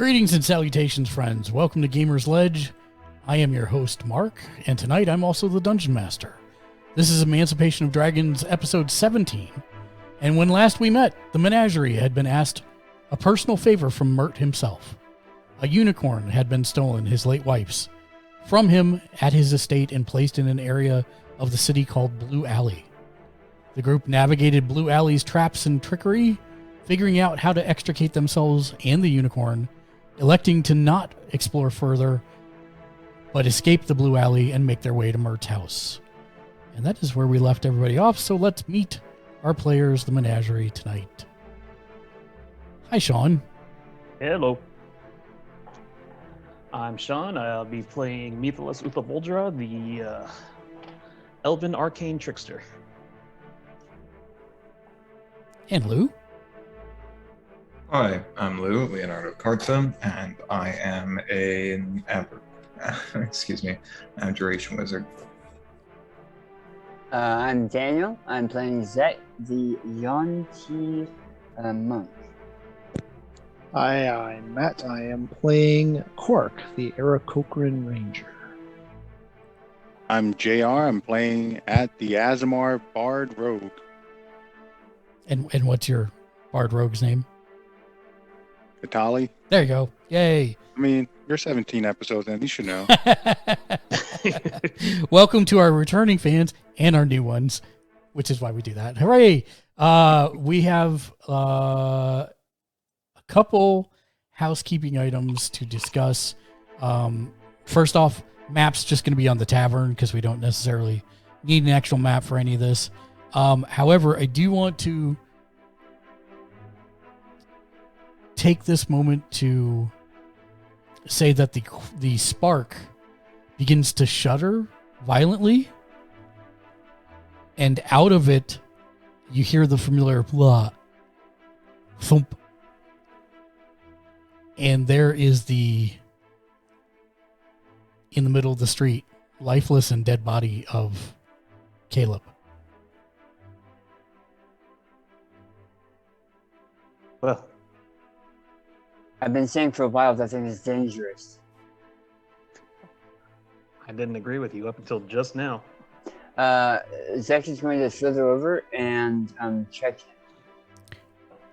Greetings and salutations, friends. Welcome to Gamer's Ledge. I am your host, Mark, and tonight I'm also the Dungeon Master. This is Emancipation of Dragons, episode 17, and when last we met, the menagerie had been asked a personal favor from Mert himself. A unicorn had been stolen, his late wife's, from him at his estate and placed in an area of the city called Blue Alley. The group navigated Blue Alley's traps and trickery, figuring out how to extricate themselves and the unicorn, electing to not explore further, but escape the Blue Alley and make their way to Mert's house. And that is where we left everybody off, so let's meet our players, the menagerie, tonight. Hi, Sean. Hello. I'm Sean. I'll be playing Mythalos Uthaboldra, the Elven Arcane Trickster. And Lou. Hi, I'm Lou, Leonardo Carta, and I am an abjuration wizard. I'm Daniel. I'm playing Zek, the Yonti monk. Hi, I'm Matt. I am playing Quark, the Aarakocran Ranger. I'm JR. I'm playing at the Azamar Bard Rogue. And what's your Bard Rogue's name? Vitali. There you go. Yay. I mean, you're 17 episodes in. You should know. Welcome to our returning fans and our new ones, which is why we do that. Hooray! We have a couple housekeeping items to discuss. First off, map's just going to be on the tavern because we don't necessarily need an actual map for any of this. However, I do want to take this moment to say that the spark begins to shudder violently, and out of it you hear the familiar blah, thump, and there is in the middle of the street, lifeless and dead body of Caleb. Well, I've been saying for a while that thing is dangerous. I didn't agree with you up until just now. Zek is going to slither over and check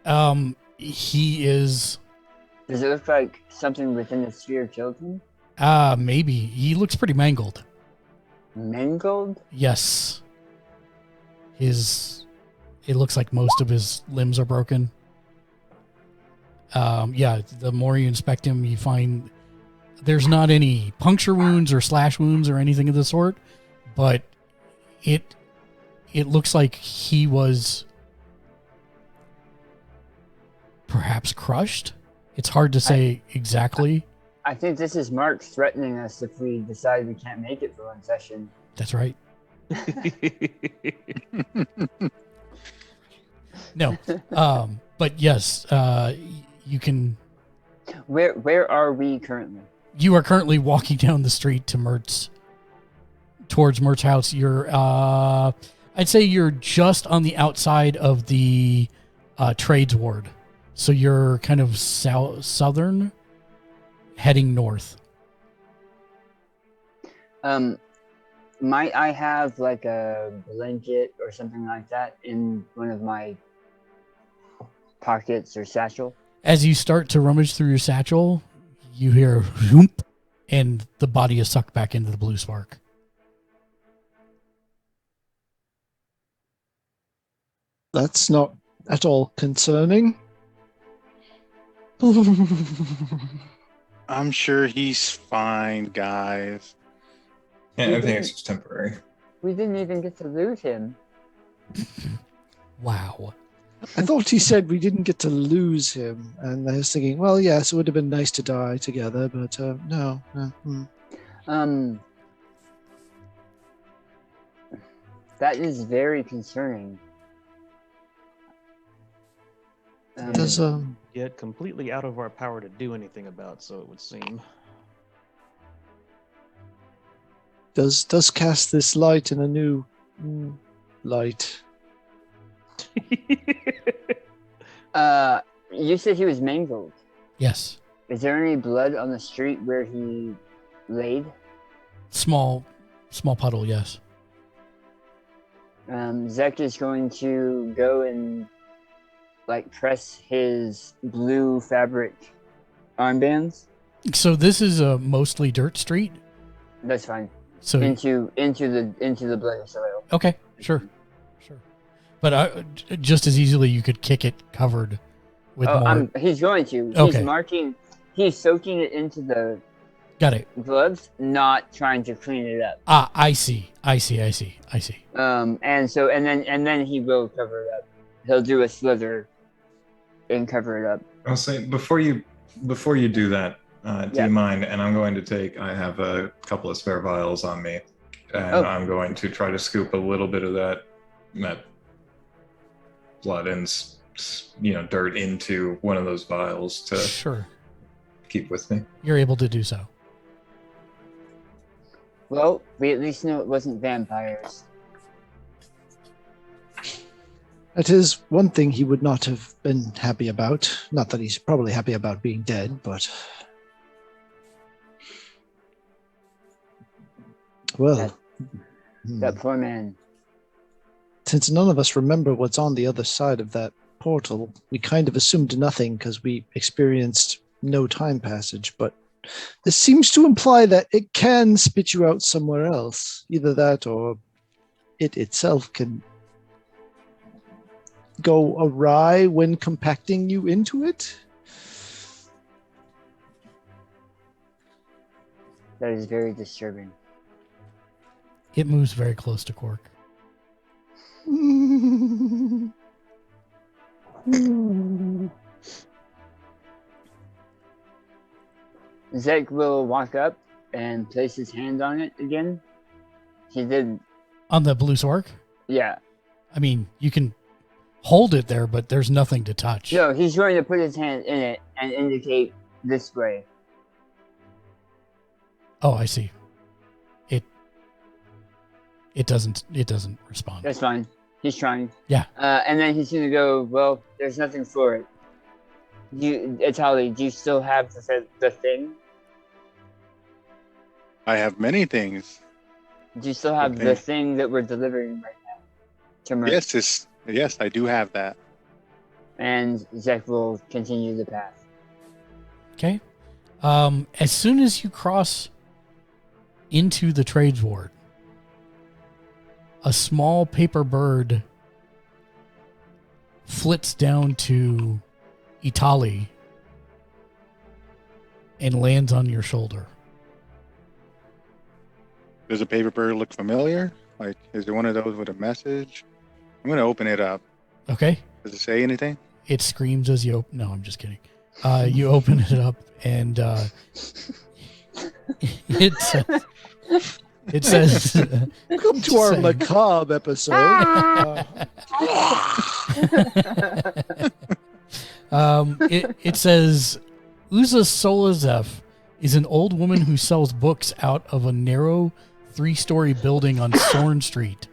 him. He is... Does it look like something within the sphere killed him? Maybe. He looks pretty mangled. Mangled? Yes. It looks like most of his limbs are broken. Yeah, the more you inspect him, you find there's not any puncture wounds or slash wounds or anything of the sort, but it looks like he was perhaps crushed. It's hard to say exactly. I think this is Mark threatening us if we decide we can't make it for one session. That's right. No. But yes, you can... Where are we currently? You are currently walking down the street to towards Mert's house. You're, I'd say you're just on the outside of the trades ward. So you're kind of southern, heading north. Might I have like a blanket or something like that in one of my pockets or satchel? As you start to rummage through your satchel, you hear whoop, and the body is sucked back into the blue spark. That's not at all concerning. I'm sure he's fine, guys. Yeah, I think it's just temporary. We didn't even get to loot him. Wow. I thought he said we didn't get to lose him, and I was thinking, well, yes, it would have been nice to die together, but no. That is very concerning. Yet completely out of our power to do anything about, so it would seem. Does cast this light in a new light. You said he was mangled. Yes. Is there any blood on the street where he laid? Small puddle, yes. Zek is going to go and press his blue fabric armbands. So this is a mostly dirt street. That's fine. So Into the bloody soil. okay, sure. But just as easily you could kick it covered with more. He's going to. Okay. He's soaking it into the Got it. gloves, not trying to clean it up. Ah, I see. And then he will cover it up. He'll do a slither and cover it up. I'll say before you do that, do you mind? And I'm going to I have a couple of spare vials on me, and I'm going to try to scoop a little bit of that blood and dirt into one of those vials to sure keep with me. You're able to do so. Well, we at least know it wasn't vampires. That is one thing he would not have been happy about. Not that he's probably happy about being dead, but... Well... That poor man. Since none of us remember what's on the other side of that portal, we kind of assumed nothing because we experienced no time passage, but this seems to imply that it can spit you out somewhere else. Either that or it itself can go awry when compacting you into it. That is very disturbing. It moves very close to Cork. Zek will walk up and place his hand on it again. He did. On the blue sork? Yeah. I mean, you can hold it there, but there's nothing to touch. No, he's going to put his hand in it and indicate this way. Oh, I see. It doesn't respond. That's fine. He's trying. Yeah. And then he's going to go, well, there's nothing for it. Itali, do you still have the thing? I have many things. Do you still have the thing that we're delivering right now to Merc? Yes, I do have that. And Zek will continue the path. Okay. As soon as you cross into the trades ward, a small paper bird flits down to Itali and lands on your shoulder. Does a paper bird look familiar? Like, is it one of those with a message? I'm going to open it up. Okay. Does it say anything? It screams as you open. No, I'm just kidding. You open it up and it says, Welcome to our macabre episode. It says, Uza Solazef is an old woman who sells books out of a narrow 3-story building on Sorn Street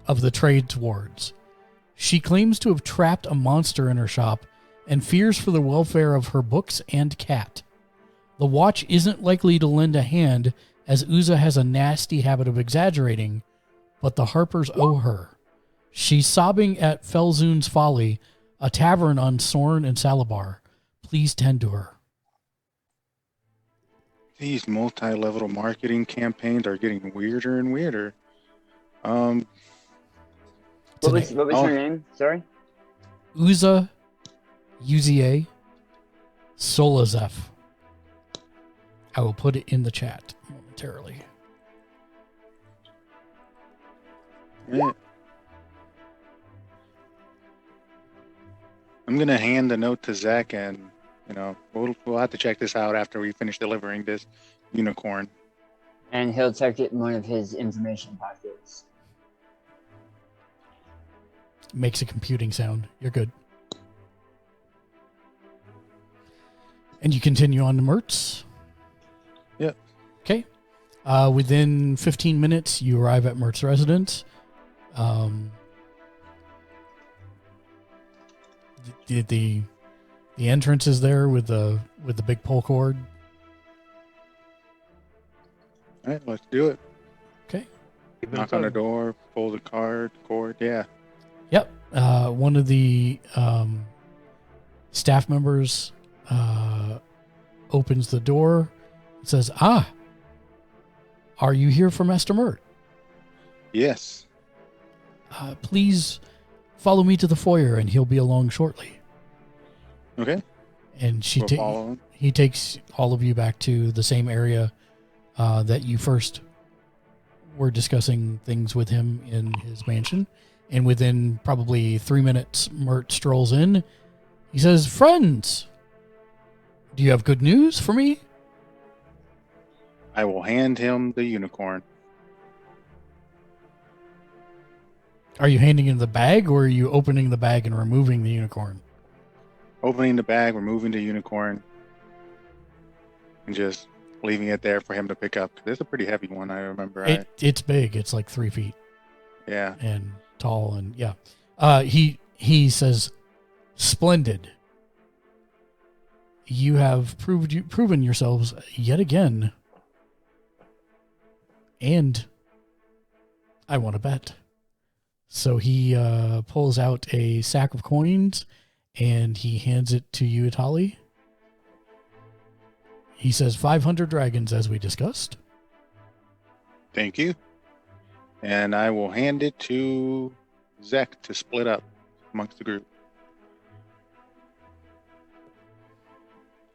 of the Trades Wards. She claims to have trapped a monster in her shop and fears for the welfare of her books and cat. The watch isn't likely to lend a hand, as Uza has a nasty habit of exaggerating, but the Harpers owe her. She's sobbing at Felzoon's Folly, a tavern on Sorn and Salabar. Please tend to her. These multi-level marketing campaigns are getting weirder and weirder. What was her name? Sorry? Uza Solazef. I will put it in the chat momentarily. Yeah. I'm going to hand the note to Zach, and we'll have to check this out after we finish delivering this unicorn. And he'll tuck it in one of his information pockets. Makes a computing sound. You're good. And you continue on to Mertz? Yep. Okay. Within 15 minutes, you arrive at Mert's residence. The The entrance is there with the big pull cord. All right, let's do it. Okay. Give it a Knock on the tug. door, pull the cord. Yeah. Yep. One of the staff members opens the door and says, "Ah, are you here for Master Mert? Yes. Please follow me to the foyer and he'll be along shortly." Okay. And We'll follow him. he takes all of you back to the same area that you first were discussing things with him in his mansion. And within probably 3 minutes, Mert strolls in. He says, "Friends, do you have good news for me?" I will hand him the unicorn. Are you handing him the bag, or are you opening the bag and removing the unicorn? Opening the bag, removing the unicorn, and just leaving it there for him to pick up. It's a pretty heavy one, I remember. It's big. It's like 3 feet Yeah. and tall, and yeah. He says, "Splendid. You have proven yourselves yet again, and I want to bet." So he pulls out a sack of coins and he hands it to you, Atali. He says 500 dragons, as we discussed. Thank you. And I will hand it to Zek to split up amongst the group.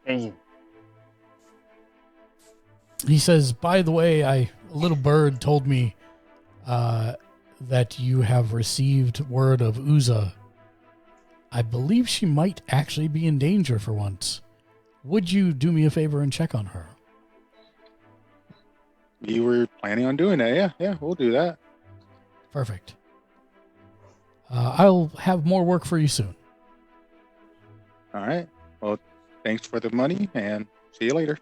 Thank you. He says, "By the way, a little bird told me that you have received word of Uza. I believe she might actually be in danger for once. Would you do me a favor and check on her?" You were planning on doing that? Yeah, we'll do that. Perfect. I'll have more work for you soon. All right. Well, thanks for the money, and see you later.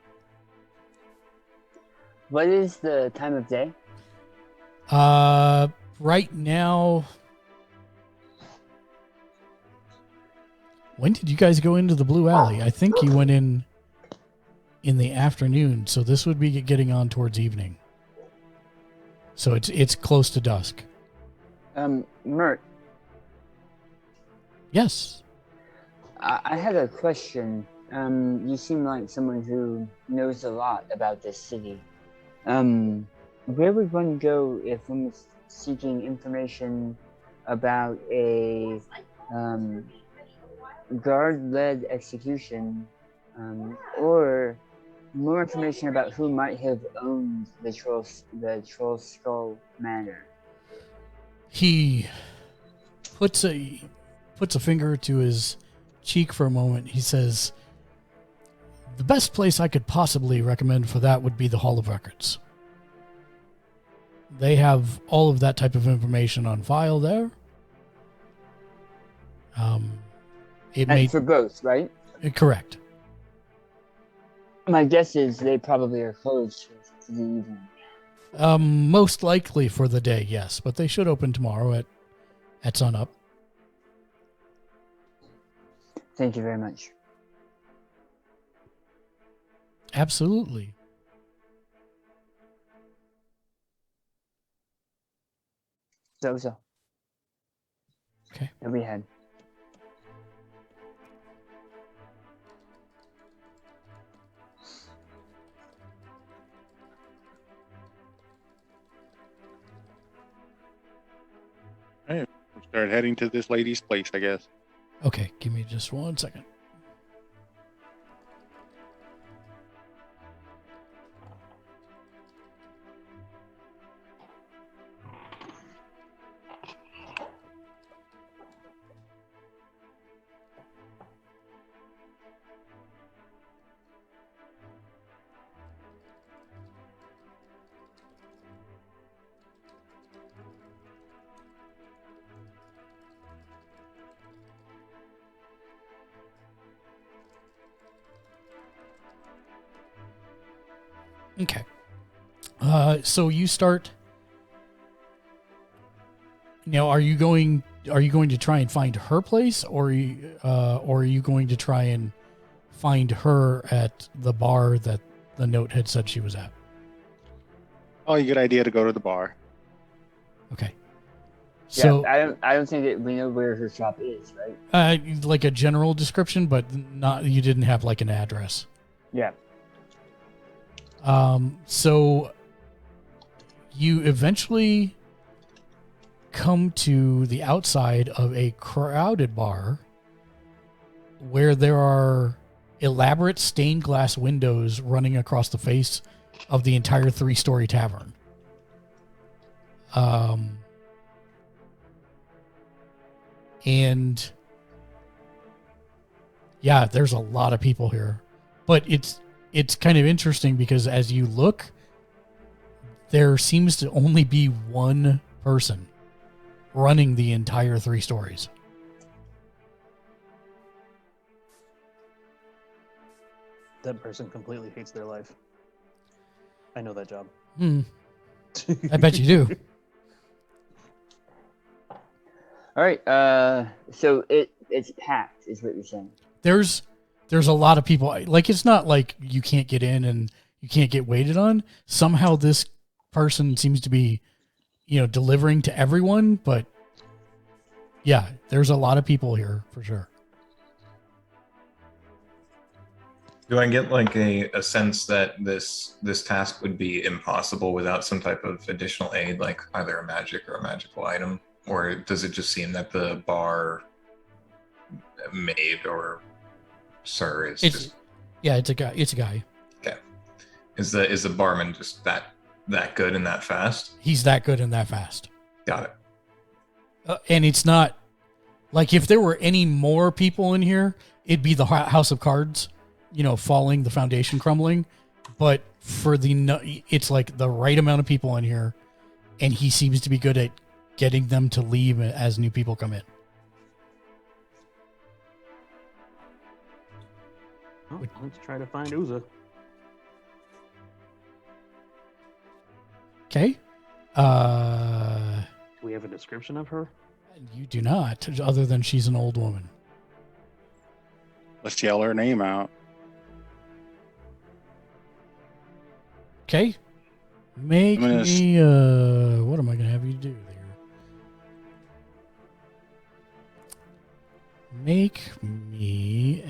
What is the time of day? Right now, when did you guys go into the Blue Alley? I think you went in the afternoon, so this would be getting on towards evening. So it's close to dusk. Mert, Yes. I had a question. You seem like someone who knows a lot about this city. Where would one go if one was seeking information about a guard-led execution, or more information about who might have owned the Troll Skull Manor? He puts a finger to his cheek for a moment. He says, "The best place I could possibly recommend for that would be the Hall of Records. They have all of that type of information on file there. And for both, right? Correct. My guess is they probably are closed for the evening. Most likely for the day, yes, but they should open tomorrow at sunup." Thank you very much. Absolutely. So. Okay. That we had. All right. We'll start heading to this lady's place, I guess. Okay, give me just 1 second. Okay. So you start. Now, are you going are you going to try and find her place, or are you going to try and find her at the bar that the note had said she was at? Oh, a good idea to go to the bar. Okay. Yeah, So I don't think that we know where her shop is, right? like a general description, but not, you didn't have like an address. Yeah. So you eventually come to the outside of a crowded bar where there are elaborate stained glass windows running across the face of the entire 3-story tavern. And yeah, there's a lot of people here, but it's kind of interesting because as you look, there seems to only be one person running the entire 3 stories. That person completely hates their life. I know that job. I bet you do. All right. So it's packed, is what you're saying. There's a lot of people. Like, it's not like you can't get in and you can't get waited on. Somehow this person seems to be, delivering to everyone. But yeah, there's a lot of people here for sure. Do I get like a sense that this task would be impossible without some type of additional aid, like either a magic or a magical item? Or does it just seem that the bar maid or sir is just... Yeah, it's a guy. It's a guy. Okay. Is the barman just that good and that fast? He's that good and that fast. Got it. And it's not like if there were any more people in here, it'd be the House of Cards, falling, the foundation crumbling. But it's like the right amount of people in here, and he seems to be good at getting them to leave as new people come in. Oh, let's try to find Uza. Okay. Do we have a description of her? You do not, other than she's an old woman. Let's yell her name out. Okay. Make me, what am I going to have you do there? Make me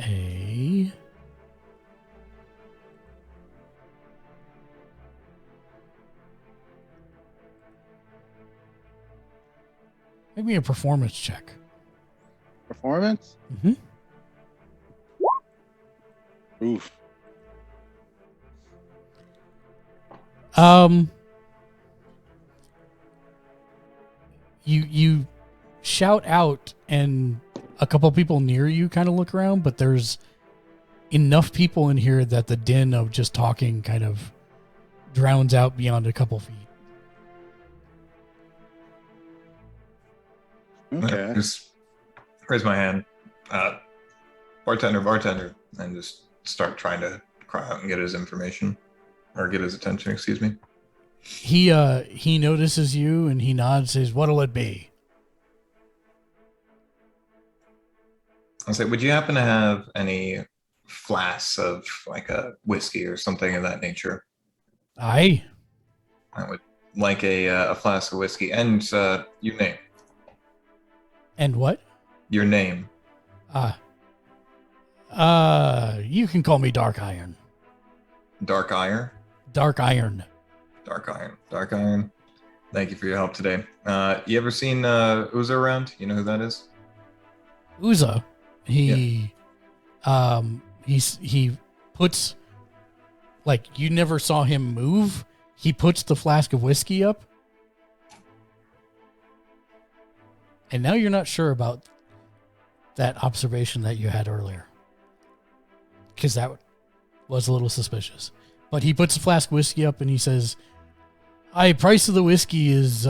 a performance check. Performance? Mm-hmm. Oof. You shout out, and a couple people near you kind of look around, but there's enough people in here that the din of just talking kind of drowns out beyond a couple feet. Okay. Just raise my hand. Bartender, and just start trying to cry out and get his information. Or get his attention, excuse me. He notices you and he nods, says, "What'll it be?" I'll say, would you happen to have any flasks of like a whiskey or something of that nature? Aye. I would like a flask of whiskey and your name. And what? Your name. You can call me Dark Iron. Dark Iron? Dark Iron. Dark Iron. Dark Iron. Thank you for your help today. You ever seen Uza around? You know who that is? Uza. He puts, like, you never saw him move. He puts the flask of whiskey up. And now you're not sure about that observation that you had earlier. Because that was a little suspicious. But he puts the flask of whiskey up and he says, price of the whiskey is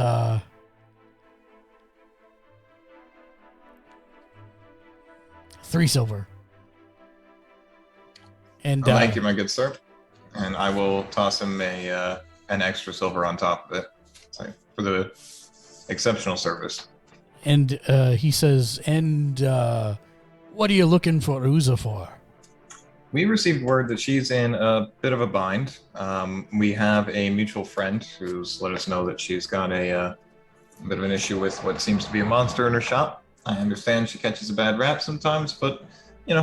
3 silver. And thank you, my good sir. And I will toss him an extra silver on top of it, for the exceptional service. And he says, "And what are you looking for Uza for?" We received word that she's in a bit of a bind. We have a mutual friend who's let us know that she's got a bit of an issue with what seems to be a monster in her shop. I understand she catches a bad rap sometimes, but we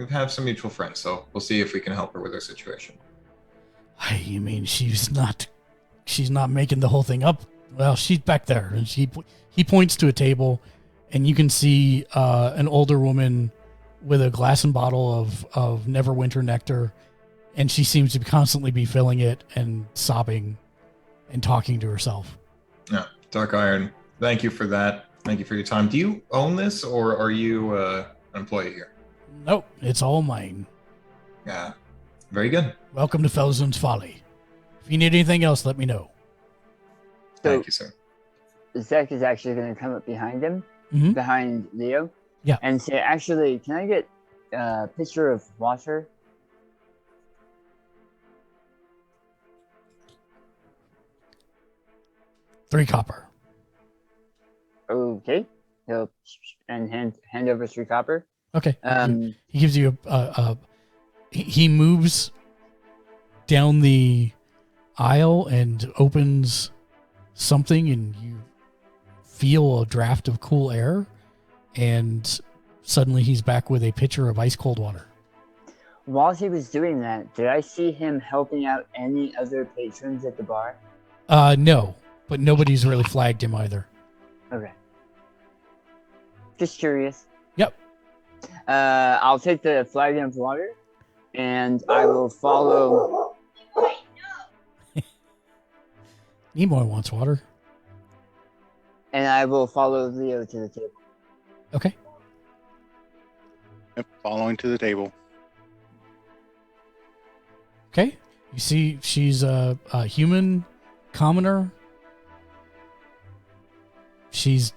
have some mutual friends, so we'll see if we can help her with her situation. You mean she's not making the whole thing up? Well, she's back there, and he points to a table, and you can see an older woman with a glass and bottle of Neverwinter nectar, and she seems to constantly be filling it and sobbing and talking to herself. Yeah, Dark Iron, thank you for that. Thank you for your time. Do you own this, or are you an employee here? Nope, it's all mine. Yeah, very good. Welcome to Felzoon's Folly. If you need anything else, let me know. So, Thank you, sir. Zach is actually going to come up behind him, Mhm. behind Leo. Yeah. And say, actually, can I get a pitcher of water? $3 copper. Okay. He'll and hand over 3 copper. Okay. He gives you he moves down the aisle and opens something, and you feel a draft of cool air, and suddenly he's back with a pitcher of ice cold water. While he was doing that, did I see him helping out any other patrons at the bar? No, but nobody's really flagged him either. Okay. Just curious. Yep. I'll take the flagon of water, and I will follow. Nimoy wants water. And I will follow Leo to the table. Okay. Yep, following to the table. Okay. You see she's a human commoner. She's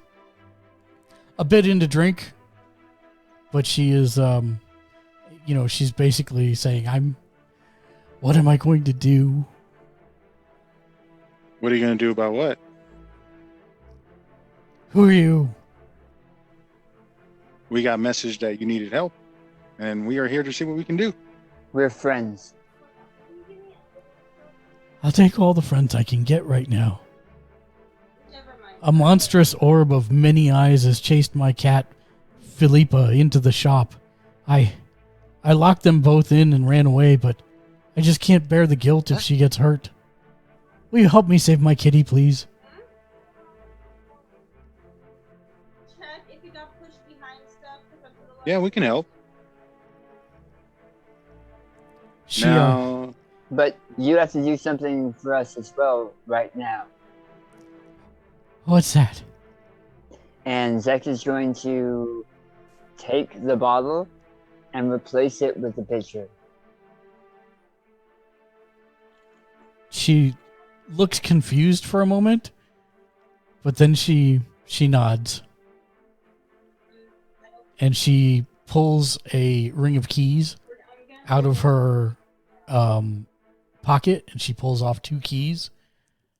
a bit into drink, but she is, she's basically saying, what am I going to do? What are you going to do about what? Who are you? We got message that you needed help, and we are here to see what we can do. We're friends. I'll take all the friends I can get right now. A monstrous orb of many eyes has chased my cat, Philippa, into the shop. I locked them both in and ran away, but I just can't bear the guilt if she gets hurt. Will you help me save my kitty, please? Check if you got pushed behind stuff. Yeah, we can help. She, Now, But you have to do something for us as well right now. what's that? And Zek is going to take the bottle and replace it with the pitcher. She looks confused for a moment, but then she nods. And she pulls a ring of keys out of her pocket, and she pulls off 2 keys,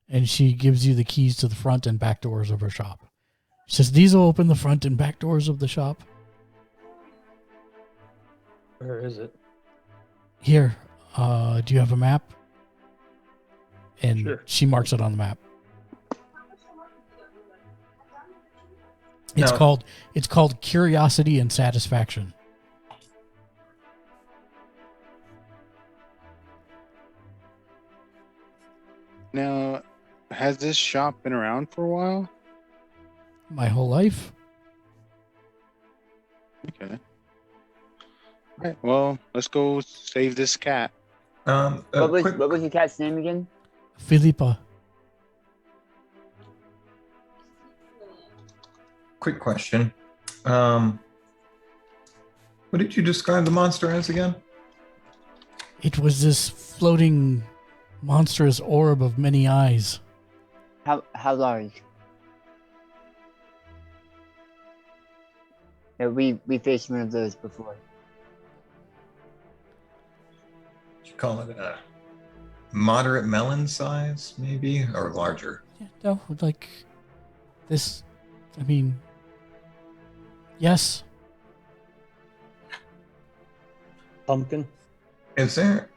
and she gives you the keys to the front and back doors of her shop. She says, these will open the front and back doors of the shop. Where is it? Here, do you have a map? And Sure. she marks it on the map. It's No. called Curiosity and Satisfaction. now, has this shop been around for a while? My whole life. Okay. All right. Well, let's go save this cat. What was your cat's name again? Philippa. Quick question. What did you describe the monster as again? It was this floating, monstrous orb of many eyes. How large? Yeah, we faced one of those before. You call it a moderate melon size, maybe, or larger? Yeah, no, like this I mean, yes. Pumpkin. Is there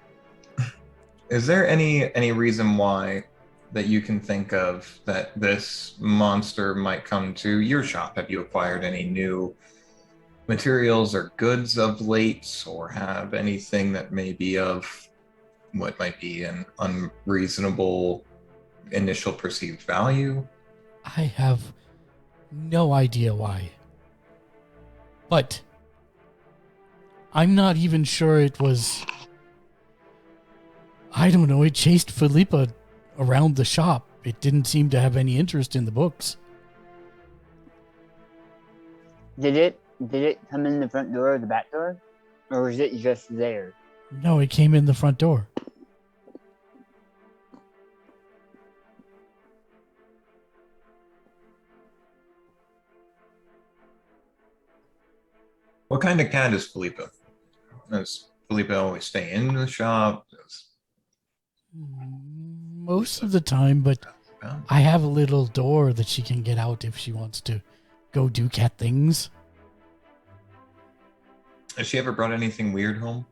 any reason why that you can think of that this monster might come to your shop? Have you acquired any new materials or goods of late, or have anything that may be of what might be an unreasonable initial perceived value? I have no idea why. But I'm not even sure it was... I don't know, it chased Philippa around the shop. It didn't seem to have any interest in the books. Did it come in the front door or the back door? Or was it just there? No, it came in the front door. What kind of cat is Felipe? Does Felipe always stay in the shop? Most of the time, but I have a little door that she can get out if she wants to go do cat things. Has she ever brought anything weird home?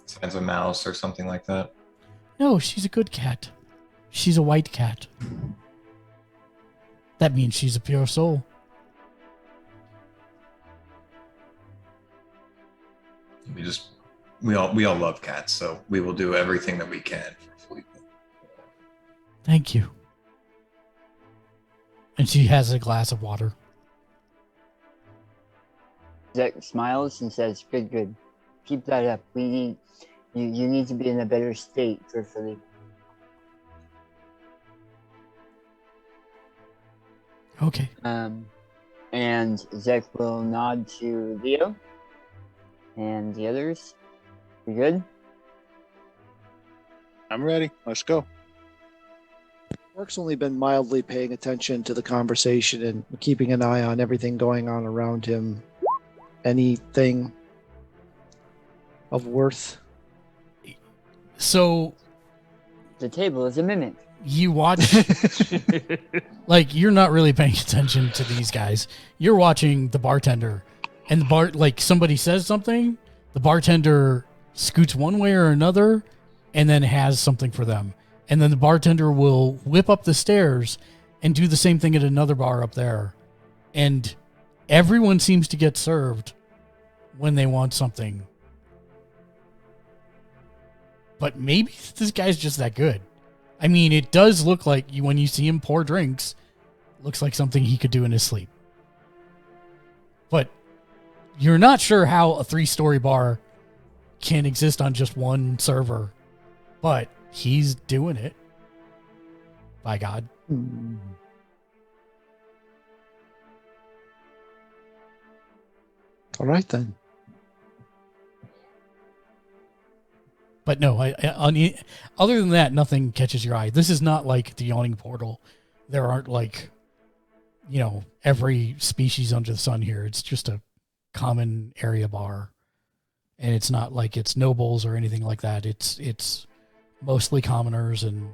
Besides a mouse or something like that? No, she's a good cat. She's a white cat. That means she's a pure soul. We all love cats, so we will do everything that we can for Felipe. Thank you. And she has a glass of water. Zek smiles and says, Good. Keep that up. You need to be in a better state for Philippe. Okay. And Zek will nod to Leo and the others. We good? I'm ready. Let's go. Mark's only been mildly paying attention to the conversation and keeping an eye on everything going on around him. Anything of worth? So The table is a mimic. you watch, like, you're not really paying attention to these guys. You're watching the bartender, and somebody says something, the bartender scoots one way or another and then has something for them. And then the bartender will whip up the stairs and do the same thing at another bar up there. And everyone seems to get served when they want something. But maybe this guy's just that good. I mean, it does look like, when you see him pour drinks, looks like something he could do in his sleep. But you're not sure how a 3-story bar can exist on just one server. But he's doing it. By God. All right, then. But no, other than that, nothing catches your eye. This is not like the Yawning Portal. There aren't, like, every species under the sun here. It's just a common area bar. And it's not like it's nobles or anything like that. It's mostly commoners, and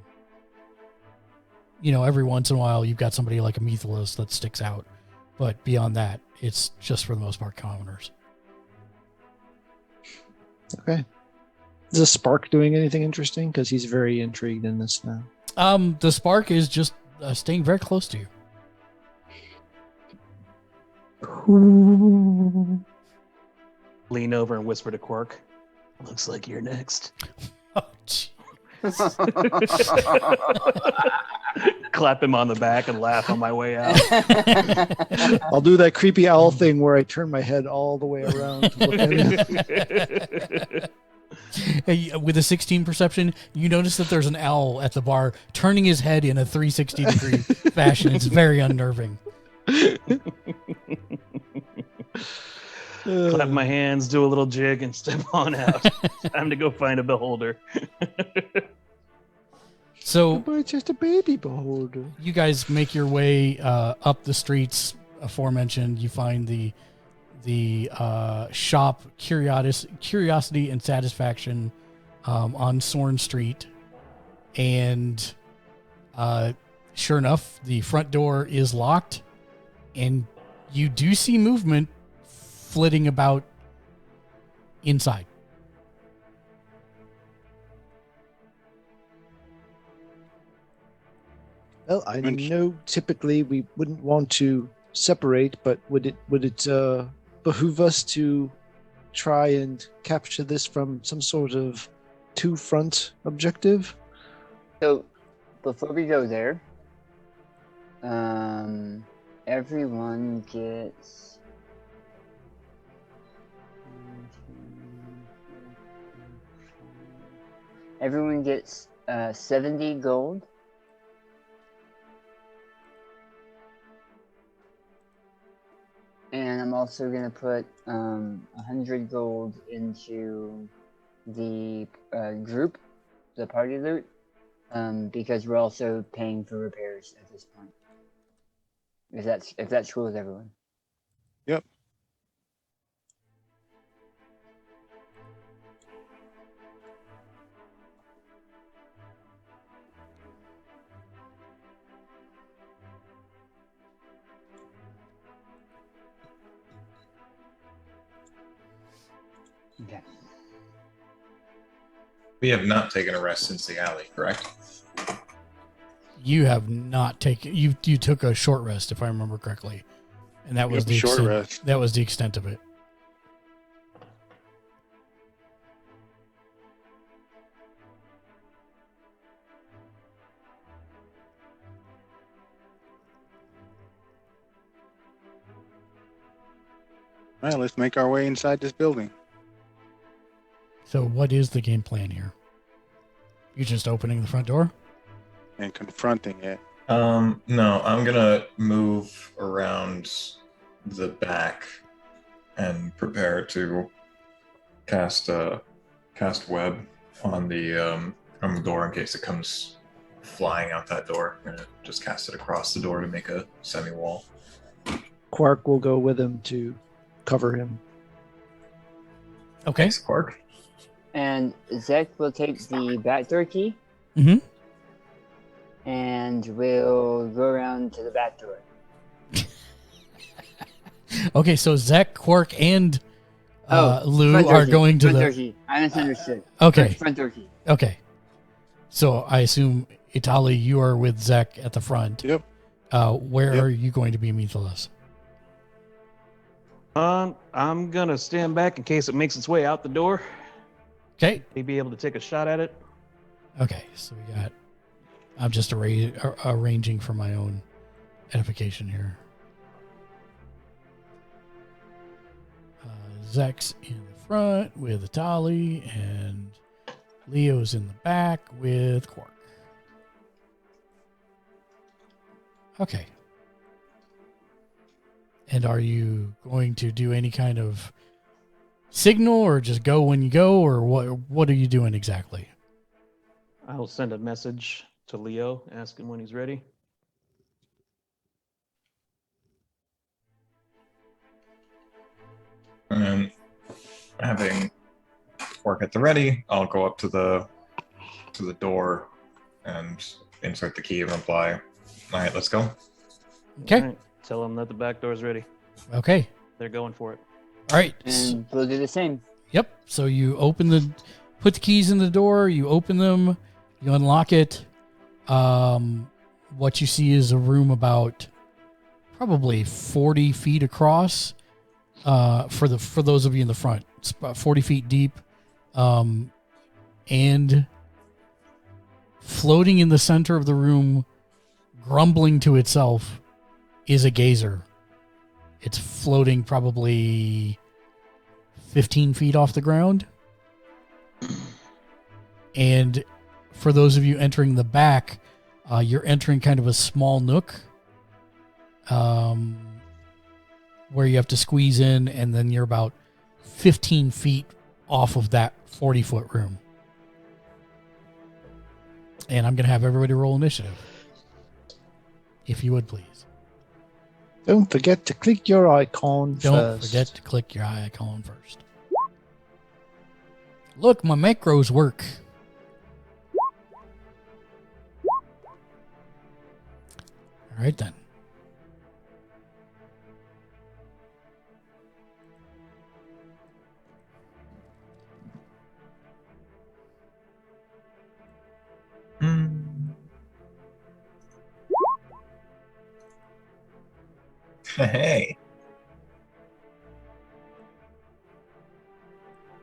every once in a while you've got somebody like a Methuselah that sticks out. But beyond that, it's just for the most part commoners. Okay. Is the Spark doing anything interesting? Because he's very intrigued in this now. The Spark is just staying very close to you. Lean over and whisper to Quark. Looks like you're next. Oh, jeez. Clap him on the back and laugh on my way out. I'll do that creepy owl thing where I turn my head all the way around to look at him. Hey, with a 16 perception, you notice that there's an owl at the bar turning his head in a 360-degree fashion. It's very unnerving. Clap my hands, do a little jig, and step on out. Time to go find a beholder. So, but just a baby beholder. You guys make your way up the streets aforementioned. You find the shop Curiosity and Satisfaction on Sorn Street, and sure enough, the front door is locked, And you do see movement flitting about inside. Well, I know typically we wouldn't want to separate, but would it behoove us to try and capture this from some sort of two-front objective? So, before we go there, everyone gets. Everyone gets 70 gold. And I'm also gonna put 100 gold into the group, the party loot, because we're also paying for repairs at this point. If that's cool with everyone. Yep. Okay. We have not taken a rest since the alley, correct? You have not taken. You took a short rest, if I remember correctly, and that was Yep, the short extent, rest. That was the extent of it. All right, let's make our way inside this building. So, what is the game plan here? You just opening the front door? And confronting it. No, I'm gonna move around the back and prepare to cast web on the door in case it comes flying out that door. I'm gonna just cast it across the door to make a semi-wall. Quark will go with him to cover him. Okay. Thanks, Quark. And Zek will take the backdoor key. Mm-hmm. And we'll go around to the back door. Okay, so Zach, Quark, and Lou front door are key, going to front the. door key. I misunderstood. Okay. Front door key. Okay. So I assume Itali, you are with Zach at the front. Yep. Where Yep. are you going to be, Mithilas? I'm gonna stand back in case it makes its way out the door. Okay. Maybe able to take a shot at it. Okay. So we got. I'm just arranging for my own edification here. Zach's in the front with Itali, and Leo's in the back with Quark. Okay. And are you going to do any kind of signal, or just go when you go, or what are you doing exactly? I'll send a message to Leo, asking when he's ready. And having Quark at the ready, I'll go up to the door and insert the key and reply, "All right, let's go." Okay. All right, tell them that the back door's ready. Okay. They're going for it. All right. And we'll do the same. Yep. So you put the keys in the door, you open them, you unlock it. What you see is a room about probably 40 feet across. For those of you in the front, it's about 40 feet deep. And floating in the center of the room, grumbling to itself, is a gazer. It's floating probably 15 feet off the ground. And for those of you entering the back, you're entering kind of a small nook where you have to squeeze in, and then you're about 15 feet off of that 40-foot room. And I'm going to have everybody roll initiative. If you would, please. Don't forget to click your icon Don't first. forget to click your icon first. Look, my macros work. All right, then. Hey.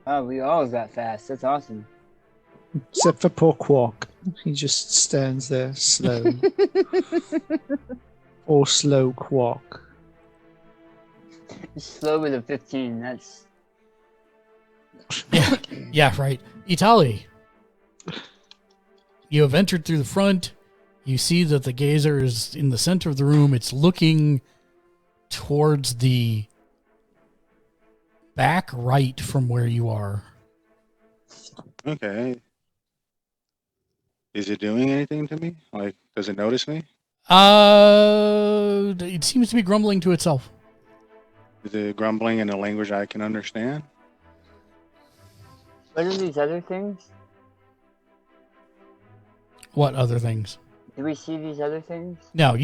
Oh, we all got fast. That's awesome. Except for poor Quark. He just stands there slow. Or slow Quark. Slow with a 15. That's Yeah, right. Itali, you have entered through the front. You see that the gazer is in the center of the room. It's looking towards the back right from where you are. Okay. Is it doing anything to me? Like, does it notice me? It seems to be grumbling to itself. Is it grumbling in a language I can understand? what are these other things? What other things? Do we see these other things? No,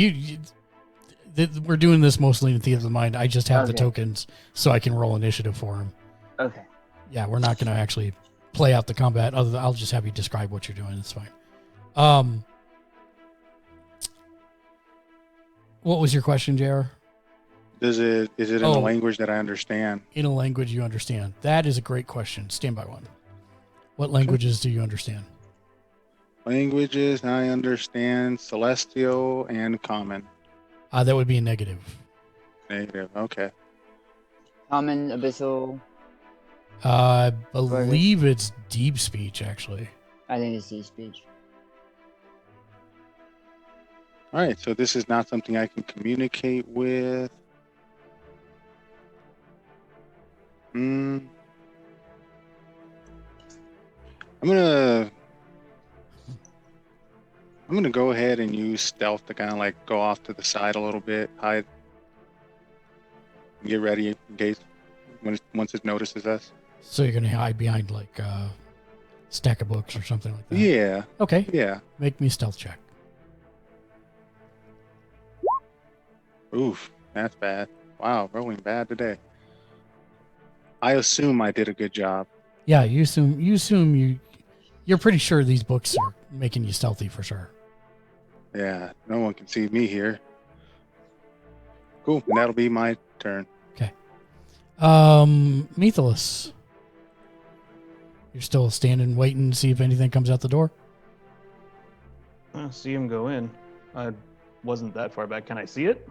we're doing this mostly in Theater of the Mind. I just have the Okay. tokens so I can roll initiative for him. Okay. Yeah, we're not going to actually play out the combat. I'll just have you describe what you're doing. It's fine. What was your question, JR? Is it in a language that I understand? In a language you understand. That is a great question. Stand by one. What languages do you understand? Languages I understand: celestial and common. That would be a negative. Negative. Okay. Common, abyssal. I believe it's deep speech, actually. I think it's deep speech. All right. So this is not something I can communicate with. I'm gonna go ahead and use stealth to kind of like go off to the side a little bit, hide, get ready in case once it notices us. So you're going to hide behind like a stack of books or something like that? Yeah. Okay. Yeah. Make me a stealth check. Oof, that's bad. Wow, rolling bad today. I assume I did a good job. Yeah, you're pretty sure these books are making you stealthy for sure. Yeah, no one can see me here. Cool, and that'll be my turn. Okay. Methelus. You're still standing waiting to see if anything comes out the door? I see him go in. I wasn't that far back. Can I see it?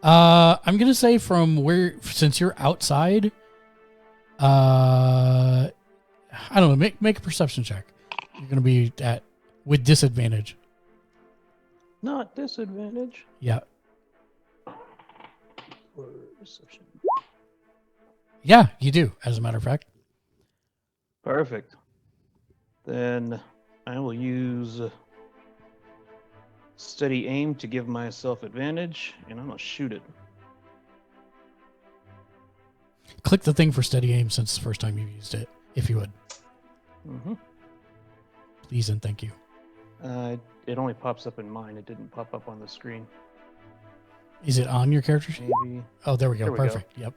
I'm going to say from where, since you're outside, I don't know, make a perception check. You're going to be with disadvantage. Not disadvantage. Yeah. Perception. Yeah, you do, as a matter of fact. Perfect. Then I will use steady aim to give myself advantage, and I'm gonna shoot it. Click the thing for steady aim since it's the first time you've used it, if you would. Mm-hmm. Please and thank you. It only pops up in mine. It didn't pop up on the screen. Is it on your character sheet? Maybe. Oh, there we go. There we go. Perfect. Yep.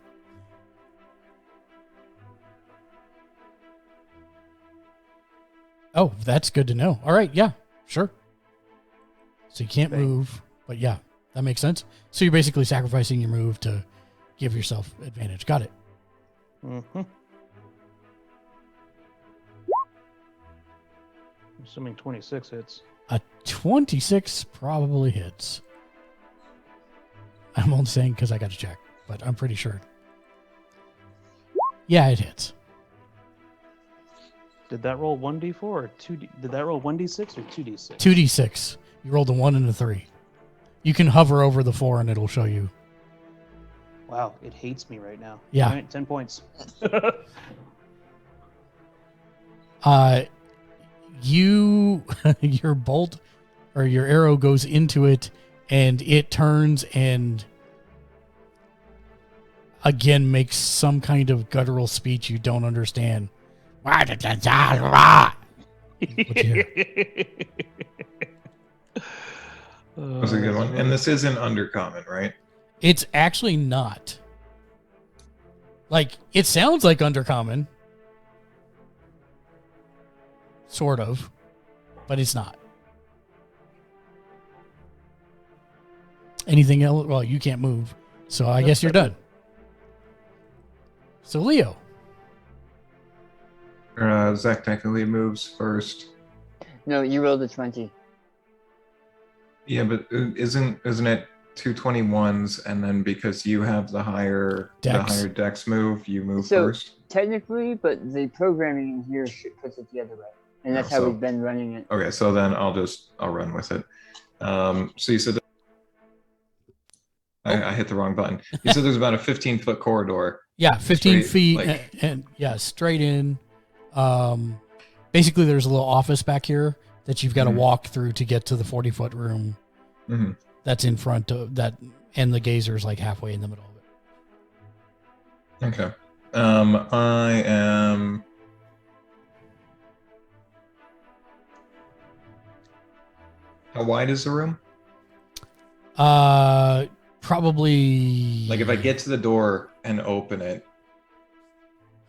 Oh, that's good to know. All right. Yeah, sure. So you can't move, but yeah, that makes sense. So you're basically sacrificing your move to give yourself advantage. Got it. Mm-hmm. Assuming 26 hits. A 26 probably hits. I'm only saying because I got to check, but I'm pretty sure. Yeah, it hits. Did that roll 1d4 or 2d? Did that roll 1d6 or 2d6? 2d6. You rolled a 1 and a 3. You can hover over the 4 and it'll show you. Wow, it hates me right now. Yeah. All right, 10 points. Your bolt or your arrow goes into it and it turns and again makes some kind of guttural speech you don't understand. That was a good one. And this isn't undercommon, right? It's actually not. Like, it sounds like undercommon. Sort of. But it's not. Anything else? Well, you can't move, so I guess you're done. So Leo. Zach technically moves first. No, you rolled a 20. Yeah, but isn't it 221s, and then because you have the higher dex move, you move first? Technically, but the programming in here puts it the other way. And that's how we've been running it. Okay, so then I'll run with it. So you said I hit the wrong button. You said there's about a 15-foot corridor. Yeah, 15 feet and straight in. Basically, there's a little office back here that you've got to walk through to get to the 40-foot room that's in front of that, and the gazer's like halfway in the middle of it. Okay. I am... How wide is the room? Probably... Like, if I get to the door and open it,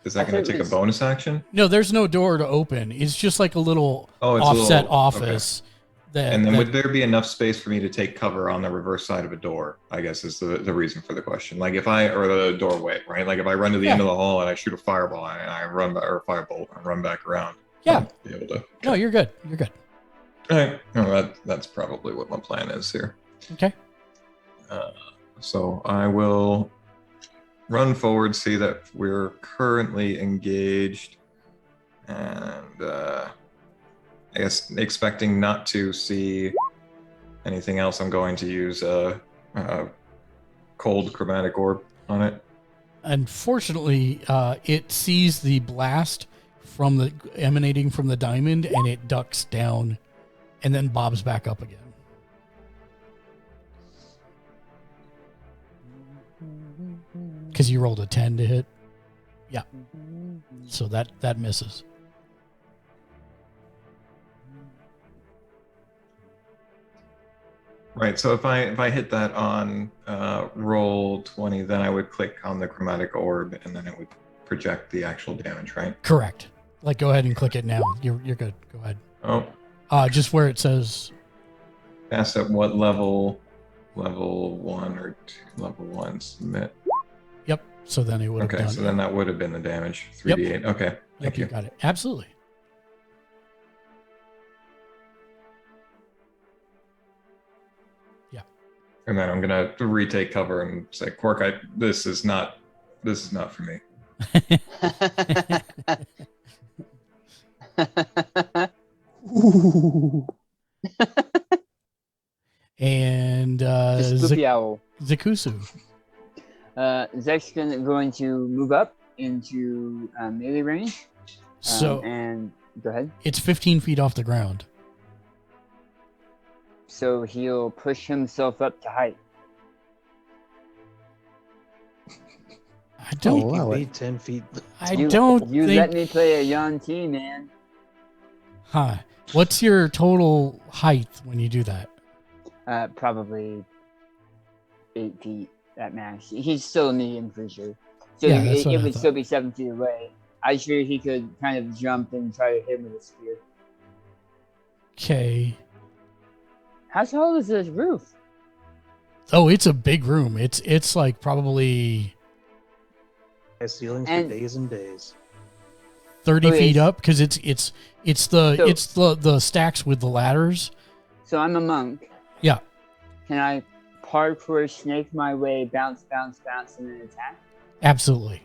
is that going to take a bonus action? No, there's no door to open. It's just like a little offset office. Okay. And then would there be enough space for me to take cover on the reverse side of a door, I guess is the reason for the question. Like or the doorway, right? Like if I run to the end of the hall and I shoot a fireball and I run back, or a firebolt and run back around. Yeah. Be able to. No, you're good. You're good. All right. No, that's probably what my plan is here. Okay. So I will run forward, see that we're currently engaged, and I guess expecting not to see anything else, I'm going to use a cold chromatic orb on it. Unfortunately, it sees the blast emanating from the diamond, and it ducks down and then bobs back up again. Because you rolled a 10 to hit. Yeah. So that misses. Right, so if I hit that on roll 20, then I would click on the chromatic orb, and then it would project the actual damage, right? Correct. Like, go ahead and click it now. You're good. Go ahead. Oh. Just where it says... Ask at what level 1 or 2, level 1 submit. Yep, so then it would have done... Okay, so then that would have been the damage, 3d8. Yep. Okay, thank you. You got it. Absolutely. And then I'm gonna retake cover and say, Quark, this is not for me. And Zakusu. Zek's going to move up into melee range. And go ahead. It's 15 feet off the ground. So he'll push himself up to height. I don't be 10 feet. You let me play a Yon T, man. Huh. What's your total height when you do that? Probably 8 feet at max. He's still a medium creature. So Yeah, it would still be 7 feet away. I'm sure he could kind of jump and try to hit him with a spear. Okay. How tall is this roof? Oh, it's a big room. It's like probably ceilings for days and days. 30 feet up, because it's the stacks with the ladders. So I'm a monk. Yeah. Can I parkour snake my way, bounce, and then attack? Absolutely.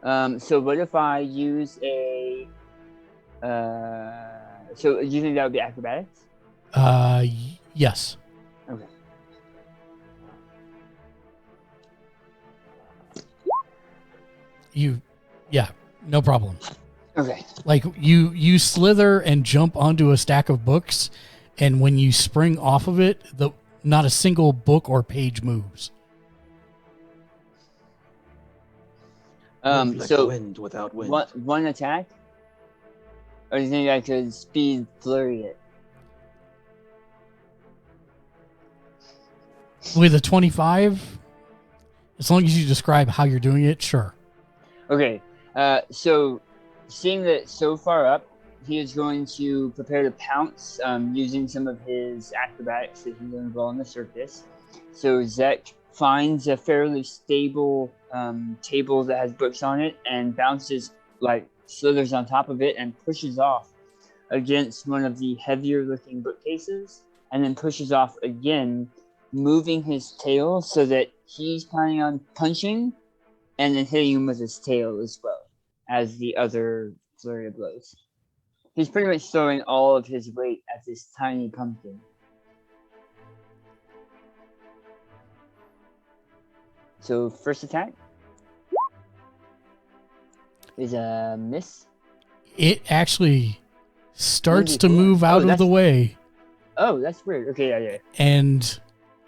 So what if I use a? So do you think that would be acrobatics? Yes. Okay. Yeah, no problem. Okay. Like you slither and jump onto a stack of books, and when you spring off of it, not a single book or page moves. Like so wind without wind. One attack? Or do you think I could speed flurry it? With a 25, as long as you describe how you're doing it, sure. Okay, so seeing that so far up, he is going to prepare to pounce using some of his acrobatics that he learned while on the circus. So Zek finds a fairly stable table that has books on it and bounces, like slithers on top of it and pushes off against one of the heavier looking bookcases, and then pushes off again, moving his tail so that he's planning on punching and then hitting him with his tail as well as the other flurry of blows. He's pretty much throwing all of his weight at this tiny pumpkin. So first attack is a miss. It actually starts to 94. move out of the way, Oh, that's weird. Okay, yeah. and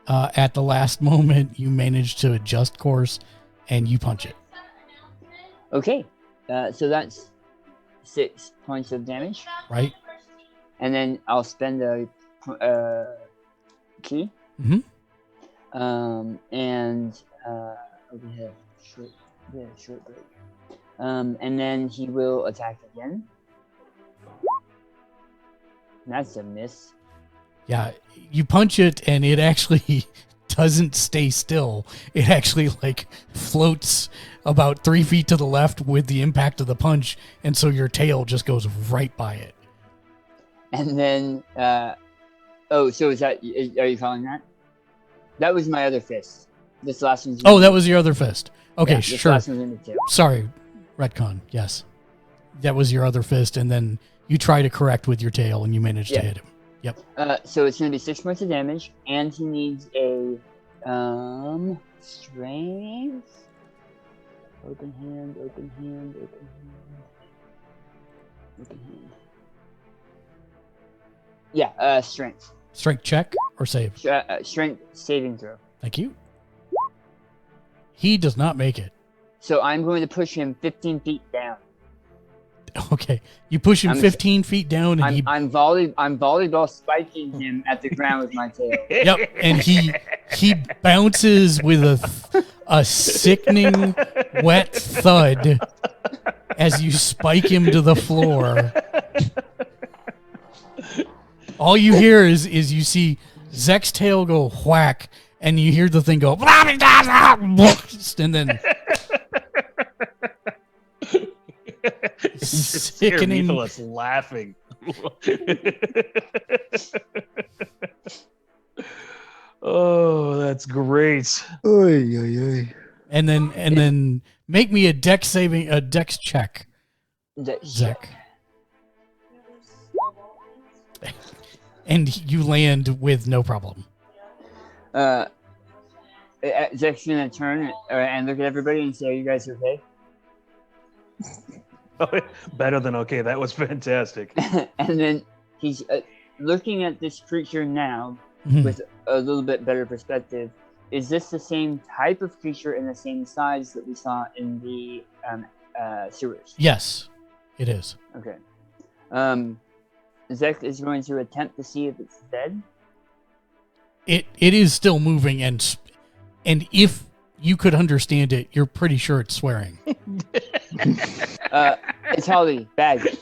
at the last moment, you manage to adjust course, and you punch it. Okay, so that's 6 points of damage, Right? and then I'll spend a key. Mhm. And we have short break. And then he will attack again. That's a miss. Yeah, you punch it, and it actually doesn't stay still. It actually like floats about 3 feet to the left with the impact of the punch, and so your tail just goes right by it. And then, so is that? Are you calling that? That was my other fist. This last one's. Oh, that was your other fist. Okay, yeah, this sure. last one's in the tail. Sorry, retcon. Yes, that was your other fist, and then you try to correct with your tail, and you manage to hit him. Yep. So it's going to be 6 points of damage, and he needs a strength. Open hand. Yeah, strength. Strength check or save. Strength saving throw. Thank you. He does not make it. So I'm going to push him 15 feet down. Okay, you push him 15 feet down, and I'm volleyball spiking him at the ground with my tail. Yep, and he bounces with a sickening wet thud as you spike him to the floor. All you hear is you see Zek's tail go whack, and you hear the thing go, and then sickening. Mythos laughing. Oh, that's great. Oy, oy, oy. And then make me a dex check, Zek. And you land with no problem. Zek's gonna turn and look at everybody and say, "Are you guys okay?" Better than okay. That was fantastic. And then he's looking at this creature now Mhm. with a little bit better perspective. Is this the same type of creature and the same size that we saw in the sewers? Yes, it is. Okay. Zek is going to attempt to see if it's dead. It is still moving, and if you could understand it, you're pretty sure it's swearing. It's Holly. Bag.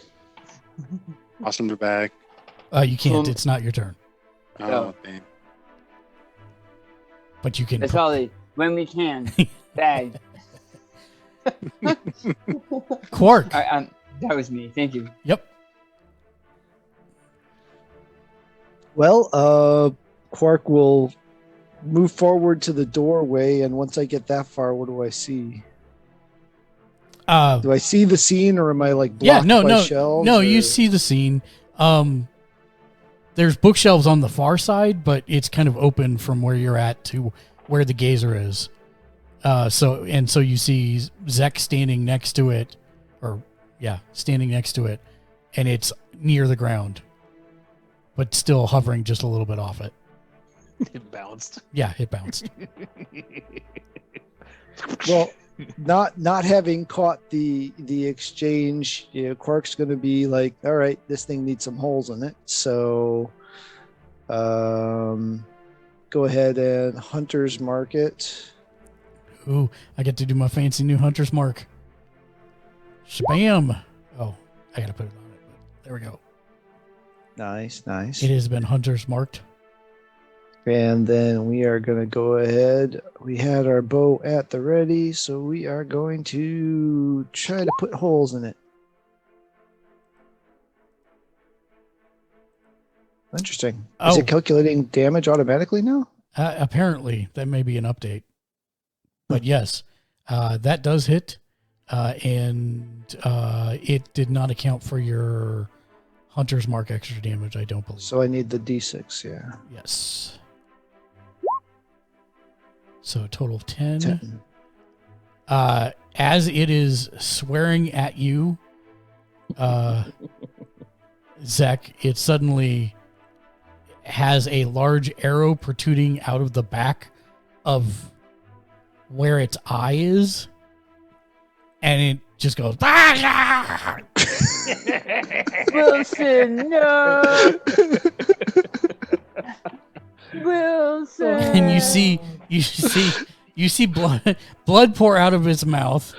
Awesome to bag. You can't. It's not your turn. Oh, dang. But you can. It's Holly. When we can. Bag. Quark. That was me. Thank you. Yep. Well, Quark will move forward to the doorway, and once I get that far, what do I see? Do I see the scene, or am I like blocked by shelves? No, or... you see the scene. There's bookshelves on the far side, but it's kind of open from where you're at to where the gazer is. So you see Zek standing next to it, standing next to it, and it's near the ground, but still hovering just a little bit off it. It bounced. Yeah, it bounced. Well, not having caught the exchange, Quark's going to be like, all right, this thing needs some holes in it. So, go ahead and Hunter's Mark it. Ooh, I get to do my fancy new Hunter's Mark. Shabam! Oh, I gotta put it on it. There we go. Nice. It has been Hunter's Marked. And then we are going to go ahead. We had our bow at the ready, so we are going to try to put holes in it. Interesting. Is it calculating damage automatically now? Apparently, that may be an update. But yes, that does hit, and it did not account for your Hunter's Mark extra damage, I don't believe. So I need the D6, yeah. Yes. So a total of 10. 10. As it is swearing at you, Zek, it suddenly has a large arrow protruding out of the back of where its eye is, and it just goes, Wilson, no! Wilson! And you see blood pour out of its mouth,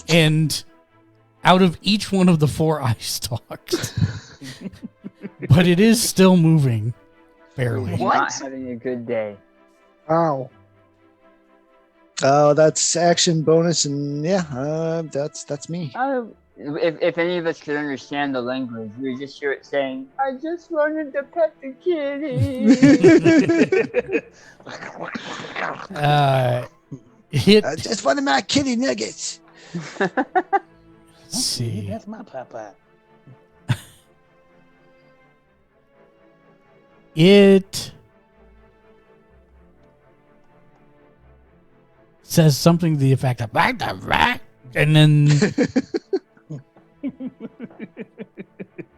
and out of each one of the 4 eye stalks. But it is still moving, barely. Not having a good day. Ow. Oh, that's action bonus, and that's me. If any of us could understand the language, we would just hear it saying, "I just wanted to pet the kitty." I just wanted my kitty nuggets. Let's see. That's my papa. It says something to the effect of, and then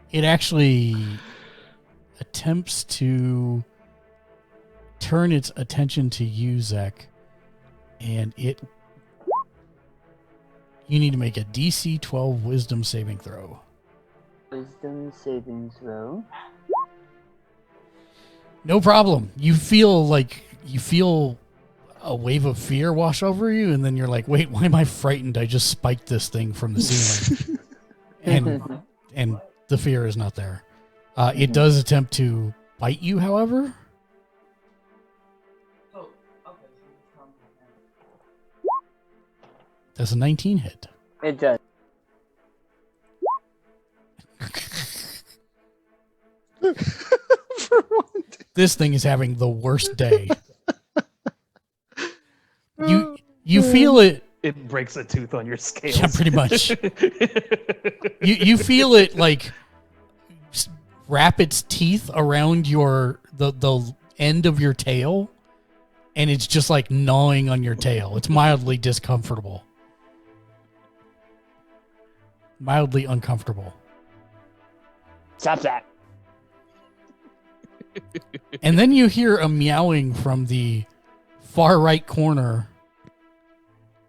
it actually attempts to turn its attention to you, Zek, and you need to make a DC 12 Wisdom saving throw. Wisdom saving throw. No problem. You feel a wave of fear wash over you, and then you're like, wait, why am I frightened? I just spiked this thing from the ceiling. and the fear is not there. It does attempt to bite you, however. Does a 19 hit? It does. This thing is having the worst day. You feel it. It breaks a tooth on your scales. Yeah, pretty much. you feel it like wrap its teeth around the end of your tail, and it's just like gnawing on your tail. It's mildly discomfortable. Mildly uncomfortable. Stop that. And then you hear a meowing from the far right corner,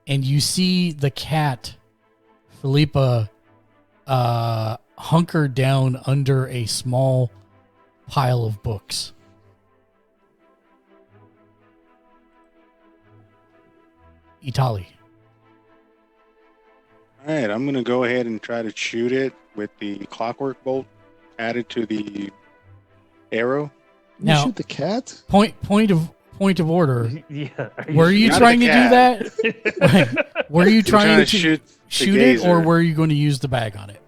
and you see the cat, Philippa, hunkered down under a small pile of books. Itali. All right, I'm going to go ahead and try to shoot it with the clockwork bolt added to the arrow. Now, shoot the cat? Point of order. Yeah. Were you trying to do that? Were you trying to shoot it, or were you going to use the bag on it?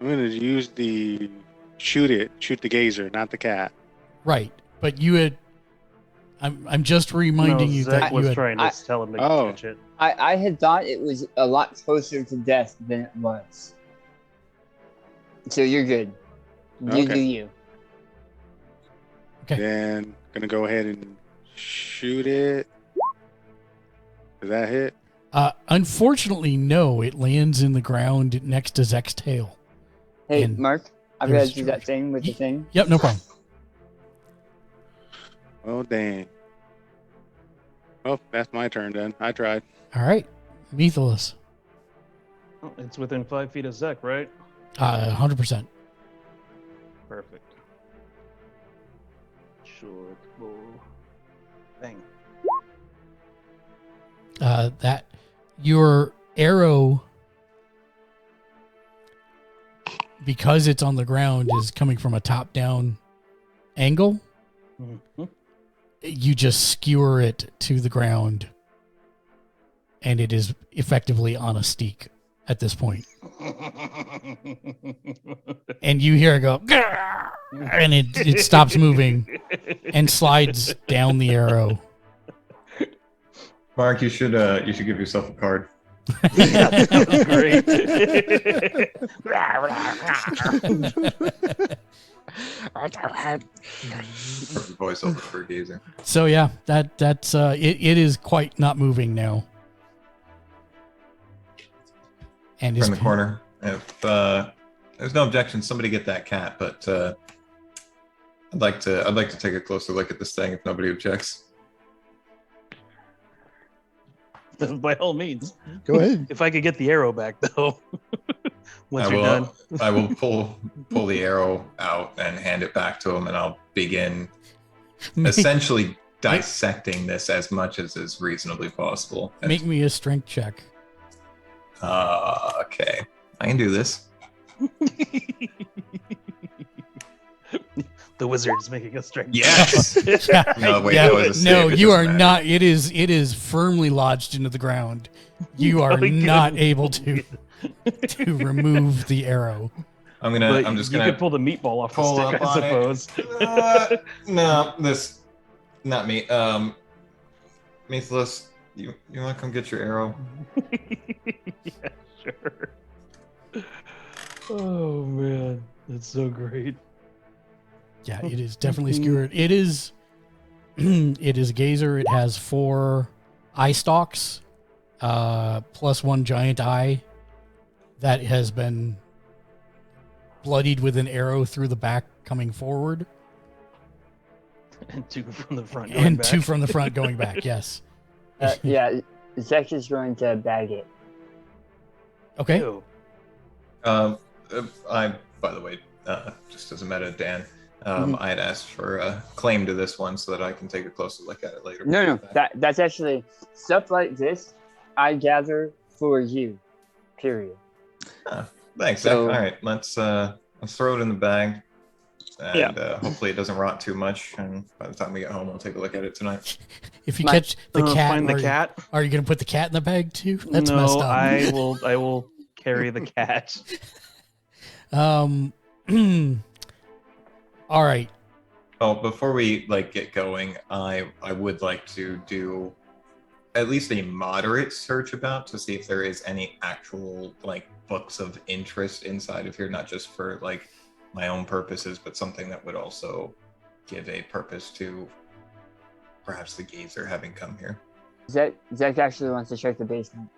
I'm going to use the shoot the gazer, not the cat. Right, but you had. I'm just reminding you Zach that was you had. trying to tell him to catch it. I had thought it was a lot closer to death than it was. So you're good. You do you. Okay. Then gonna go ahead and shoot it. Does that hit? Unfortunately, no. It lands in the ground next to Zek's tail. Hey, And Mark, I've got to do that thing with the thing. Yep, no problem. Oh, dang. Oh, that's my turn then. I tried. All right, Methalus. Oh, it's within 5 feet of Zek, right? 100%. Perfect. Short bow. Bang. That your arrow, because it's on the ground, is coming from a top-down angle. Mm-hmm. you just skewer it to the ground, and it is effectively on a steak at this point. And you hear it go, "Grrr," and it stops moving and slides down the arrow. Mark, you should give yourself a card. Yeah, that was great. Voiceover for a gazer. So yeah, that's it is quite not moving now. And From the corner. If there's no objection, somebody get that cat. But I'd like to take a closer look at this thing if nobody objects. By all means. Go ahead. If I could get the arrow back, though. Once I you're will, done. I will pull the arrow out and hand it back to him, and I'll begin essentially dissecting this as much as is reasonably possible. Make me a strength check. Okay, I can do this. The wizard is making a strength. Yes. No, wait, Yeah, that was a save. no, It you doesn't are matter. not. It is firmly lodged into the ground. You are Oh, not good. able to remove the arrow. I'm just You gonna could pull the meatball off the pull stick, up I on it. suppose. No, this, not me. Methless, you want to come get your arrow? Yeah, sure. Oh man, that's so great. Yeah, it is definitely skewered. It is it is a gazer. It has 4 eye stalks, plus 1 giant eye that has been bloodied with an arrow through the back coming forward. And 2 from the front. going And back. 2 from the front going back, yes. Yeah, Zach is going to bag it. Okay. Ew. I, by the way, just as a meta, Dan, I had asked for a claim to this one so that I can take a closer look at it later. No, that's actually stuff like this. I gather for you. Period. Thanks. So- Zach. All right, let's throw it in the bag, and hopefully it doesn't rot too much. And by the time we get home, we'll take a look at it tonight. If you catch the cat, Find the cat. Are you going to put the cat in the bag too? That's no, messed up. I will carry the cat. All right. Oh, before we get going, I would like to do at least a moderate search about to see if there is any actual books of interest inside of here, not just for my own purposes, but something that would also give a purpose to perhaps the gazer having come here. Zach actually wants to check the basement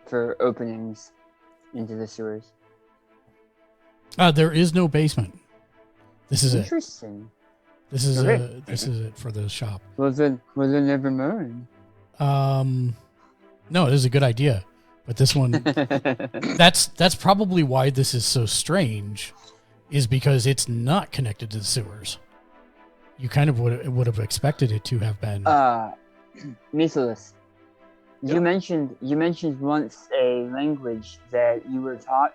for openings into the sewers. There is no basement. This is it. Interesting. This is Okay. this is it for the shop. Well then never mind. No, it is a good idea, but this one that's probably why this is so strange, is because it's not connected to the sewers. You kind of would have expected it to have been. Methless. You mentioned once a language that you were taught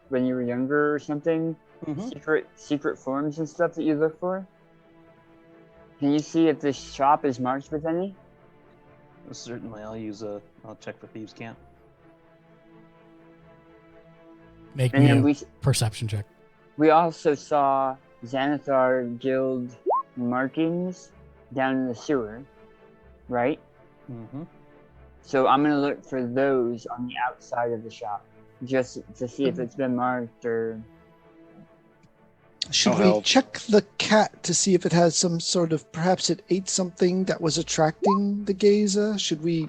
when you were younger or something. Secret forms and stuff that you look for. Can you see if this shop is marked with any? Certainly, I'll check the thieves' camp. Make And me then a perception check. we also saw Xanathar Guild markings down in the sewer, right? Mm-hmm. So I'm gonna look for those on the outside of the shop, just to see if it's been marked or. Should I'll we help. check the cat to see if it has some sort of, perhaps it ate something that was attracting the gazer? Should we,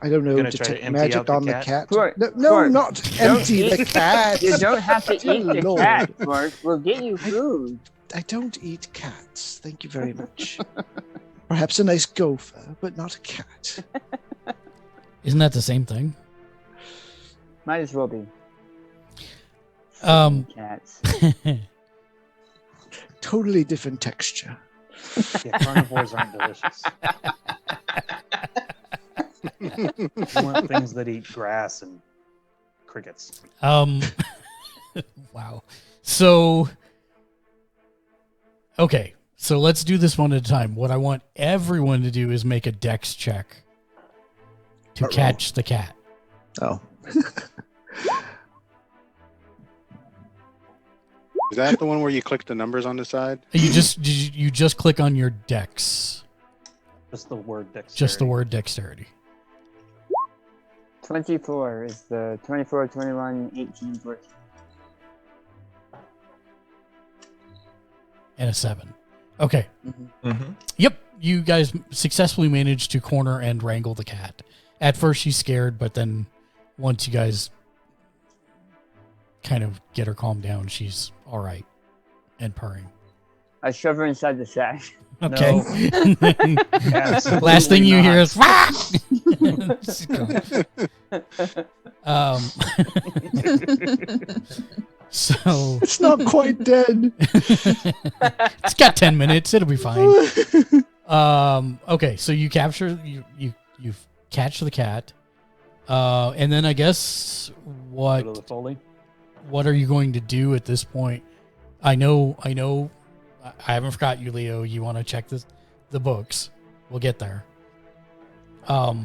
I don't know, Gonna try to detect empty magic out the on the cat? cat? Sure, No, sure. not Don't empty the eat- cat. You don't have to eat the Lord. cat, Mark. We'll get you food. I don't eat cats. Thank you very much. Perhaps a nice gopher, but not a cat. Isn't that the same thing? Might as well be. Cats. Totally different texture. Yeah, carnivores aren't delicious. You want things that eat grass and crickets. Wow. So, okay. So let's do this one at a time. What I want everyone to do is make a dex check to catch the cat. Oh. Is that the one where you click the numbers on the side? You just click on your dex. Just the word dexterity. Just the word dexterity. 24 is the 24, 21, 18, 14. And a 7. Okay. Mm-hmm. Yep. You guys successfully managed to corner and wrangle the cat. At first she's scared, but then once you guys kind of get her calmed down, she's all right and purring. I shove her inside the sack. Okay. No. Last thing you hear is so It's not quite dead. it's got 10 minutes. It'll be fine. Okay, so you capture you catch the cat. And then I guess Go to the Foley. what are you going to do at this point? I know I haven't forgot you, Leo. You want to check the books. We'll get there. But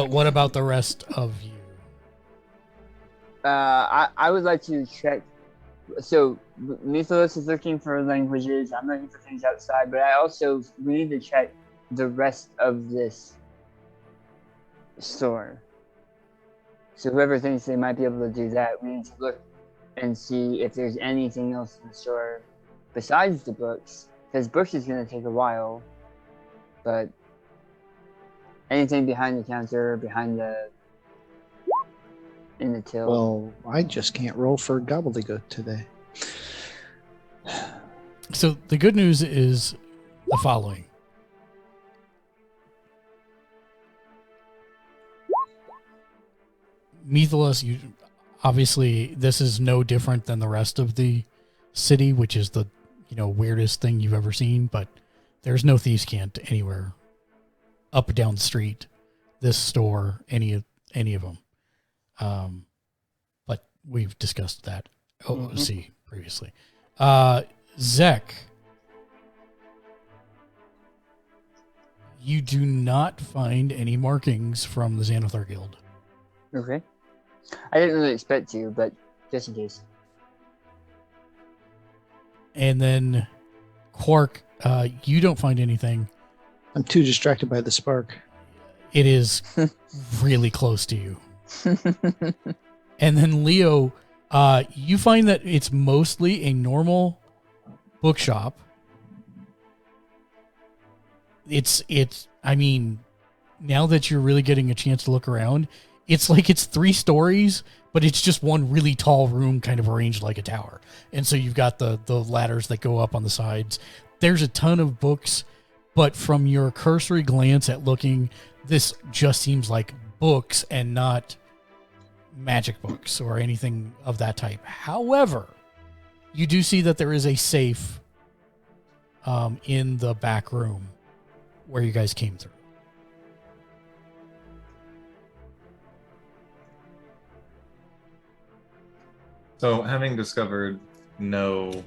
what about the rest of you? I would like to check. So Mythos is looking for languages. I'm looking for things outside, but we need to check the rest of this store. So whoever thinks they might be able to do that, we need to look and see if there's anything else in the store besides the books. Because books is going to take a while, but anything behind the counter, in the till. Well, I just can't roll for gobbledygook today. So the good news is the following. Mythalos, obviously this is no different than the rest of the city, which is the weirdest thing you've ever seen, but there's no thieves' cant anywhere up or down the street, this store, any of them. But we've discussed that OC previously. Zek, you do not find any markings from the Xanathar Guild. Okay. I didn't really expect to, but just in case. And then Quark, you don't find anything. I'm too distracted by the spark. It is really close to you. And then Leo, you find that it's mostly a normal bookshop. I mean, now that you're really getting a chance to look around, it's like it's 3 stories, but it's just one really tall room kind of arranged like a tower. And so you've got the ladders that go up on the sides. There's a ton of books, but from your cursory glance at looking, this just seems like books and not magic books or anything of that type. However, you do see that there is a safe in the back room where you guys came through. So, having discovered nothing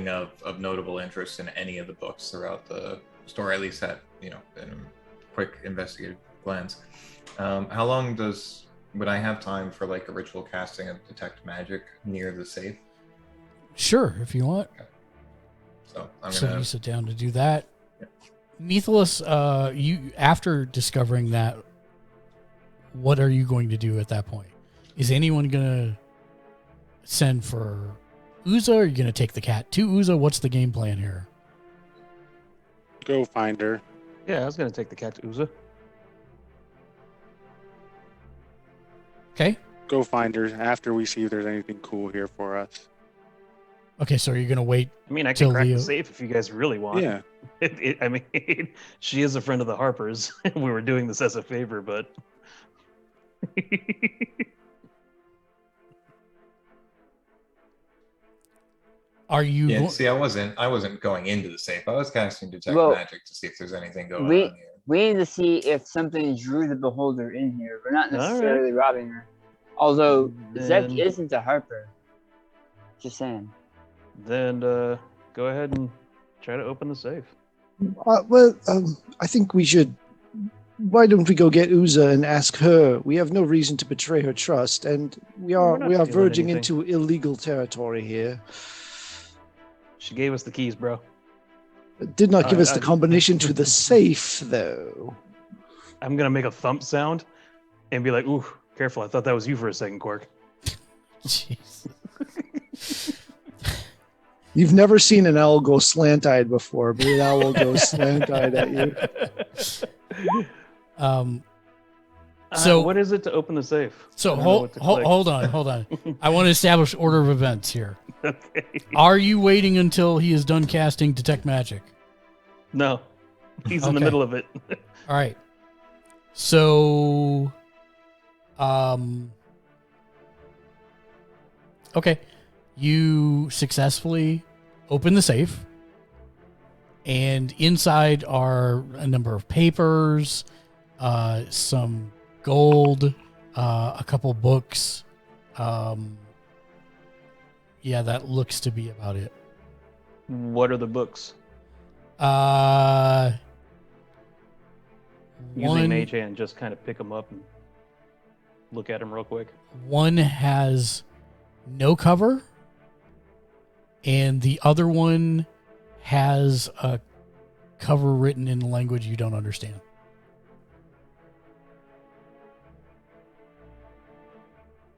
of notable interest in any of the books throughout the store, at least at in a quick investigative glance, how long would I have time for like a ritual casting of detect magic near the safe? Sure, if you want. Okay. So I'm So gonna you sit down to do that. Yep. Mythalos, you after discovering that, what are you going to do at that point? Is anyone gonna send for Uza, or are you gonna take the cat to Uza? What's the game plan here? Go find her. Yeah, I was going to take the cat to Uza. Okay. Go find her after we see if there's anything cool here for us. Okay, so are you gonna wait? I mean, I Till can crack Leo- the safe if you guys really want. Yeah. I mean, she is a friend of the Harpers. We were doing this as a favor, but... Are you? Yeah, go- see, I wasn't going into the safe. I was casting detect Well, magic to see if there's anything going we- on here. We need to see if something drew the beholder in here. We're not All right. necessarily robbing her. Although Zek Then- isn't a harper. Just saying. Then go ahead and try to open the safe. I think we should. Why don't we go get Uza and ask her? We have no reason to betray her trust, and we We're are not stealing verging anything. into illegal territory here. She gave us the keys, bro. Did not give us I- the combination to the safe, though. I'm gonna make a thump sound and be like, "Ooh, careful! I thought that was you for a second, Quark." Jeez. You've never seen an owl go slant-eyed before, but an owl goes slant-eyed at you. So what is it to open the safe? So I don't know hold what to click. hold on. I want to establish order of events here. Okay. Are you waiting until he is done casting Detect Magic? No, he's in the Okay. middle of it. All right. So, okay, you successfully open the safe, and inside are a number of papers, some gold, a couple books. Yeah, that looks to be about it. What are the books? Using Mage Hand, just kind of pick them up and look at them real quick. One has no cover, and the other one has a cover written in a language you don't understand.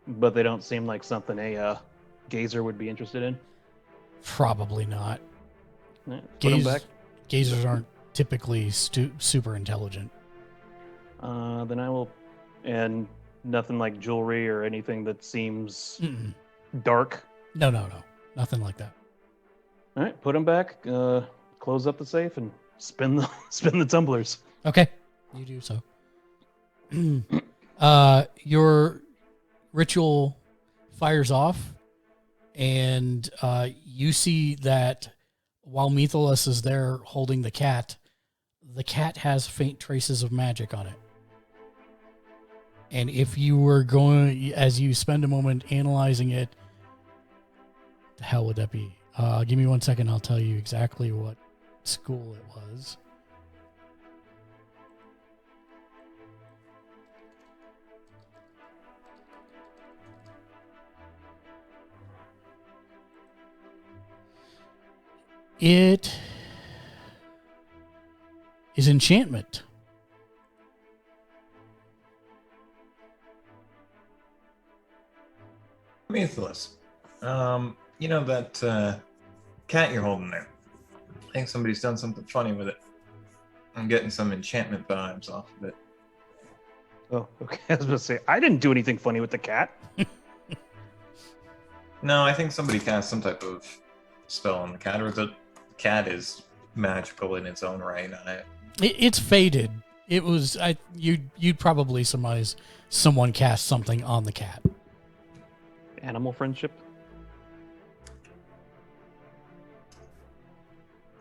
But they don't seem like something a gazer would be interested in. Probably not. Yeah, put them back. Gazers aren't typically super intelligent. Then I will, and nothing like jewelry or anything that seems Mm-mm. dark. No, nothing like that. All right, put them back. Close up the safe and spin the tumblers. Okay, you do so. Your ritual fires off, and you see that while Mythalus is there holding the cat has faint traces of magic on it. And if you were going, as you spend a moment analyzing it, the hell would that be? Give me 1 second, I'll tell you exactly what school it was. It is enchantment. Mythilus, you know that cat you're holding there? I think somebody's done something funny with it. I'm getting some enchantment vibes off of it. Oh, okay. I was going to say, I didn't do anything funny with the cat. No, I think somebody cast some type of spell on the cat, or the cat is magical in its own right. It's faded. It was you'd probably surmise someone cast something on the cat. Animal friendship.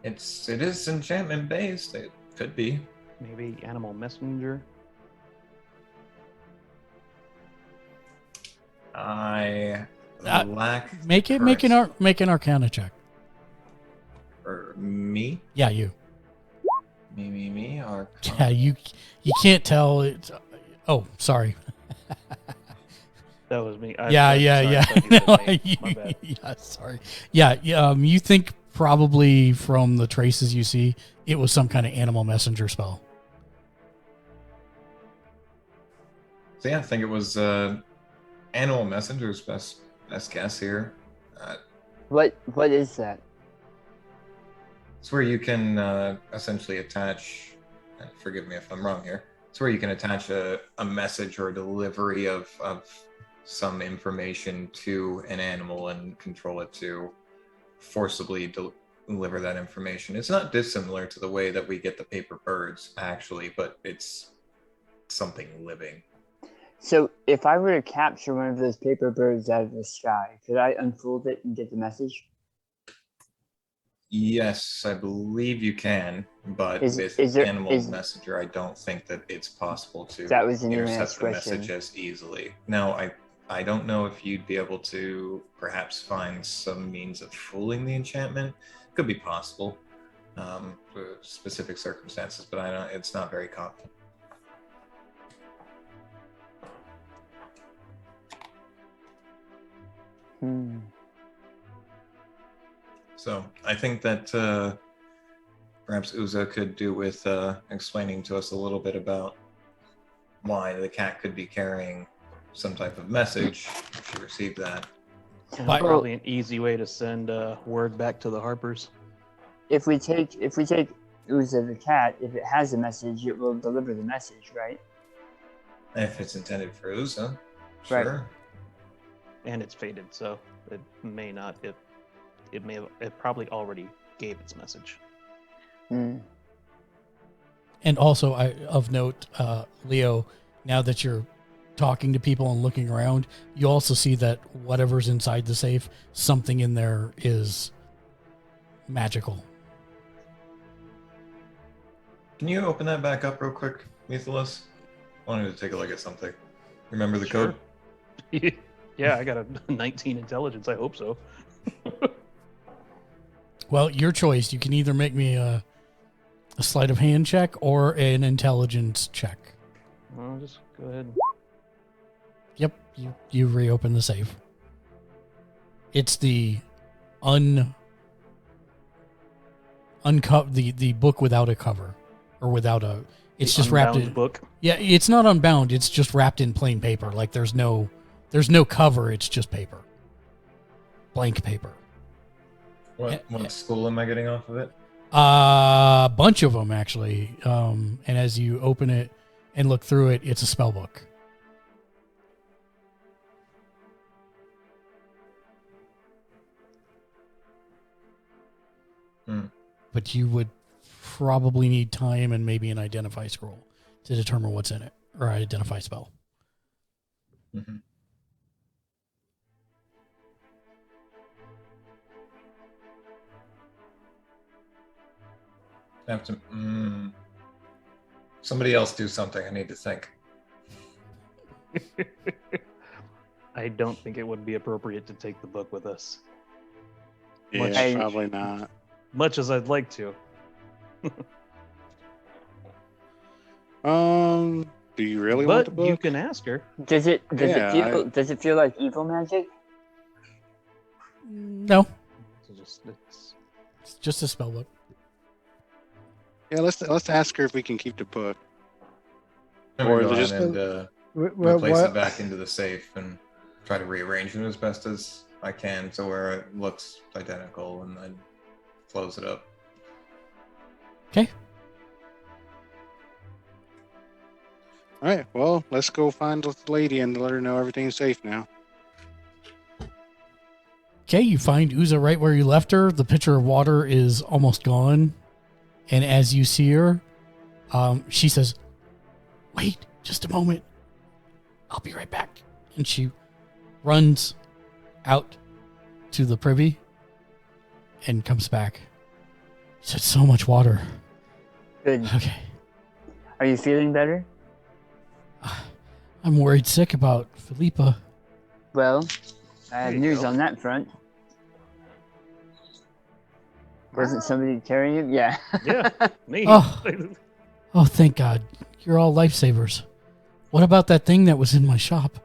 It is enchantment based. It could be. Maybe animal messenger. I lack. Make an Arcana check. Or me. Yeah, you. Me. Yeah, you can't tell. It's, oh, sorry. That was me. Yeah. My bad. Yeah, sorry. Yeah, you think probably from the traces you see, it was some kind of animal messenger spell. So yeah, I think it was animal messenger's best guess here. What is that? It's where you can essentially attach, and forgive me if I'm wrong here, it's where you can attach a message or a delivery of some information to an animal and control it to forcibly deliver that information. It's not dissimilar to the way that we get the paper birds, actually, but it's something living. So if I were to capture one of those paper birds out of the sky, could I unfold it and get the message? Yes, I believe you can, but with Animal Messenger, I don't think that it's possible to That was an intercept advanced the message question. as easily. No, I don't know if you'd be able to perhaps find some means of fooling the enchantment. Could be possible for specific circumstances, but I don't. It's not very common. So I think that perhaps Uza could do with explaining to us a little bit about why the cat could be carrying some type of message if she received that. And But- probably an easy way to send word back to the Harpers. If we take Uza the cat, if it has a message, it will deliver the message, right? If it's intended for Uza, Right. sure. And it's faded, so it may not. It may have. It probably already gave its message. Mm. And also, of note, Leo, now that you're talking to people and looking around, you also see that whatever's inside the safe, something in there is magical. Can you open that back up real quick, Mythilis? I wanted to take a look at something. Remember the Sure. code? Yeah, I got a 19 intelligence. I hope so. Well, your choice. You can either make me a sleight of hand check or an intelligence check. Well, just go ahead. Yep, you reopen the safe. It's the the book without a cover, or without a. It's The just wrapped unbound in. book. Yeah, it's not unbound. It's just wrapped in plain paper. Like there's no cover. It's just paper, blank paper. What school am I getting off of it? A bunch of them actually. And as you open it and look through it, it's a spell book. But you would probably need time and maybe an identify scroll to determine what's in it, or identify spell. Mm-hmm. I have to. Somebody else do something. I need to think. I don't think it would be appropriate to take the book with us, Yeah, Much- probably not. much as I'd like to. Do you really want the But book? you can ask her. Does it Yeah, does it feel like evil magic? No, It's it's just a spell book. Yeah, let's ask her if we can keep the book. I'm Or gonna go just- ahead and replace it back into the safe and try to rearrange it as best as I can to where it looks identical, and then close it up. Okay. All right, well, let's go find the lady and let her know everything's safe now. Okay, you find Uza right where you left her. The pitcher of water is almost gone. And as you see her, she says, "Wait just a moment. I'll be right back." And she runs out to the privy and comes back. She said, "So much water." Good. Okay. Are you feeling better? I'm worried sick about Philippa. Well, I have There you news go. on that front. Wasn't somebody carrying him? Yeah. Yeah, me. Oh. Oh, thank God. You're all lifesavers. What about that thing that was in my shop?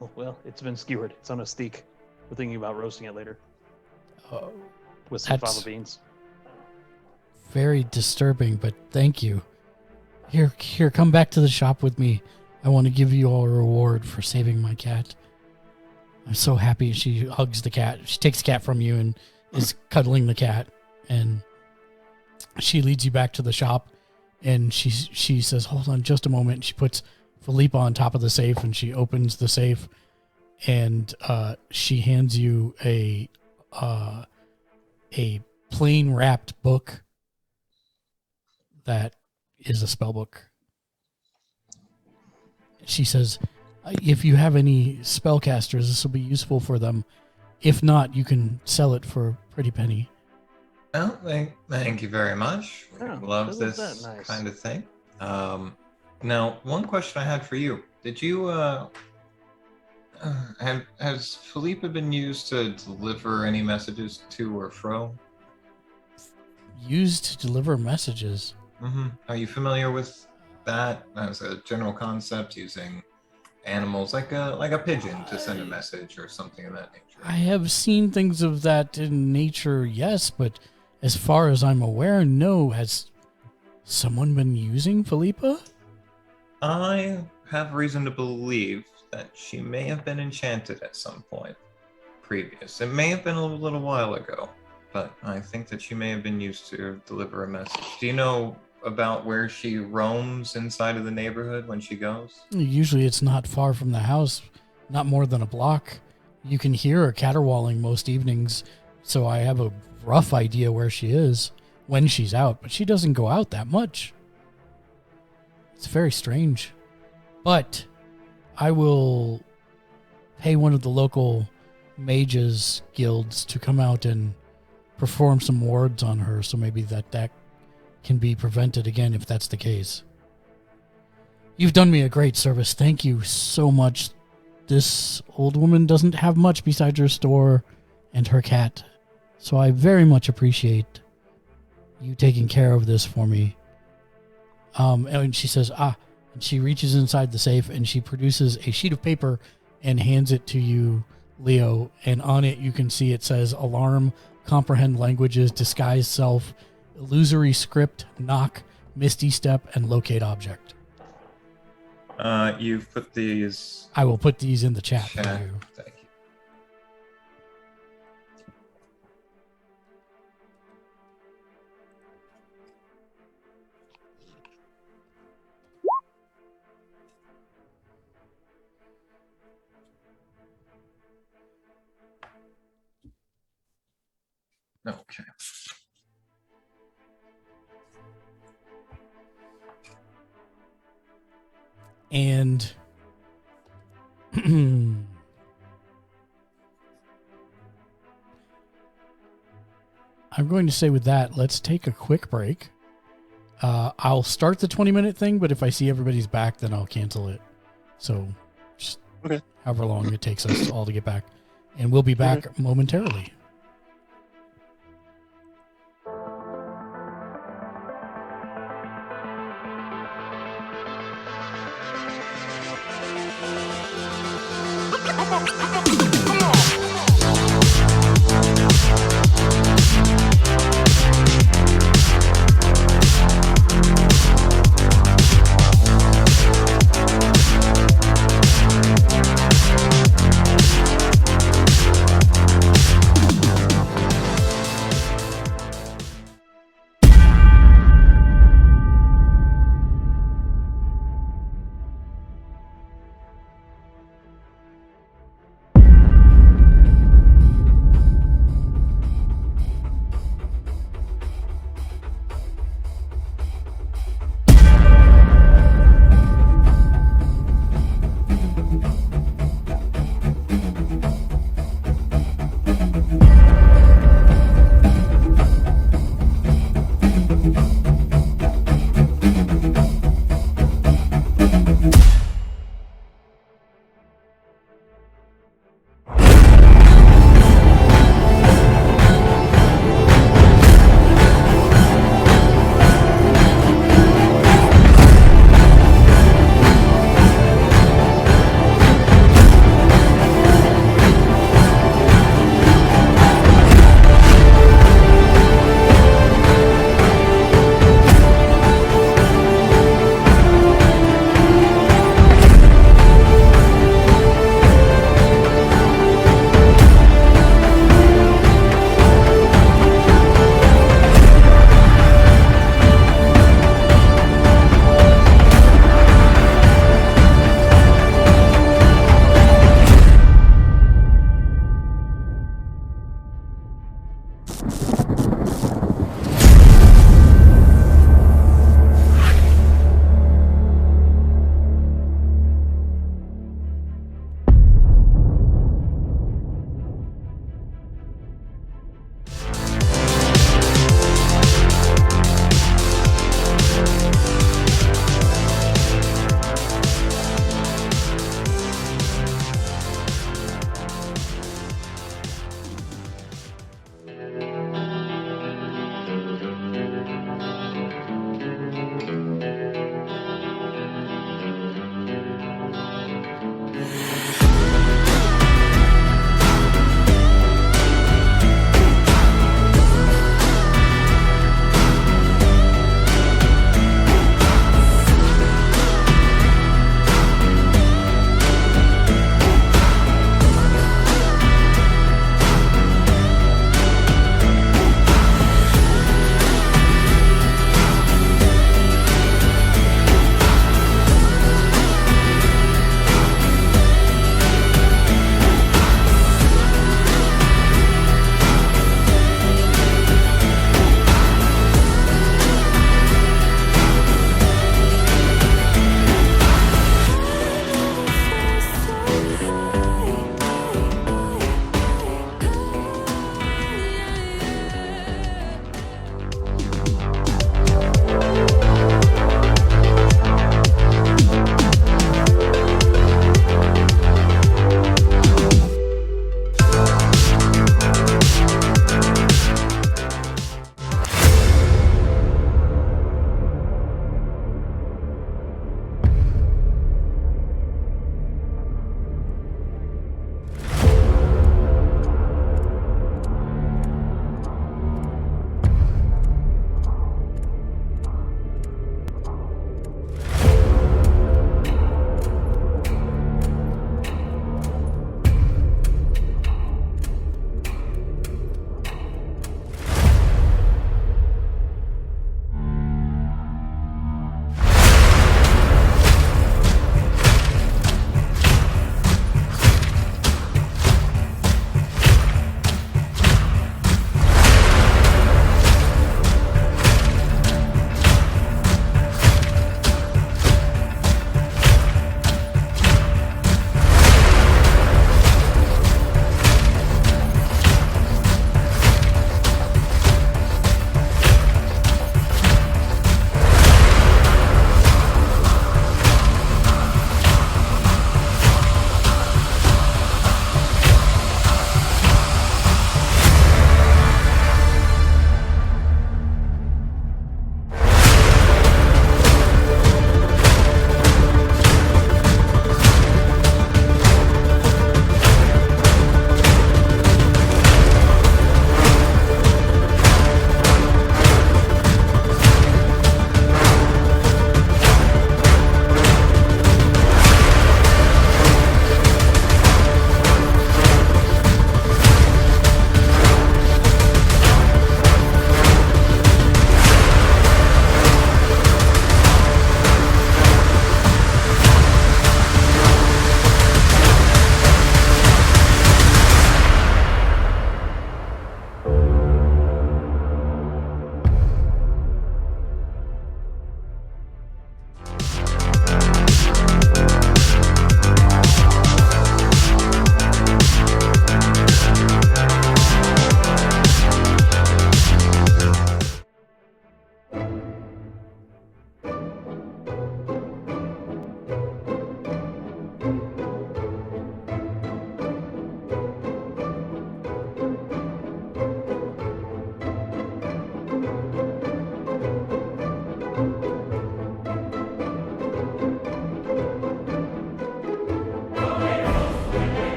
Oh, well, it's been skewered. It's on a steak. We're thinking about roasting it later Oh, with some That's- fava beans. very disturbing, but thank you. Here, come back to the shop with me. I want to give you all a reward for saving my cat. I'm so happy. She hugs the cat. She takes the cat from you and is cuddling the cat. And she leads you back to the shop. And she says, "Hold on just a moment." She puts Philippa on top of the safe and she opens the safe. And she hands you a plain wrapped book that is a spell book. She says, "If you have any spellcasters, this will be useful for them. If not, you can sell it for a pretty penny." Well, thank you very much. Oh, Love isn't this that nice? kind of thing. Now, one question I had for you: Did you Has Felipa been used to deliver any messages to or fro? Used to deliver messages. Are you familiar with that as a general concept, using animals like a pigeon to send a message or something of that nature? I have seen things of that in nature, yes, but as far as I'm aware, no. Has someone been using Felipa? I have reason to believe that she may have been enchanted at some point previous. It may have been a little while ago, but I think that she may have been used to deliver a message. Do you know about where she roams inside of the neighborhood when she goes? Usually it's not far from the house, not more than a block. You can hear her caterwauling most evenings, so I have a rough idea where she is when she's out, but she doesn't go out that much. It's very strange. But I will pay one of the local mages guilds to come out and perform some wards on her, so maybe that can be prevented again if that's the case. You've done me a great service. Thank you so much. This old woman doesn't have much besides her store and her cat, so I very much appreciate you taking care of this for me. And she says, and she reaches inside the safe and she produces a sheet of paper and hands it to you, Leo. And on it, you can see it says alarm, comprehend languages, disguise self, illusory script, knock, misty step, and locate object. You've put these... I will put these in the chat for you. Thank you. Okay. And I'm going to say with that, let's take a quick break. I'll start the 20-minute thing, but if I see everybody's back, then I'll cancel it. So just however long it takes us all to get back. And we'll be back momentarily.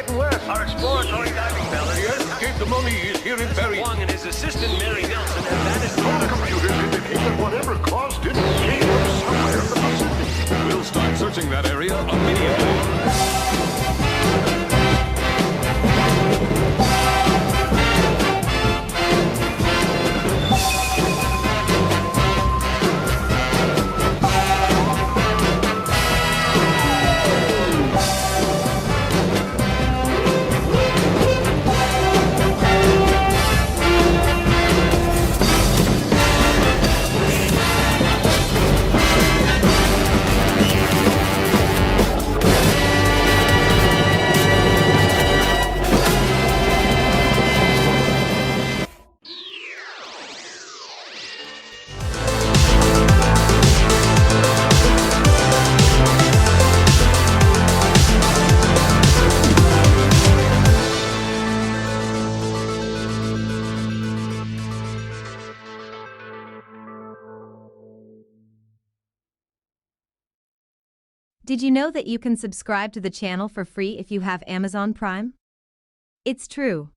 getting worse. Our exploratory diving fellas. The escape the mummy is here in Berry. Wong and his assistant, Mary Nelson, have vanished from Our the computers indicate that whatever caused it came from somewhere in the Pacific. We'll start searching that area immediately. Did you know that you can subscribe to the channel for free if you have Amazon Prime? It's true.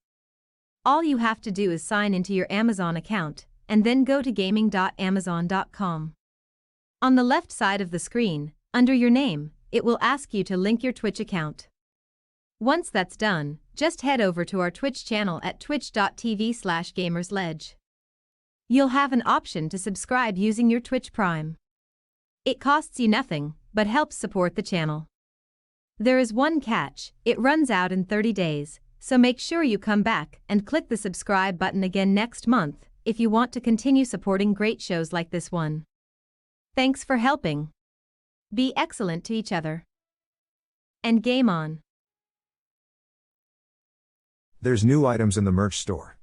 All you have to do is sign into your Amazon account, and then go to gaming.amazon.com. On the left side of the screen, under your name, it will ask you to link your Twitch account. Once that's done, just head over to our Twitch channel at twitch.tv/gamersledge. You'll have an option to subscribe using your Twitch Prime. It costs you nothing, but helps support the channel. There is one catch: it runs out in 30 days, so make sure you come back and click the subscribe button again next month if you want to continue supporting great shows like this one. Thanks for helping. Be excellent to each other. And game on. There's new items in the merch store.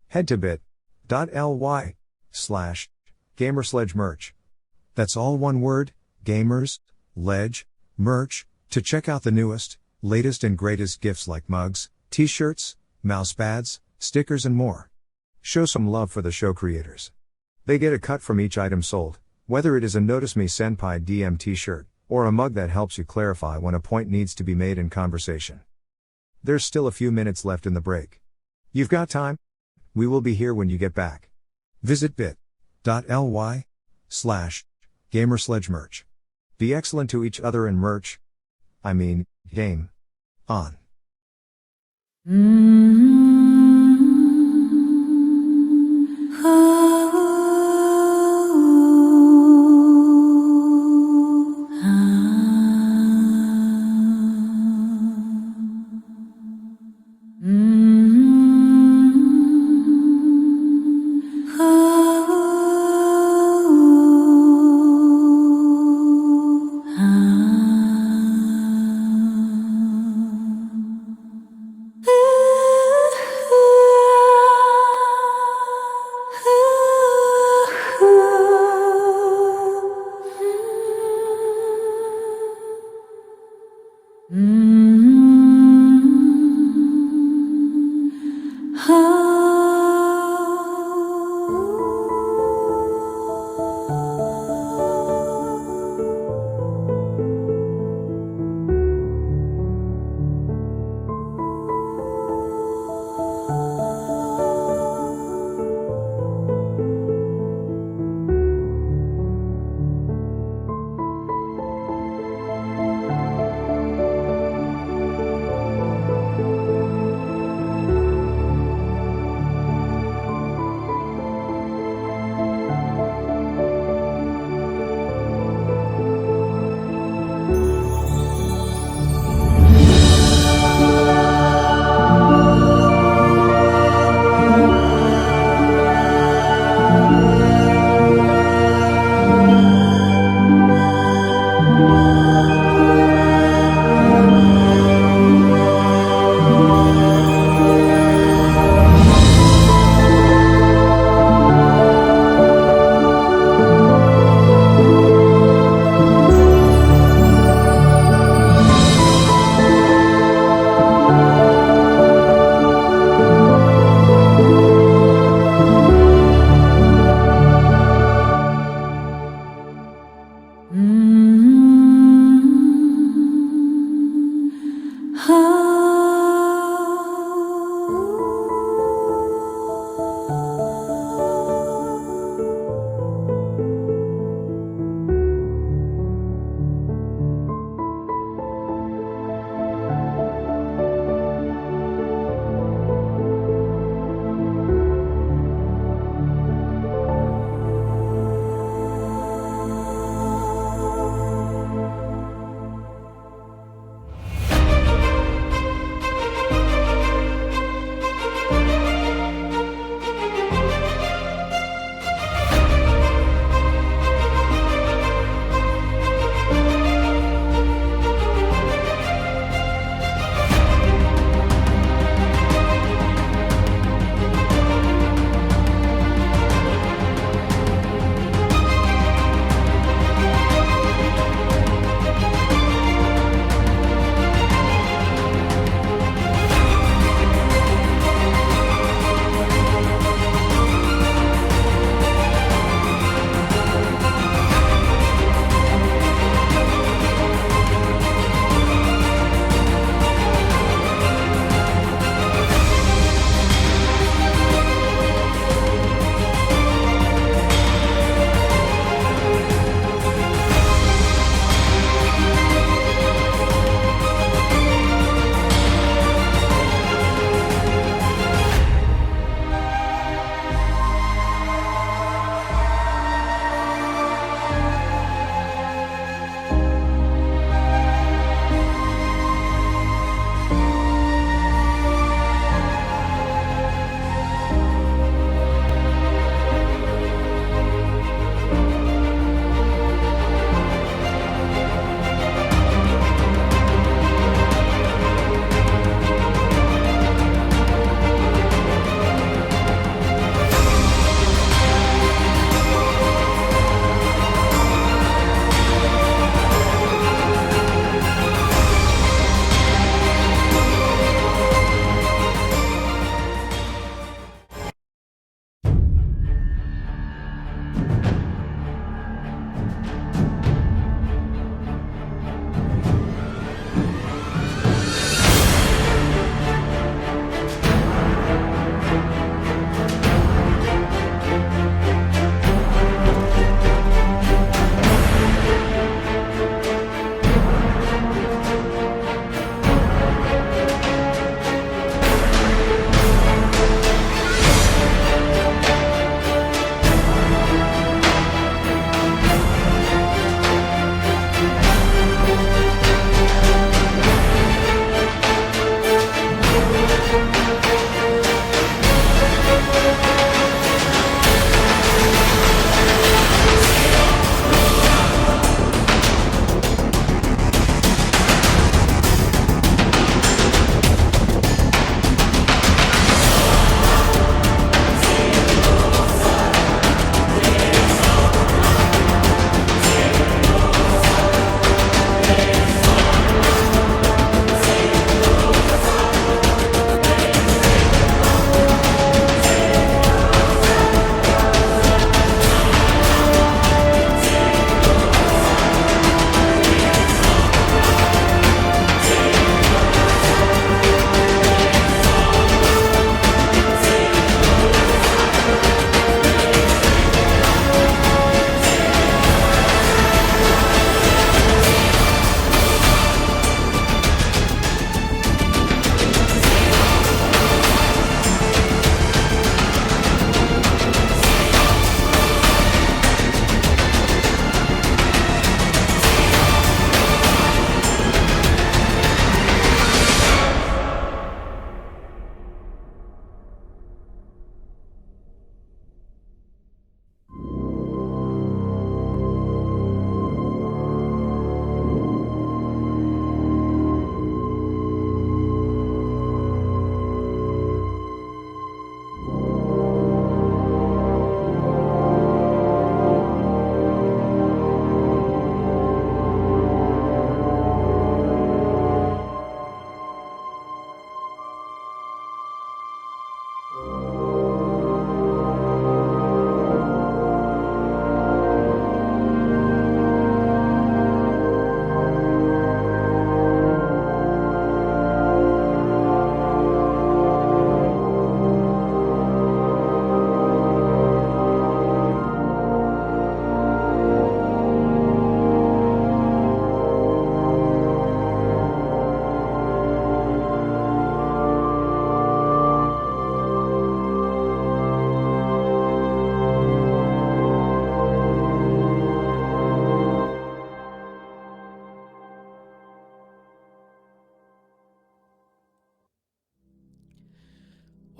Head to bit.ly/gamersledge-merch. That's all one word, Gamers, Ledge, Merch, to check out the newest, latest and greatest gifts like mugs, t-shirts, mousepads, stickers and more. Show some love for the show creators. They get a cut from each item sold, whether it is a Notice Me Senpai DM t-shirt, or a mug that helps you clarify when a point needs to be made in conversation. There's still a few minutes left in the break. You've got time? We will be here when you get back. Visit bit.ly/gamersledge-merch. Be excellent to each other and merch. I mean, game on.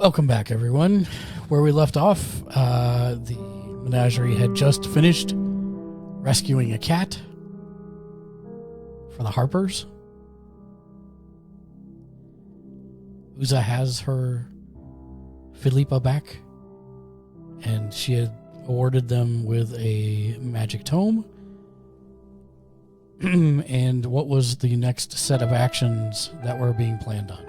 Welcome back, everyone. Where we left off, the menagerie had just finished rescuing a cat for the Harpers. Uza has her Philippa back, and she had awarded them with a magic tome. And what was the next set of actions that were being planned on?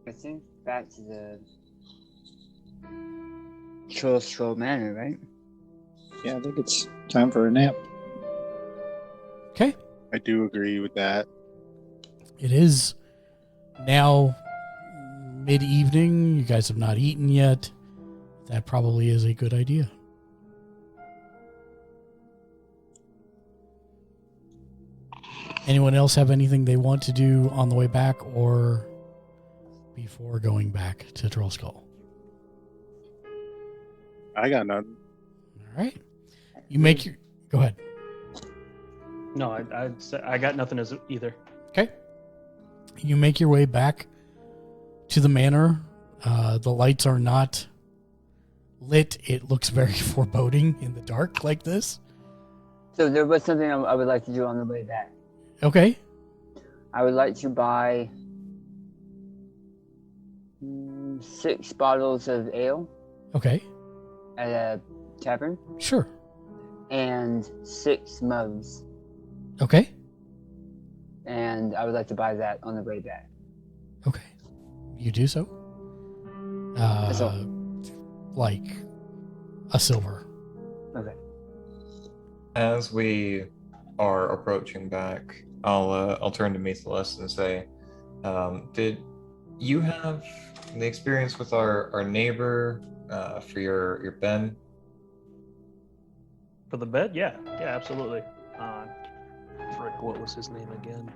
I think back to the Troll Manor, right? Yeah, I think it's time for a nap. Okay. I do agree with that. It is now mid-evening. You guys have not eaten yet. That probably is a good idea. Anyone else have anything they want to do on the way back or before going back to Troll Skull? I got nothing. All right. You make your... Go ahead. No, I got nothing as either. Okay. You make your way back to the manor. The lights are not lit. It looks very foreboding in the dark like this. So there was something I would like to do on the way back. Okay. I would like to buy 6 bottles of ale. Okay. At a tavern. Sure. And 6 mugs. Okay. And I would like to buy that on the way back. Okay. You do so? Like a silver. Okay. As we are approaching back, I'll turn to Mythilis and say, did you have the experience with our neighbor for your bed? For the bed? Yeah, absolutely. Frick, what was his name again?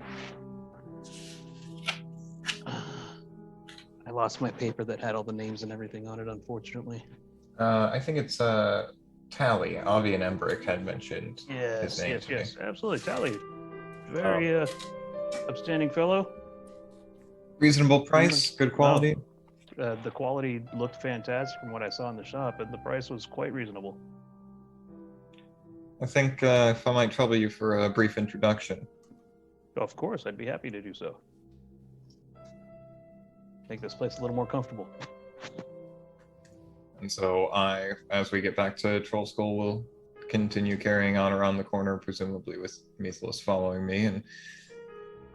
I lost my paper that had all the names and everything on it, unfortunately. I think it's Tally. Avi and Embrick had mentioned his name. Yes, absolutely. Tally. Very upstanding fellow. Reasonable price, good quality. The quality looked fantastic from what I saw in the shop, and the price was quite reasonable. I think if I might trouble you for a brief introduction. Of course, I'd be happy to do so. Make this place a little more comfortable. And so as we get back to Troll Skull, will continue carrying on around the corner, presumably with Mythilis following me, and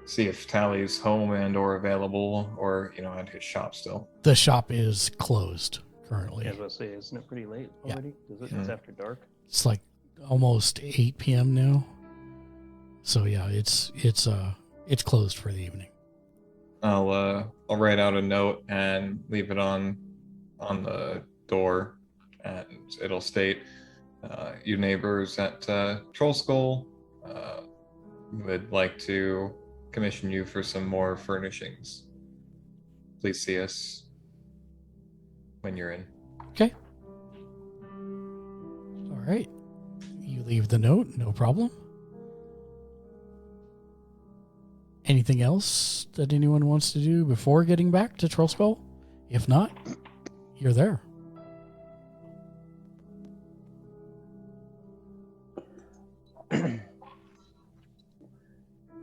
see if Tally's home and or available, or at his shop still. The shop is closed currently. Yeah, I was about to say, isn't it pretty late already? Yeah. It's after dark. It's like almost 8 p.m. now. So yeah, it's closed for the evening. I'll write out a note and leave it on the door, and it'll state, you neighbors at Troll Skull would like to commission you for some more furnishings. Please see us when you're in. Okay. All right. You leave the note, no problem. Anything else that anyone wants to do before getting back to Troll Skull? If not, you're there.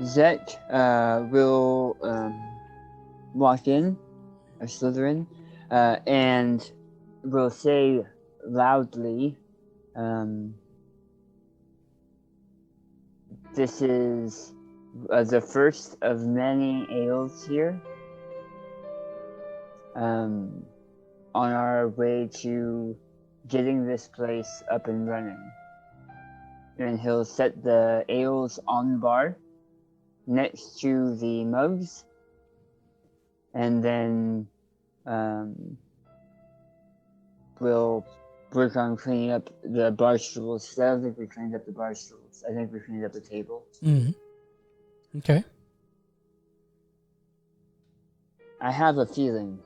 Zek will walk in, or Slytherin, and will say loudly, this is the first of many ales here. On our way to getting this place up and running. And he'll set the ales on the bar next to the mugs, and then we'll work on cleaning up the bar stools. I don't think we cleaned up the bar stools. I think we cleaned up the table. Mm-hmm. Okay. I have a feeling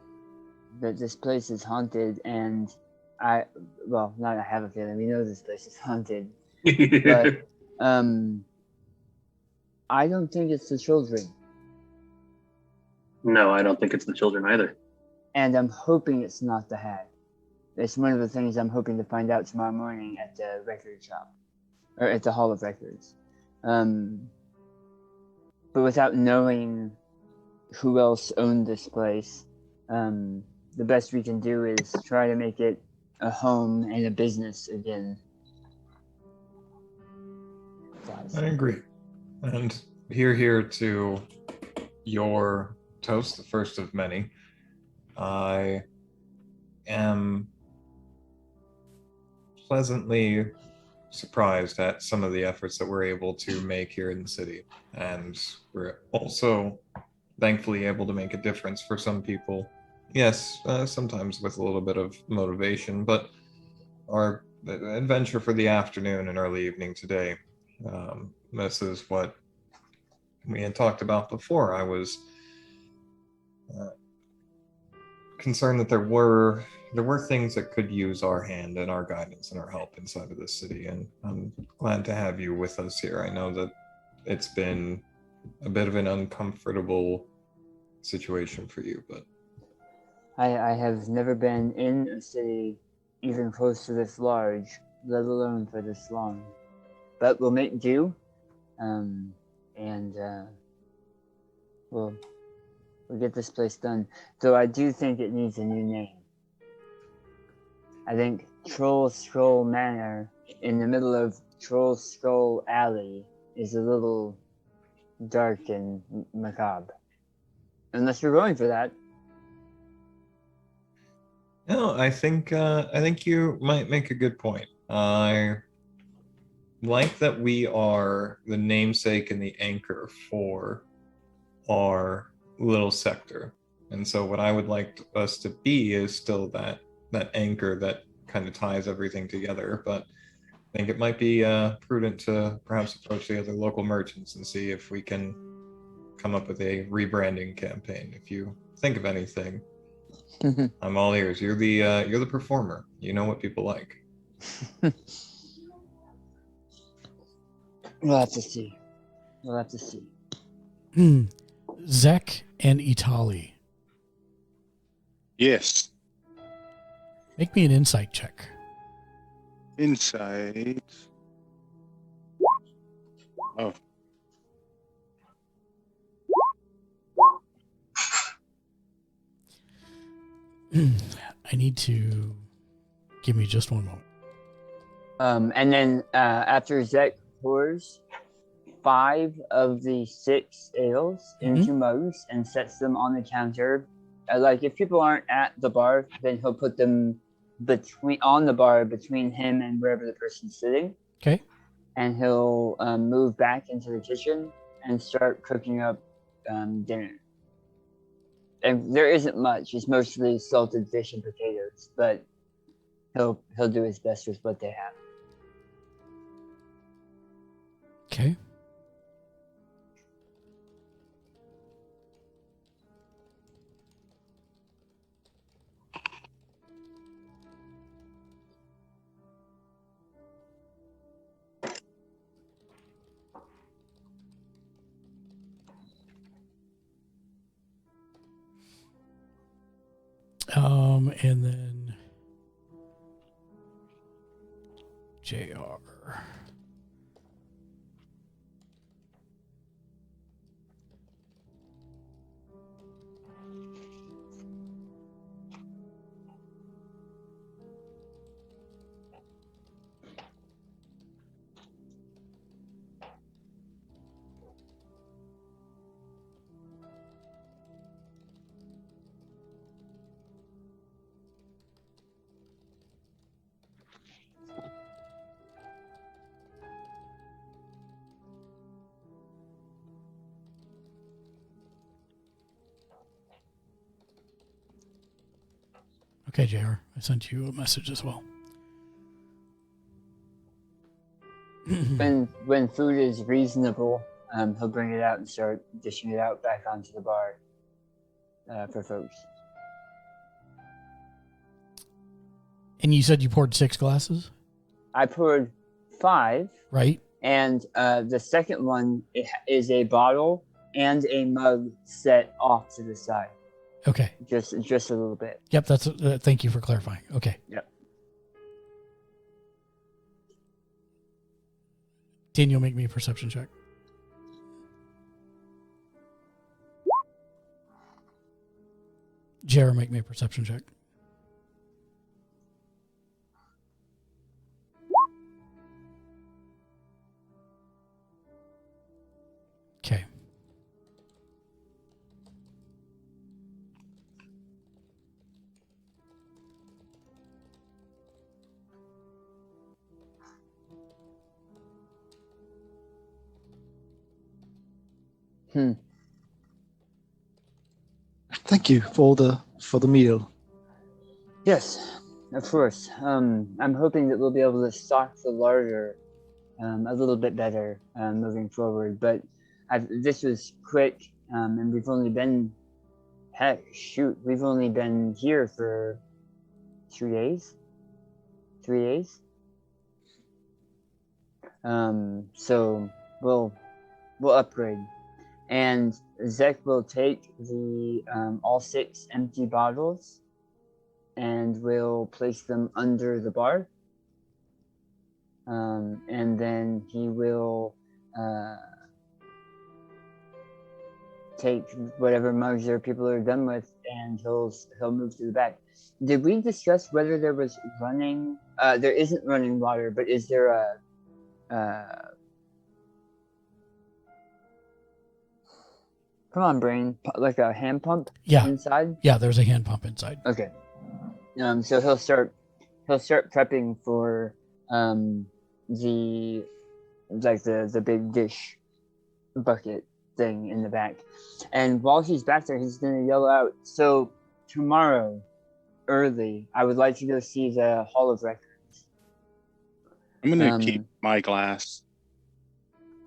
that this place is haunted, and I have a feeling. We know this place is haunted, but I don't think it's the children. No, I don't think it's the children either. And I'm hoping it's not the hag. It's one of the things I'm hoping to find out tomorrow morning at the record shop. Or at the Hall of Records. But without knowing who else owned this place, the best we can do is try to make it a home and a business again. I agree. And here to your toast, the first of many. I am pleasantly surprised at some of the efforts that we're able to make here in the city. And we're also thankfully able to make a difference for some people. Yes, sometimes with a little bit of motivation, but our adventure for the afternoon and early evening today, this is what we had talked about before. I was concerned that there were things that could use our hand and our guidance and our help inside of this city, and I'm glad to have you with us here. I know that it's been a bit of an uncomfortable situation for you, but I have never been in a city even close to this large, let alone for this long. But we'll make do, and we'll get this place done. Though I do think it needs a new name. I think Troll Skull Manor in the middle of Troll Skull Alley is a little dark and macabre. Unless you're going for that. no, I think you might make a good point. I like that we are the namesake and the anchor for our little sector, and so what I would like us to be is still that anchor that kind of ties everything together. But I think it might be prudent to perhaps approach the other local merchants and see if we can come up with a rebranding campaign. If you think of anything, I'm all ears. You're the performer. You know what people like. We'll have to see. Zek and Itali. Yes. Make me an insight check. Insight. Oh. I need to give me just one moment. And then after Zek pours 5 of the 6 ales into mugs and sets them on the counter. Like if people aren't at the bar, then he'll put them on the bar between him and wherever the person's sitting. Okay. And he'll move back into the kitchen and start cooking up dinner. And there isn't much; it's mostly salted fish and potatoes. But he'll do his best with what they have. Okay. And then JR. Okay, JR, I sent you a message as well. When food is reasonable, he'll bring it out and start dishing it out back onto the bar for folks. And you said you poured 6 glasses? I poured 5. Right. and the second one is a bottle and a mug set off to the side. Okay. Just a little bit. Yep. That's. Thank you for clarifying. Okay. Yep. Daniel, make me a perception check. Jara, make me a perception check. Okay. Thank you for the meal. Yes, of course. I'm hoping that we'll be able to stock the larder a little bit better moving forward. But this was quick, and we've only been we've only been here for 3 days. 3 days. So we'll upgrade. And Zek will take the all 6 empty bottles and will place them under the bar. And then he will take whatever mugs or people are done with, and he'll move to the back. Did we discuss whether there was running? There isn't running water, but is there a come on, brain, like a hand pump? Yeah. Inside? Yeah, there's a hand pump inside. Okay. So he'll start prepping for the big dish bucket thing in the back. And while he's back there, he's gonna yell out, "So tomorrow, early, I would like to go see the Hall of Records." I'm gonna keep my glass.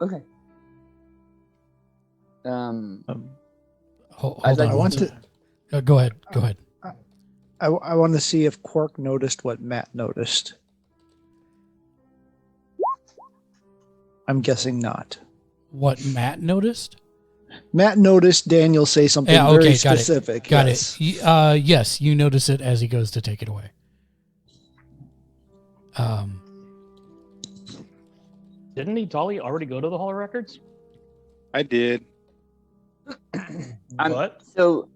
Okay. Hold I'd like on. I want to. Go ahead. Go ahead. I want to see if Quark noticed what Matt noticed. I'm guessing not. What Matt noticed? Matt noticed Daniel say something very specific. Got it. Yes, you notice it as he goes to take it away. Didn't he, Dolly, already go to the Hall of Records? I did. What? So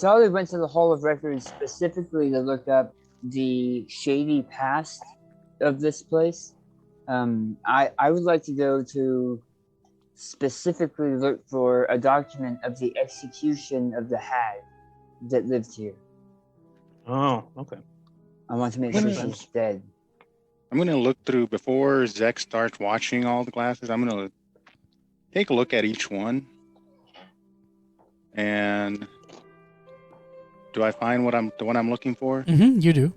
Dolly went to the Hall of Records specifically to look up the shady past of this place. I would like to go to specifically look for a document of the execution of the hag that lived here. Oh, okay. I want to make sure she's dead. I'm going to look through, before Zek starts watching all the glasses, I'm going to take a look at each one. And do I find the one I'm looking for? Mm-hmm, you do.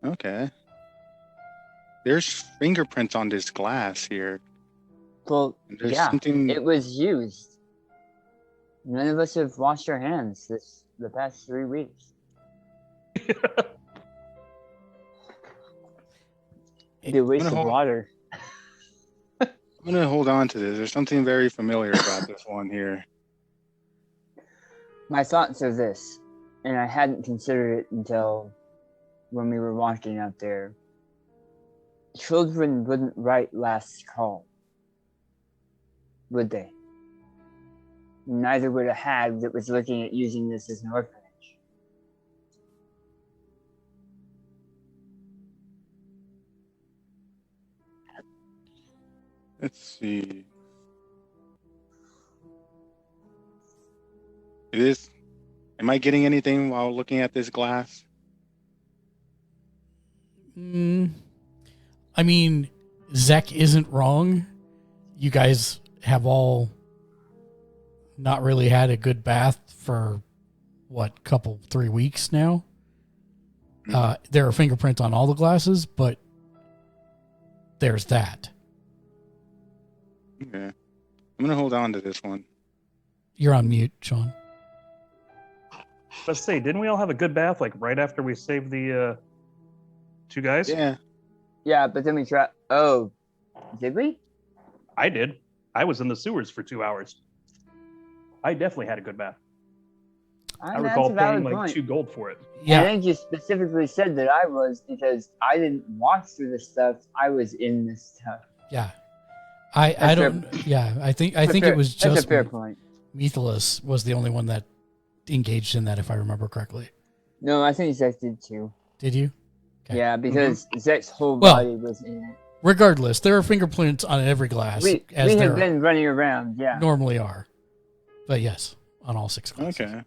Okay. There's fingerprints on this glass here. Well, There's yeah, something... it was used. None of us have washed our hands the past 3 weeks. It'd be a waste of water. I'm going to hold on to this. There's something very familiar about this one here. My thoughts are this, and I hadn't considered it until when we were walking out there. Children wouldn't write last call, would they? Neither would a hag that was looking at using this as an orphanage. Let's see. Am I getting anything while looking at this glass? I mean, Zek isn't wrong. You guys have all not really had a good bath for 3 weeks now. There are fingerprints on all the glasses, but there's that. Okay. I'm going to hold on to this one. You're on mute, Sean. Let's say, didn't we all have a good bath like right after we saved the 2 guys? Yeah. Yeah, but then we Oh, did we? I did. I was in the sewers for 2 hours. I definitely had a good bath. I recall paying like 2 gold for it. Yeah. I think you specifically said that I was because I didn't walk through this stuff. I was in this stuff. Yeah. I don't. Yeah. I think it was just. That's a fair point. Methelus was the only one that engaged in that, if I remember correctly. No, I think Zek did too. Did you? Okay. Yeah, because Zek's whole body was in it. Regardless, there are fingerprints on every glass. We have been running around, yeah. Normally are. But yes, on all 6 glasses. Okay.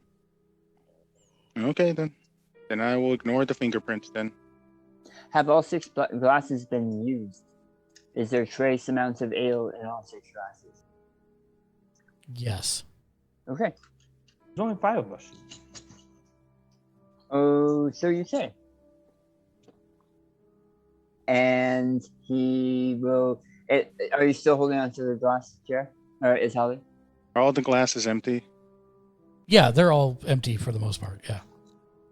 Okay, then. Then I will ignore the fingerprints then. Have all 6 glasses been used? Is there trace amounts of ale in all 6 glasses? Yes. Okay. There's only 5 of us. Oh, so you say. And he will... are you still holding on to the glass chair? Or is Holly? Are all the glasses empty? Yeah, they're all empty for the most part, yeah.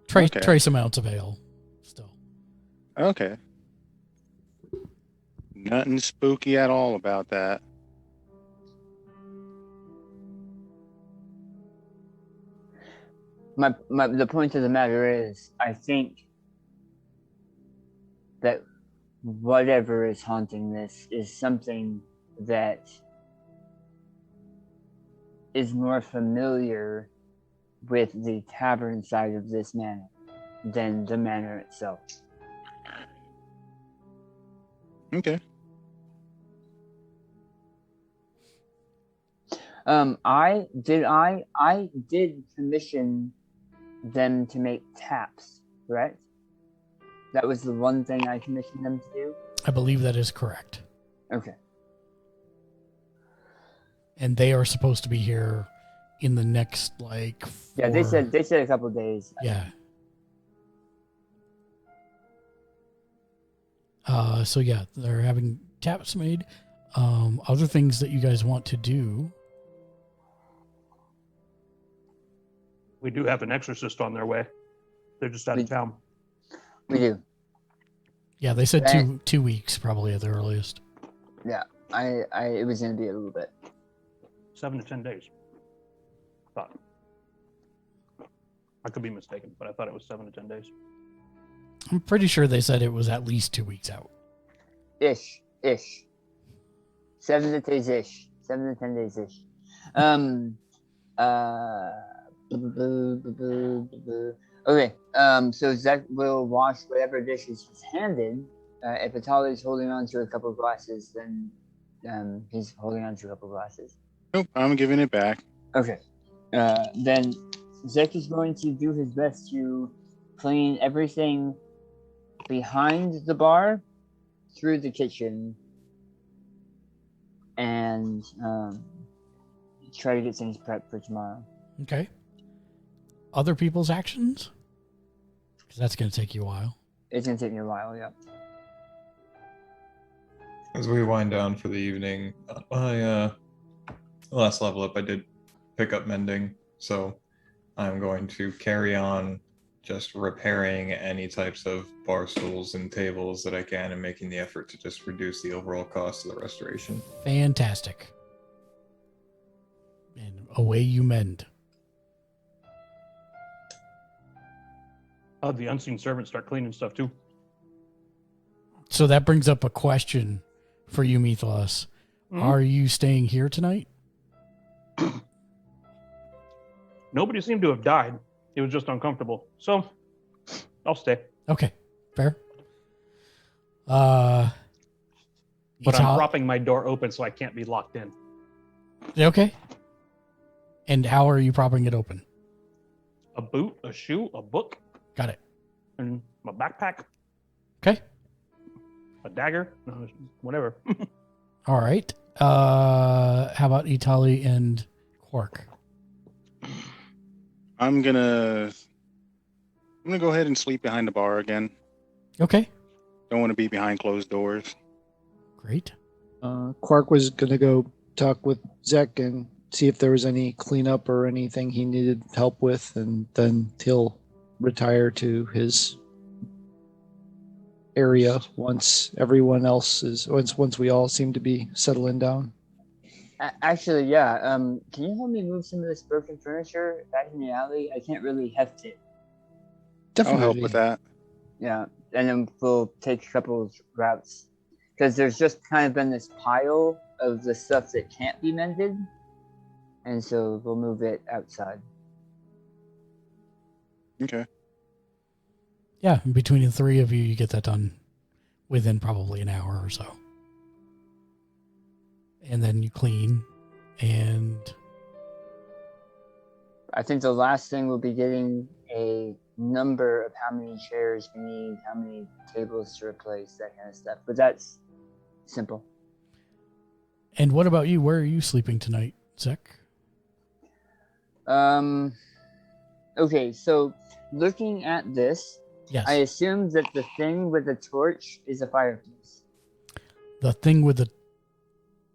Trace amounts of ale still. Okay. Nothing spooky at all about that. The point of the matter is, I think that whatever is haunting this is something that is more familiar with the tavern side of this manor than the manor itself. Okay. I did commission them to make taps, correct? That was the one thing I commissioned them to do? I believe that is correct. Okay. And they are supposed to be here in the next, like... Yeah, they said a couple of days. Yeah. So yeah, they're having taps made. Other things that you guys want to do... We do have an exorcist on their way. They're just out of town. We do. Yeah, they said 2 weeks probably at the earliest. Yeah, it was going to be a little bit. 7 to 10 days. Thought. I could be mistaken, but I thought it was 7 to 10 days. I'm pretty sure they said it was at least 2 weeks out. Ish. 7 to 10 days ish. 7 to 10 days ish. Okay, so Zek will wash whatever dishes he's handed. If Atali's holding on to a couple of glasses, then he's holding on to a couple of glasses. Nope, I'm giving it back. Okay. Then Zek is going to do his best to clean everything behind the bar, through the kitchen, and try to get things prepped for tomorrow. Okay. Other people's actions? Because that's going to take you a while. It's going to take me a while, yeah. As we wind down for the evening, my last level up, I did pick up mending, so I'm going to carry on just repairing any types of bar stools and tables that I can and making the effort to just reduce the overall cost of the restoration. Fantastic. And away you mend. The unseen servants start cleaning stuff too. So that brings up a question for you, Mythos. Mm-hmm. Are you staying here tonight? Nobody seemed to have died. It was just uncomfortable. So, I'll stay. Okay, fair. But I'm propping my door open so I can't be locked in. Okay. And how are you propping it open? A boot, a shoe, a book. Got it. And my backpack. Okay. A dagger. Whatever. All right. How about Itali and Quark? I'm gonna go ahead and sleep behind the bar again. Okay. Don't want to be behind closed doors. Great. Quark was gonna go talk with Zek and see if there was any cleanup or anything he needed help with, and then he'll retire to his area once everyone else is once we all seem to be settling down. Actually, yeah. Can you help me move some of this broken furniture back in the alley? I can't really heft it. Definitely. I'll help with that. Yeah, and then we'll take a couple of routes because there's just kind of been this pile of the stuff that can't be mended, and so we'll move it outside. Okay. Yeah, between the three of you, you get that done within probably an hour or so. And then you clean, and I think the last thing will be getting a number of how many chairs we need, how many tables to replace, that kind of stuff. But that's simple. And what about you? Where are you sleeping tonight, Zek? Okay, so looking at this, yes. I assume that the thing with the torch is a fireplace. The thing with the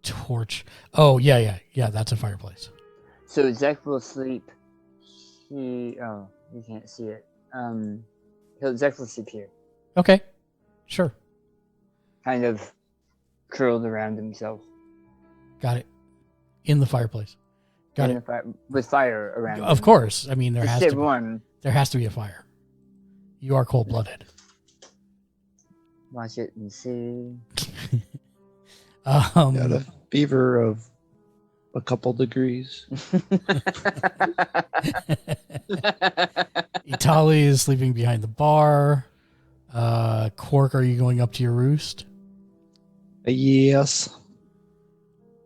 torch. Oh, yeah, that's a fireplace. So Zek will sleep. You can't see it. Zek will sleep here. Okay, sure. Kind of curled around himself. Got it. In the fireplace. Got it. With fire around. Of course. I mean, there has to be. Warm. There has to be a fire. You are cold-blooded. Watch it and see. Got a fever of a couple degrees. Itali is sleeping behind the bar. Quark, are you going up to your roost? Yes.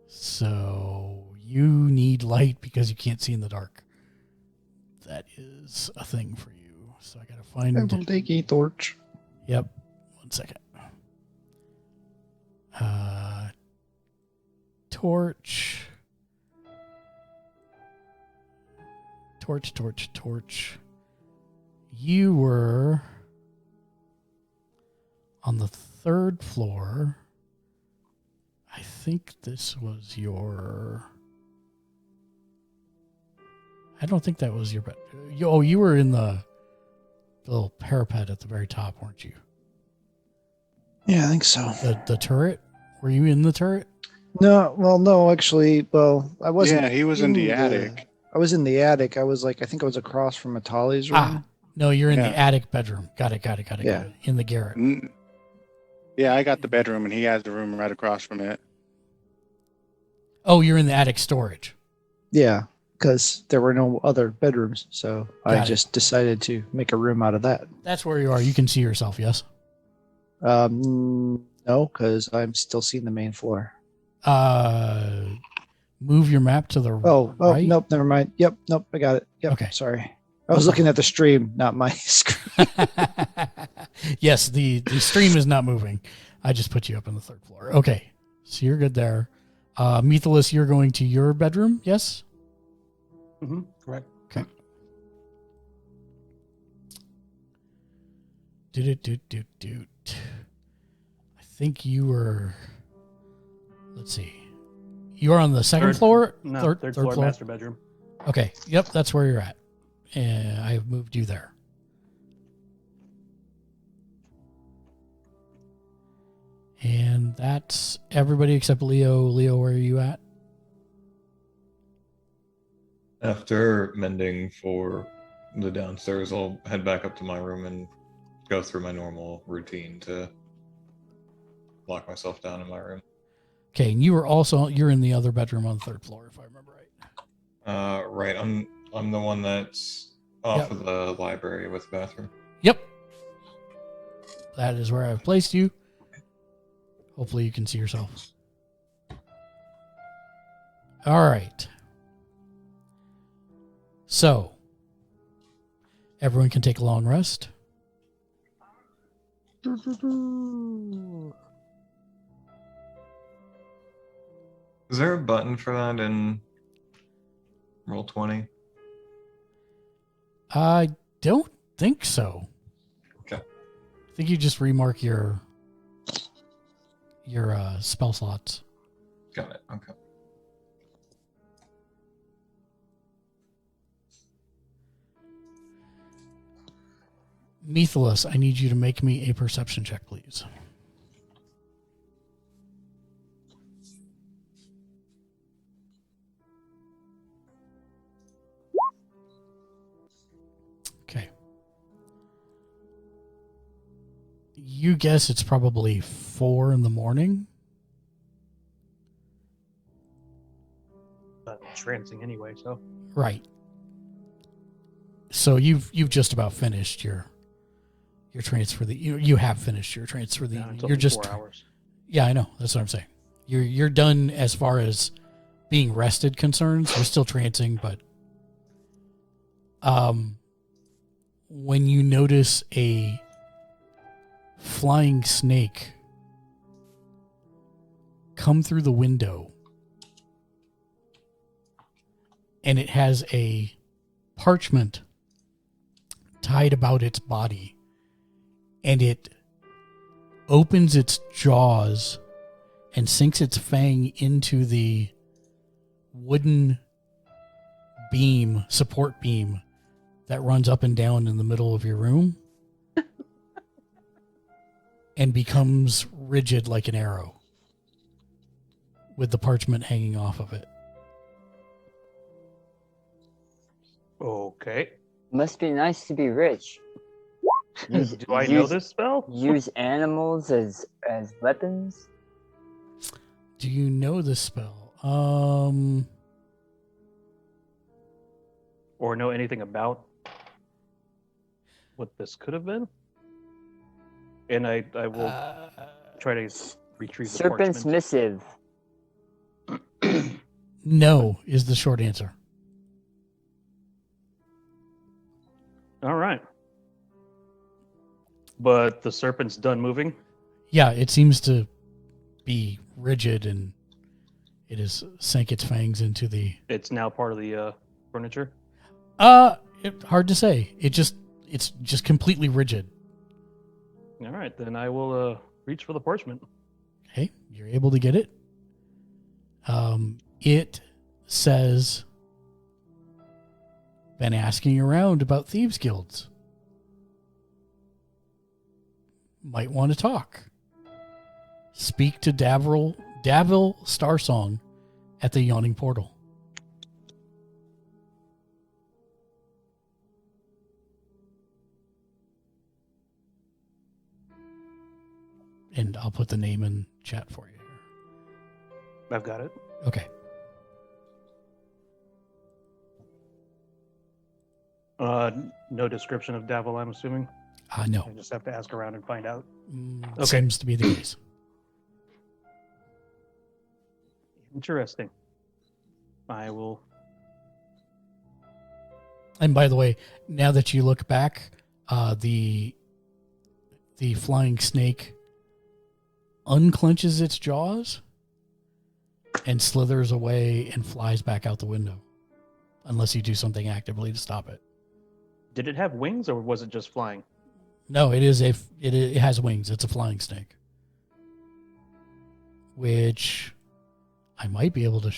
So you need light because you can't see in the dark. That is a thing for you. So I gotta find. I will take a torch. Yep. 1 second. Torch. Torch. You were on the 3rd floor. I think this was your... I don't think that was your bed. You were in the little parapet at the very top, weren't you? Yeah, I think so. The turret? Were you in the turret? No, actually, I wasn't. Yeah, he was in the attic. I was in the attic. I think I was across from Atali's room. No, you're in the attic bedroom. Got it. Yeah. In the garret. Yeah, I got the bedroom, and he has the room right across from it. Oh, you're in the attic storage. Yeah, because there were no other bedrooms, so I just decided to make a room out of that. That's where you are. You can see yourself, yes? No, because I'm still seeing the main floor. Move your map to the right. Oh, nope, never mind. Yep, nope, I got it. Yep, okay. Sorry. I was looking at the stream, not my screen. Yes, the stream is not moving. I just put you up on the 3rd floor. Okay, so you're good there. Methalus, you're going to your bedroom, yes? Mm-hmm, correct. Okay. Doot. I think you were... Let's see. You are on the 2nd floor? No, third floor, master bedroom. Okay. Yep, that's where you're at. And I've moved you there. And that's everybody except Leo. Leo, where are you at? After mending for the downstairs, I'll head back up to my room and go through my normal routine to lock myself down in my room. Okay, and you're in the other bedroom on the 3rd floor, if I remember right. Right. I'm the one that's off of the library with the bathroom. Yep. That is where I've placed you. Hopefully you can see yourself. All right. So, everyone can take a long rest. Is there a button for that in Roll20? I don't think so. Okay. I think you just remark your spell slots. Got it. Okay. Methelus, I need you to make me a perception check, please. Okay. You guess it's probably 4 in the morning. Trancing anyway, so. Right. So you've just about finished your trance for the you have finished your trance for the Yeah, you're just 4 hours. Yeah, I know. That's what I'm saying. You're done as far as being rested concerns. You're still trancing, but when you notice a flying snake come through the window, and it has a parchment tied about its body, and it opens its jaws and sinks its fang into the wooden beam, support beam that runs up and down in the middle of your room and becomes rigid like an arrow with the parchment hanging off of it. Okay. Must be nice to be rich. Do I know this spell? Use animals as weapons? Do you know this spell? Or know anything about what this could have been? And I will try to retrieve the Serpent's parchment. Missive. No is the short answer. All right. But the serpent's done moving? Yeah, it seems to be rigid, and it has sank its fangs into the... It's now part of the furniture? Hard to say. It's just completely rigid. All right, then I will reach for the parchment. Okay, you're able to get it. It says, been asking around about thieves' guilds. Might want to talk. Speak to Davil Starsong at the Yawning Portal. And I'll put the name in chat for you here. I've got it. Okay. No description of Davil, I'm assuming? No. I just have to ask around and find out. Okay. Seems to be the case. Interesting. I will... And by the way, now that you look back, the flying snake unclenches its jaws and slithers away and flies back out the window, unless you do something actively to stop it. Did it have wings, or was it just flying? No, it has wings. It's a flying snake, which I might be able to.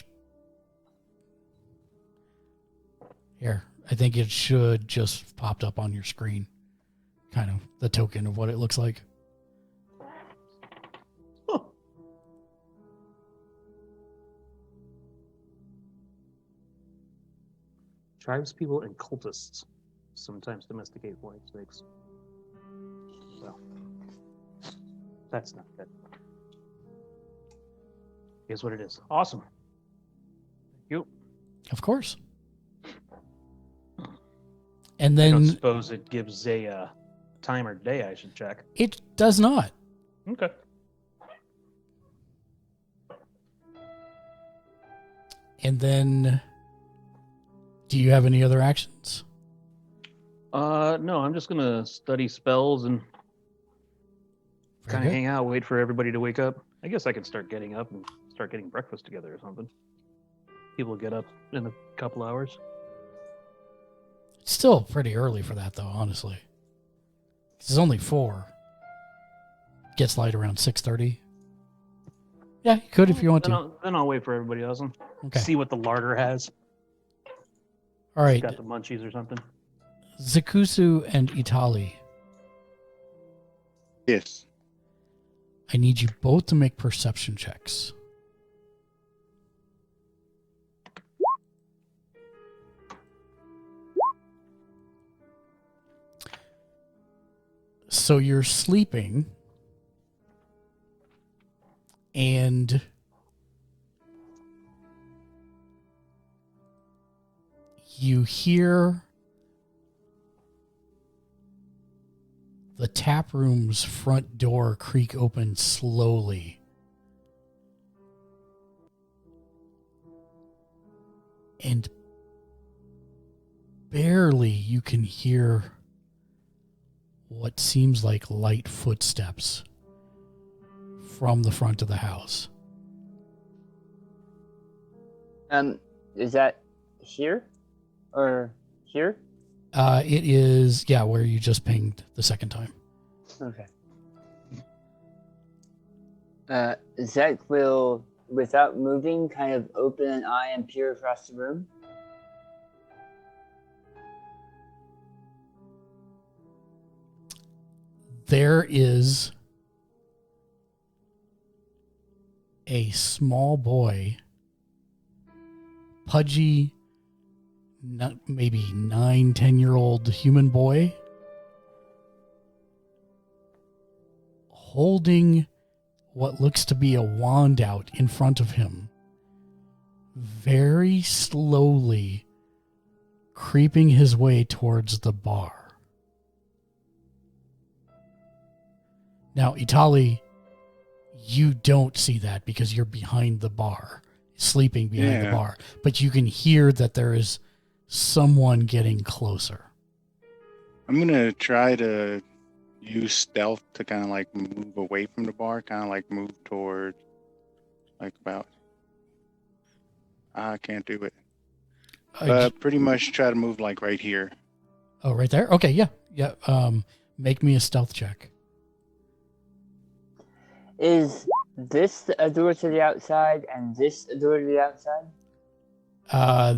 Here, I think it should just popped up on your screen, kind of the token of what it looks like. Huh. Tribespeople and cultists sometimes domesticate flying snakes. Well, that's not good. Here's what it is. Awesome. Thank you. Of course. And I don't then suppose it gives a time or day I should check. it does not. Okay. And then, do you have any other actions? No, I'm just gonna study spells and kind of hang out, wait for everybody to wake up. I guess I could start getting up and start getting breakfast together or something. People get up in a couple hours. It's still pretty early for that, though, honestly. It's only 4. Gets light around 6:30. Yeah, you could if you want to. Then I'll wait for everybody else and Okay. see what the larder has. All right. Got the munchies or something. Zikusu and Itali, Yes. I need you both to make perception checks. So you're sleeping, and you hear the tap room's front door creak open slowly. And barely you can hear what seems like light footsteps from the front of the house. Is that here? Or here? It is, yeah, where you just pinged the second time. Okay. Zach will, without moving, kind of open an eye and peer across the room. There is a small boy, pudgy, maybe 9-10-year-old human boy, holding what looks to be a wand out in front of him, very slowly creeping his way towards the bar. Now, Itali, you don't see that because you're behind the bar, sleeping behind the bar. But you can hear that there is someone getting closer. I'm going to try to use stealth to kind of like move away from the bar, kind of like move toward, like about, I can't do it. Pretty much try to move like right here. Oh, right there? Okay, yeah. Yeah. Make me a stealth check. Is this a door to the outside and this a door to the outside?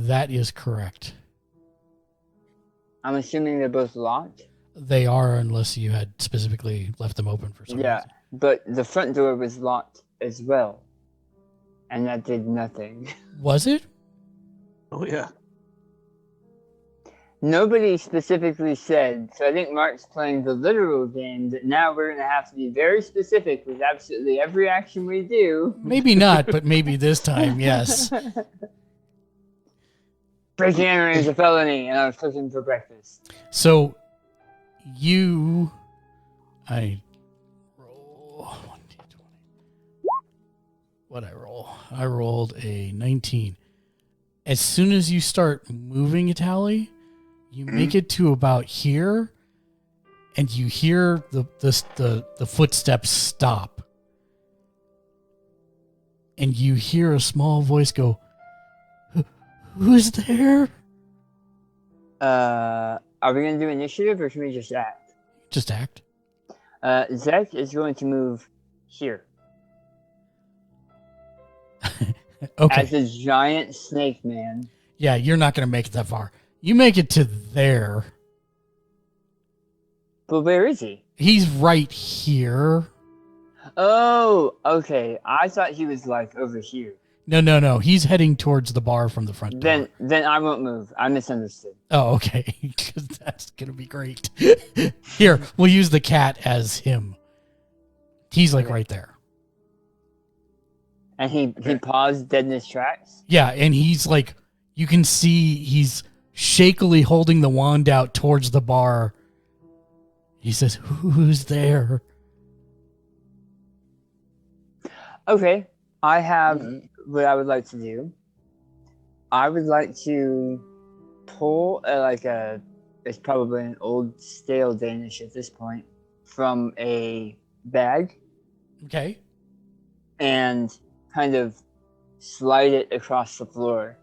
That is correct. I'm assuming they're both locked? They are, unless you had specifically left them open for some reason. But the front door was locked as well. And that did nothing. Was it? Oh, yeah. Nobody specifically said, so I think Mark's playing the literal game that now we're going to have to be very specific with absolutely every action we do. Maybe not, but maybe this time, yes. Breaking and entering is a felony, and I was cooking for breakfast. So, I roll 1d20. What'd I roll? I rolled a 19. As soon as you start moving, Itali, you make it to about here, and you hear the footsteps stop. And you hear a small voice go, "Who's there?" Are we going to do initiative, or should we just act? Just act. Zach is going to move here. Okay. As a giant snake man. Yeah, you're not going to make it that far. You make it to there. But where is he? He's right here. Oh, okay. I thought he was like over here. No. He's heading towards the bar from the front door. Then I won't move. I misunderstood. Oh, okay. Because that's going to be great. Here, we'll use the cat as him. He's like right there. And he paused dead in his tracks? Yeah, and he's like, you can see he's shakily holding the wand out towards the bar. He says, "Who's there?" Okay, I have what I would like to do. I would like to pull it's probably an old stale Danish at this point, from a bag. Okay. And kind of slide it across the floor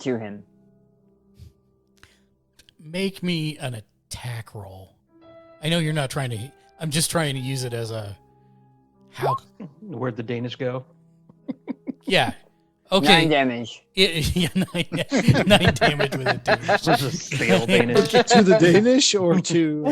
to him. Make me an attack roll. I know you're not trying to. I'm just trying to use it as a. How? Where'd the Danish go? Yeah. Okay. 9 damage. Yeah, 9 damage with a Danish. This is stale Danish. To the Danish or to.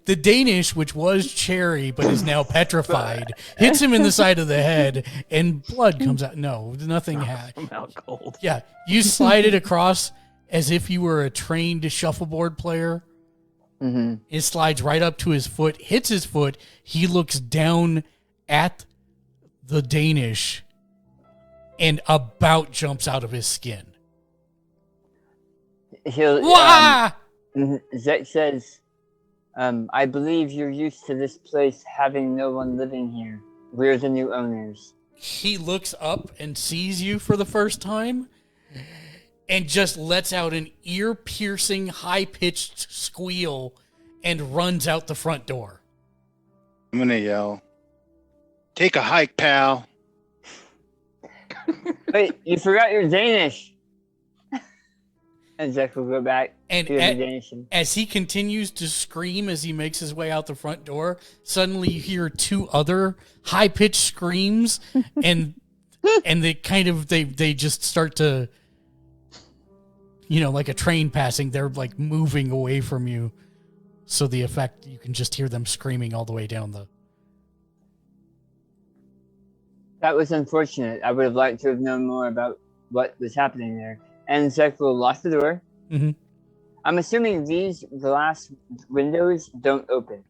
The Danish, which was cherry but is now petrified, hits him in the side of the head, and blood comes out. No, nothing Come out cold. Yeah, you slide it across as if you were a trained shuffleboard player. Mm-hmm. It slides right up to his foot, hits his foot. He looks down at the Danish and about jumps out of his skin. Zek says, I believe you're used to this place having no one living here. We're the new owners. He looks up and sees you for the first time and just lets out an ear-piercing, high-pitched squeal and runs out the front door. I'm going to yell, "Take a hike, pal." Wait, you forgot your Danish. And Zek will go back and to the Danish. As he continues to scream as he makes his way out the front door, suddenly you hear 2 other high-pitched screams, and they just start to, like a train passing, they're like moving away from you. So the effect, you can just hear them screaming all the way down the... That was unfortunate. I would have liked to have known more about what was happening there. And Zek will lock the door. Mm-hmm. I'm assuming these glass windows don't open.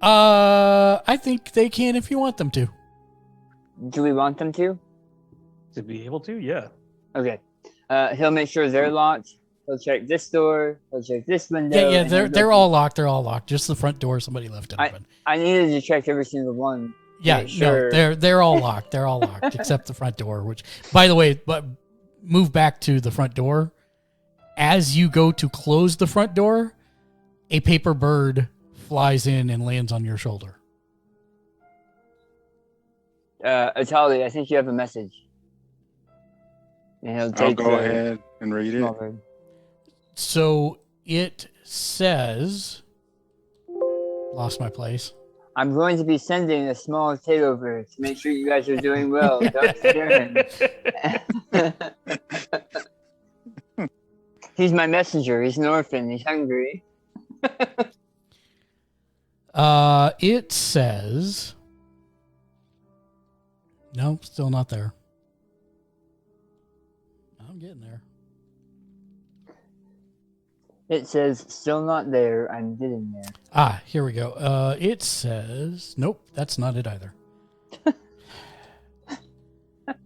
I think they can if you want them to. Do we want them to? To be able to, yeah. Okay. He'll make sure they're locked. He'll check this door. He'll check this window. Yeah, they're all locked. They're all locked. Just the front door, somebody left it open. I needed to check every single one. Yeah, sure. No, they're all locked. They're all locked except the front door. Which, by the way, but move back to the front door. As you go to close the front door, a paper bird flies in and lands on your shoulder. Atali, I think you have a message. And I'll go ahead and read it. Bird. So it says, lost my place. I'm going to be sending a small takeover to make sure you guys are doing well. Don't scare him. He's my messenger. He's an orphan. He's hungry. It says, no, still not there. I'm getting there. It says, still not there. I'm getting there. Here we go. It says, nope, that's not it either.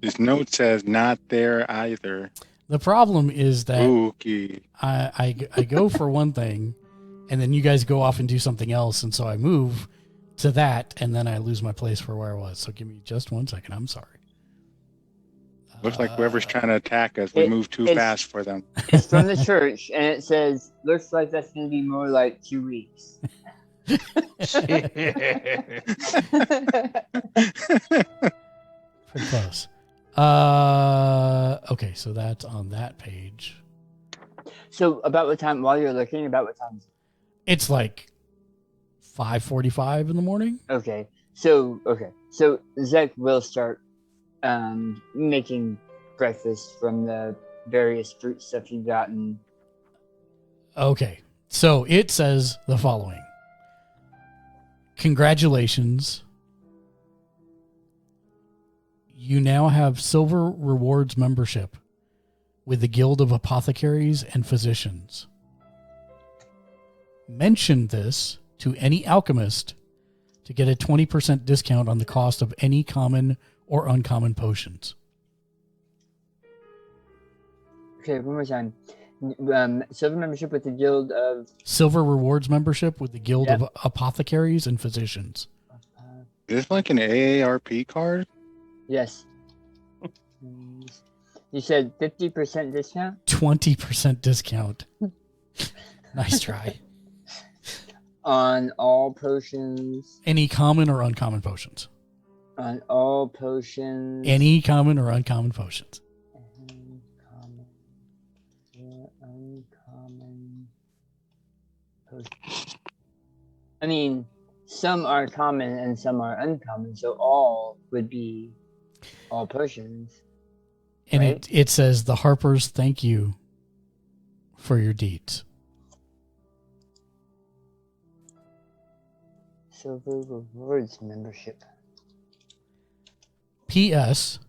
This note says not there either. The problem is that Spooky. I go for one thing, and then you guys go off and do something else, and so I move to that, and then I lose my place for where I was. So give me just 1 second. I'm sorry. Looks like whoever's trying to attack us, we moved too fast for them. It's from the church, and it says, looks like that's going to be more like 2 weeks. Pretty close. Okay, so that's on that page. So about what time, while you're looking, about what time? It's like 5:45 in the morning. Okay. So Zek will start making breakfast from the various fruit stuff you've gotten. Okay, so it says the following. Congratulations. You now have Silver Rewards membership with the Guild of Apothecaries and Physicians. Mention this to any alchemist to get a 20% discount on the cost of any common or uncommon potions. Okay, one more time. Silver membership with the Guild of... Silver Rewards membership with the Guild of Apothecaries and Physicians. Is this like an AARP card? Yes. You said 50% discount? 20% discount. Nice try. On all potions. Any common or uncommon potions. On all potions. Any common or uncommon potions. Uncommon or uncommon potions. I mean, some are common and some are uncommon, so all would be all potions. And Right? it says, the Harpers thank you for your deeds. Silver rewards membership. P.S.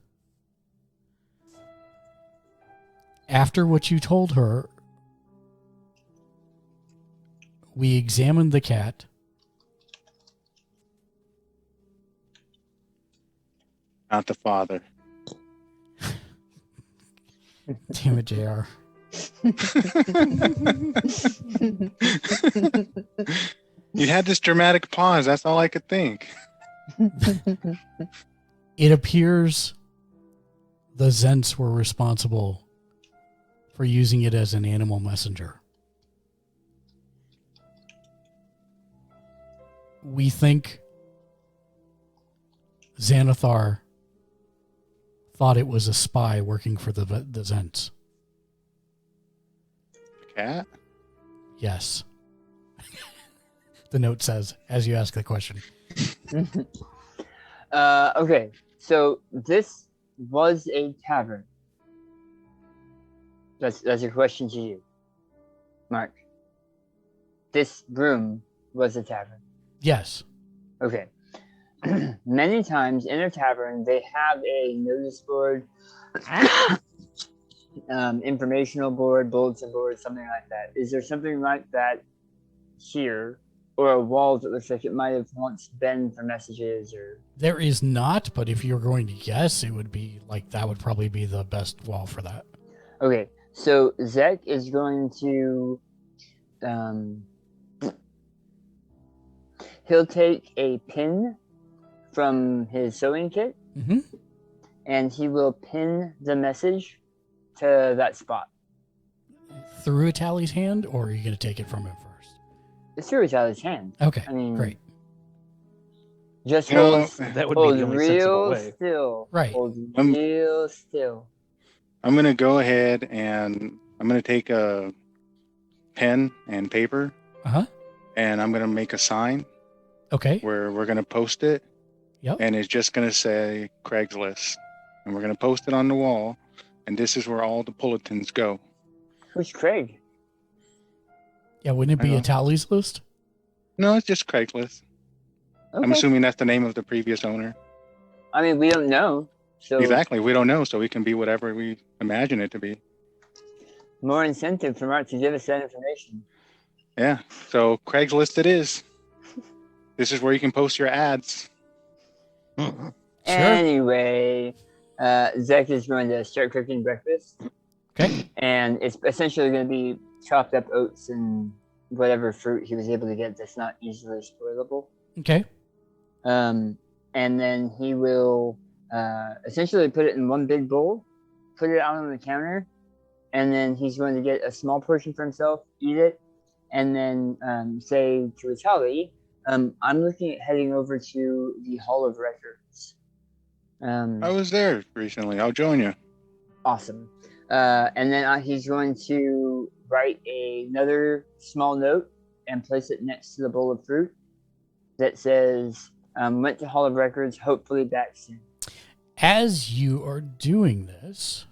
After what you told her, we examined the cat. Not the father. Damn it, JR. You had this dramatic pause. That's all I could think. It appears the Zents were responsible for using it as an animal messenger. We think Xanathar thought it was a spy working for the Zents. Cat? Yes. The note says, as you ask the question. Okay, so this was a tavern. That's a question to you, Mark. This room was a tavern. Yes. Okay. Many times in a tavern, they have a notice board, informational board, bulletin board, something like that. Is there something like that here, or a wall that looks like it might have once been for messages? Or There is not, but if you're going to guess, it would be like that would probably be the best wall for that. okay, so Zek is going to he'll take a pin from his sewing kit, Mm-hmm. and he will pin the message to that spot. Through Itali's hand, or are you going to take it from him first? It's through his hand. Okay, I mean, great. Just You know, hold, That would be hold the only sensible real way. still. Right. Hold real still. I'm going to go ahead and I'm going to take a pen and paper Uh-huh. and I'm going to make a sign Okay. where we're going to post it. Yep. And it's just going to say Craigslist. And we're going to post it on the wall. And this is where all the bulletins go. Who's Craig? Yeah, wouldn't it be I know. Itali's list? No, it's just Craigslist. Okay. I'm assuming that's the name of the previous owner. I mean, we don't know. So Exactly. We don't know. So we can be whatever we imagine it to be. more incentive for Mark to give us that information. Yeah. So Craigslist it is. This is where you can post your ads. Anyway, Zek is going to start cooking breakfast. Okay. And it's essentially going to be chopped up oats and whatever fruit he was able to get that's not easily spoilable. Okay. And then he will essentially put it in one big bowl, put it out on the counter, and then he's going to get a small portion for himself, eat it, and then say to Itali, I'm looking at heading over to the Hall of Records. I was there recently. I'll join you. Awesome. And then he's going to write another small note and place it next to the bowl of fruit that says, went to Hall of Records, hopefully back soon. As you are doing this,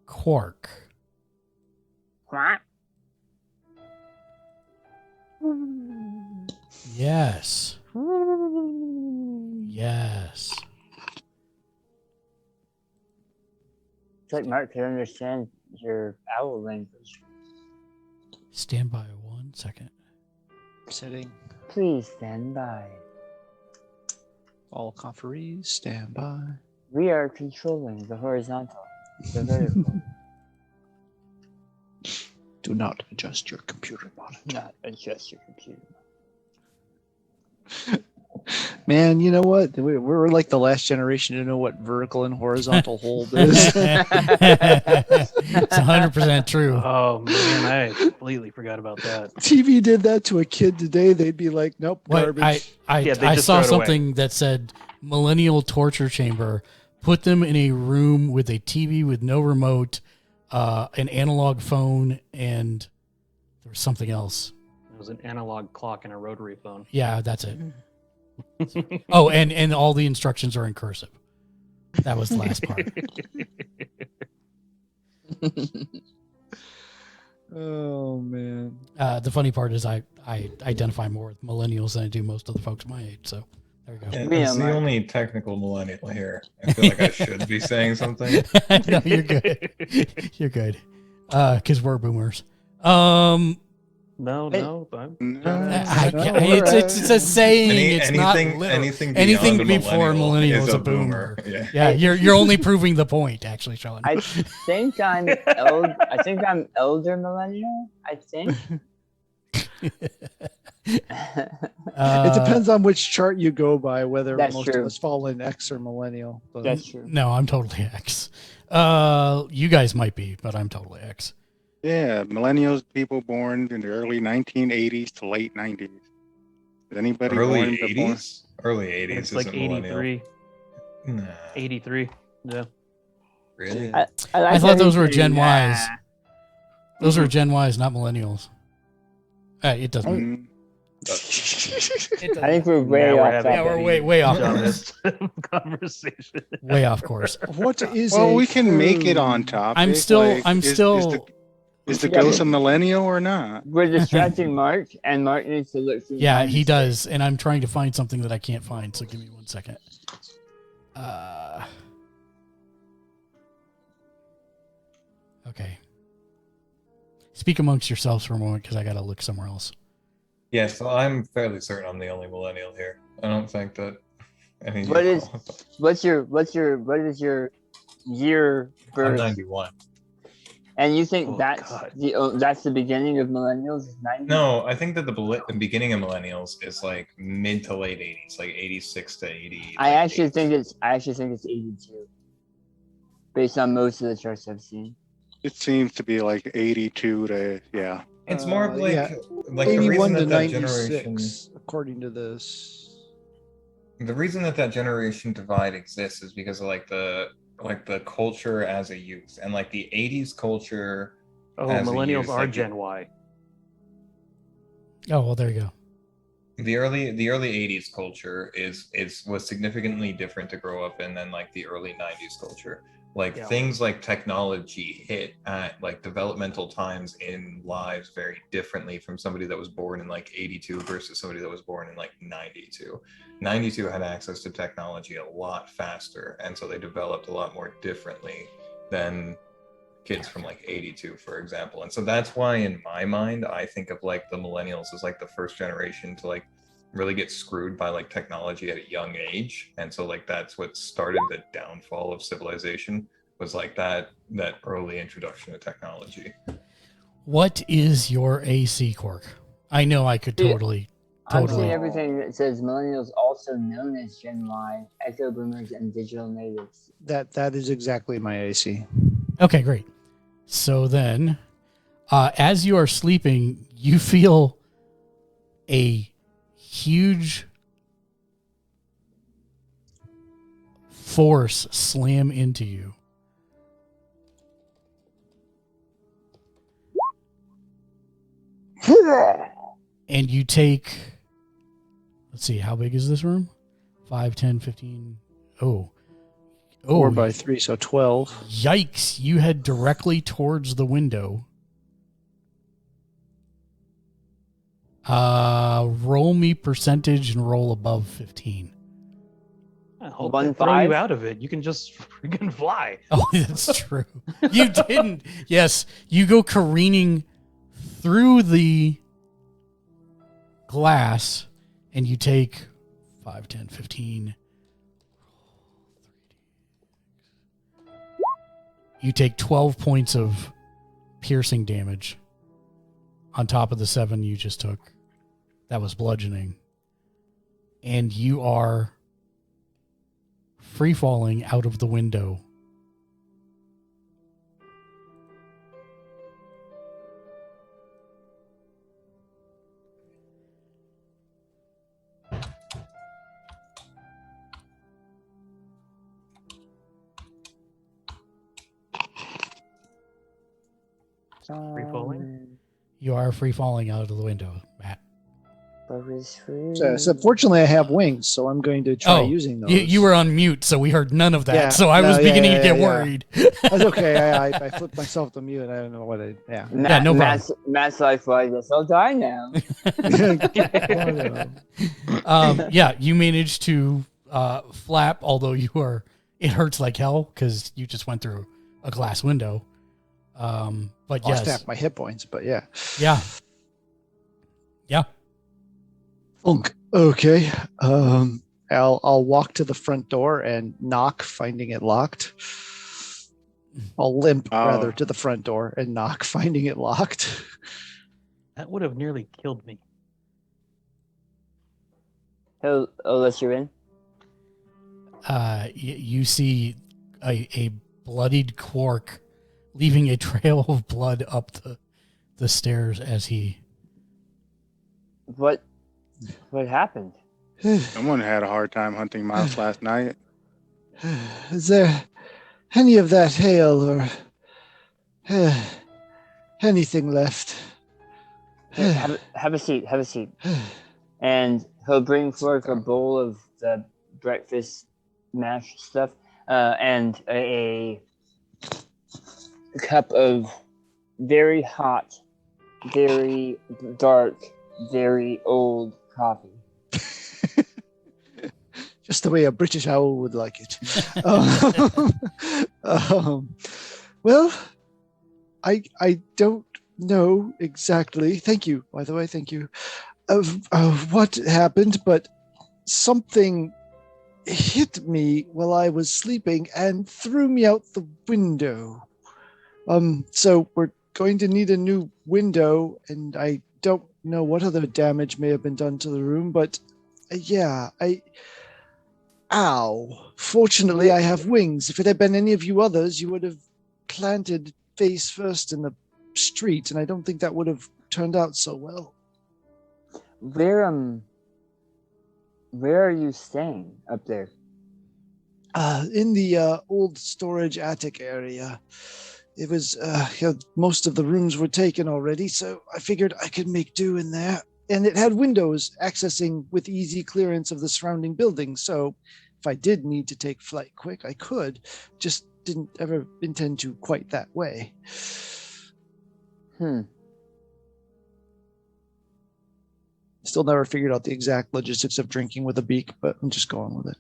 Quark. Quack. Yes. Yes. It's like Mark could understand your owl language. Stand by 1 second. Setting. Please stand by. All conferees, stand by. We are controlling the horizontal, the vertical. Do not adjust your computer monitor. Not adjust your computer. Man, you know what? We're like the last generation to know what vertical and horizontal hold is. It's 100% true. Oh man, I completely forgot about that. TV did that to a kid today, they'd be like, nope, What, garbage. I Yeah, they I just saw throw it away. something that said millennial torture chamber. Put them in a room with a TV with no remote, an analog phone, and there was something else. It was an analog clock and a rotary phone. Yeah, that's it. Oh, and all the instructions are in cursive. That was the last part. Oh man. The funny part is I identify more with millennials than I do most of the folks my age. So there you go. It's the only technical millennial here. I feel like I should be saying something. No, you're good. You're good. Because we're boomers. No, it's a saying. It's not anything anything beyond before millennial is a boomer. Yeah, you're only proving the point, actually, Sean. I think I'm elder millennial. I think. It depends on which chart you go by, whether That's most true. of us fall in X or millennial. But That's true. No, I'm totally X. You guys might be, but I'm totally X. Yeah, millennials, people born in the early 1980s to late 90s. Did anybody Early born before? 80s? Early 80s It's is like a millennial. 83. Nah, 83. Yeah. really? I thought those were Gen Ys. Those are Gen Ys, not millennials. It doesn't. I think we're way off. Yeah, we're way off Dumbest conversation. Way off course. What is Well, a we can make it food? on topic. I'm still. Is the ghost a millennial or not? We're distracting Mark, and Mark needs to look through. Yeah, he does, and I'm trying to find something that I can't find. So give me 1 second. Okay. Speak amongst yourselves for a moment, because I got to look somewhere else. Yeah, so I'm fairly certain I'm the only millennial here. I don't think that any. What is your year birth? I'm 91. And you think that's the beginning of millennials? Is 90? No, I think that the beginning of millennials is like mid to late 80s, like 86 to 80. I actually think it's 82, based on most of the charts I've seen. It seems to be like 82 to It's more of like the 81 reason to that 96, generation, according to this. the reason that generation divide exists is because of like the culture as a youth, and like the 80s culture. Oh, as a millennials youth, are like, Gen Y. Oh well, there you go. The early 80s culture was significantly different to grow up in than like the early 90s culture. Like things like technology hit at like developmental times in lives very differently from somebody that was born in like 82 versus somebody that was born in like 92. 92 had access to technology a lot faster, and so they developed a lot more differently than kids from like 82, for example. And so that's why in my mind I think of like the millennials as like the first generation to like really get screwed by like technology at a young age. And so like that's what started the downfall of civilization, was like that early introduction to technology. What is your AC, Quark? I know I could totally. I'm seeing everything that says millennials, also known as Gen Y, echo boomers, and digital natives. That is exactly my AC. Okay, great. So then, as you are sleeping, you feel a huge force slam into you. And you take, let's see, how big is this room? 5, 10, 15. Oh. 4 by 3, so 12. Yikes. You head directly towards the window. Roll me percentage and roll above 15. I hope they throw you out of it. You can just freaking fly. Oh, that's true. You didn't. Yes, you go careening through the glass and you take 5, 10, 15. You take 12 points of piercing damage on top of the 7 you just took. That was bludgeoning. And you are free falling out of the window. Free falling? You are free falling out of the window, Matt. So fortunately, I have wings, so I'm going to try using those. You were on mute, so we heard none of that. Yeah, so I was beginning to get worried. That's okay. I flipped myself to mute. I don't know what I. Yeah. No problem. Matt's like, well, I guess I'll die now. You managed to flap, although it hurts like hell because you just went through a glass window. But Lost half my hit points, but yeah. Yeah. Okay. I'll walk to the front door and knock, finding it locked. I'll limp rather to the front door and knock, finding it locked. That would have nearly killed me. Unless you're in. You see a bloodied Quark leaving a trail of blood up the stairs as he. What happened? Someone had a hard time hunting mouse last night. Is there any of that hail or anything left? Have a seat. And he'll bring forth a bowl of the breakfast mash stuff and a cup of very hot, very dark, very old coffee. Just the way a British owl would like it. Well, I don't know exactly. Thank you, by the way. Thank you. Of what happened, but something hit me while I was sleeping and threw me out the window. So we're going to need a new window, and I don't know what other damage may have been done to the room, but ow. Fortunately, I have wings. If it had been any of you others, you would have planted face first in the street, and I don't think that would have turned out so well. Where are you staying up there? In the old storage attic area. It was, most of the rooms were taken already, so I figured I could make do in there. And it had windows accessing with easy clearance of the surrounding buildings, so if I did need to take flight quick, I could. Just didn't ever intend to quite that way. Still never figured out the exact logistics of drinking with a beak, but I'm just going with it.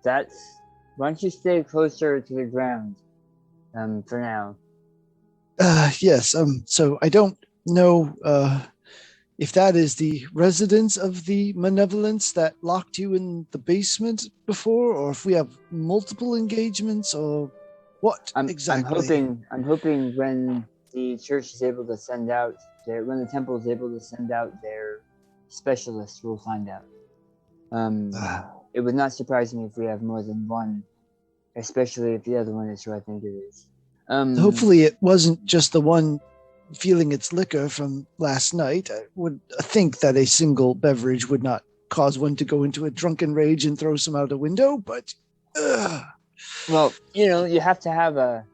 That's. Why don't you stay closer to the ground, for now? Yes. So I don't know if that is the residence of the malevolence that locked you in the basement before, or if we have multiple engagements, or what exactly. I'm hoping when the church is able to send out when the temple is able to send out their specialists, we'll find out. It would not surprise me if we have more than one, especially if the other one is who I think it is. Hopefully it wasn't just the one feeling its liquor from last night. I would think that a single beverage would not cause one to go into a drunken rage and throw some out a window, but... Well, you have to have a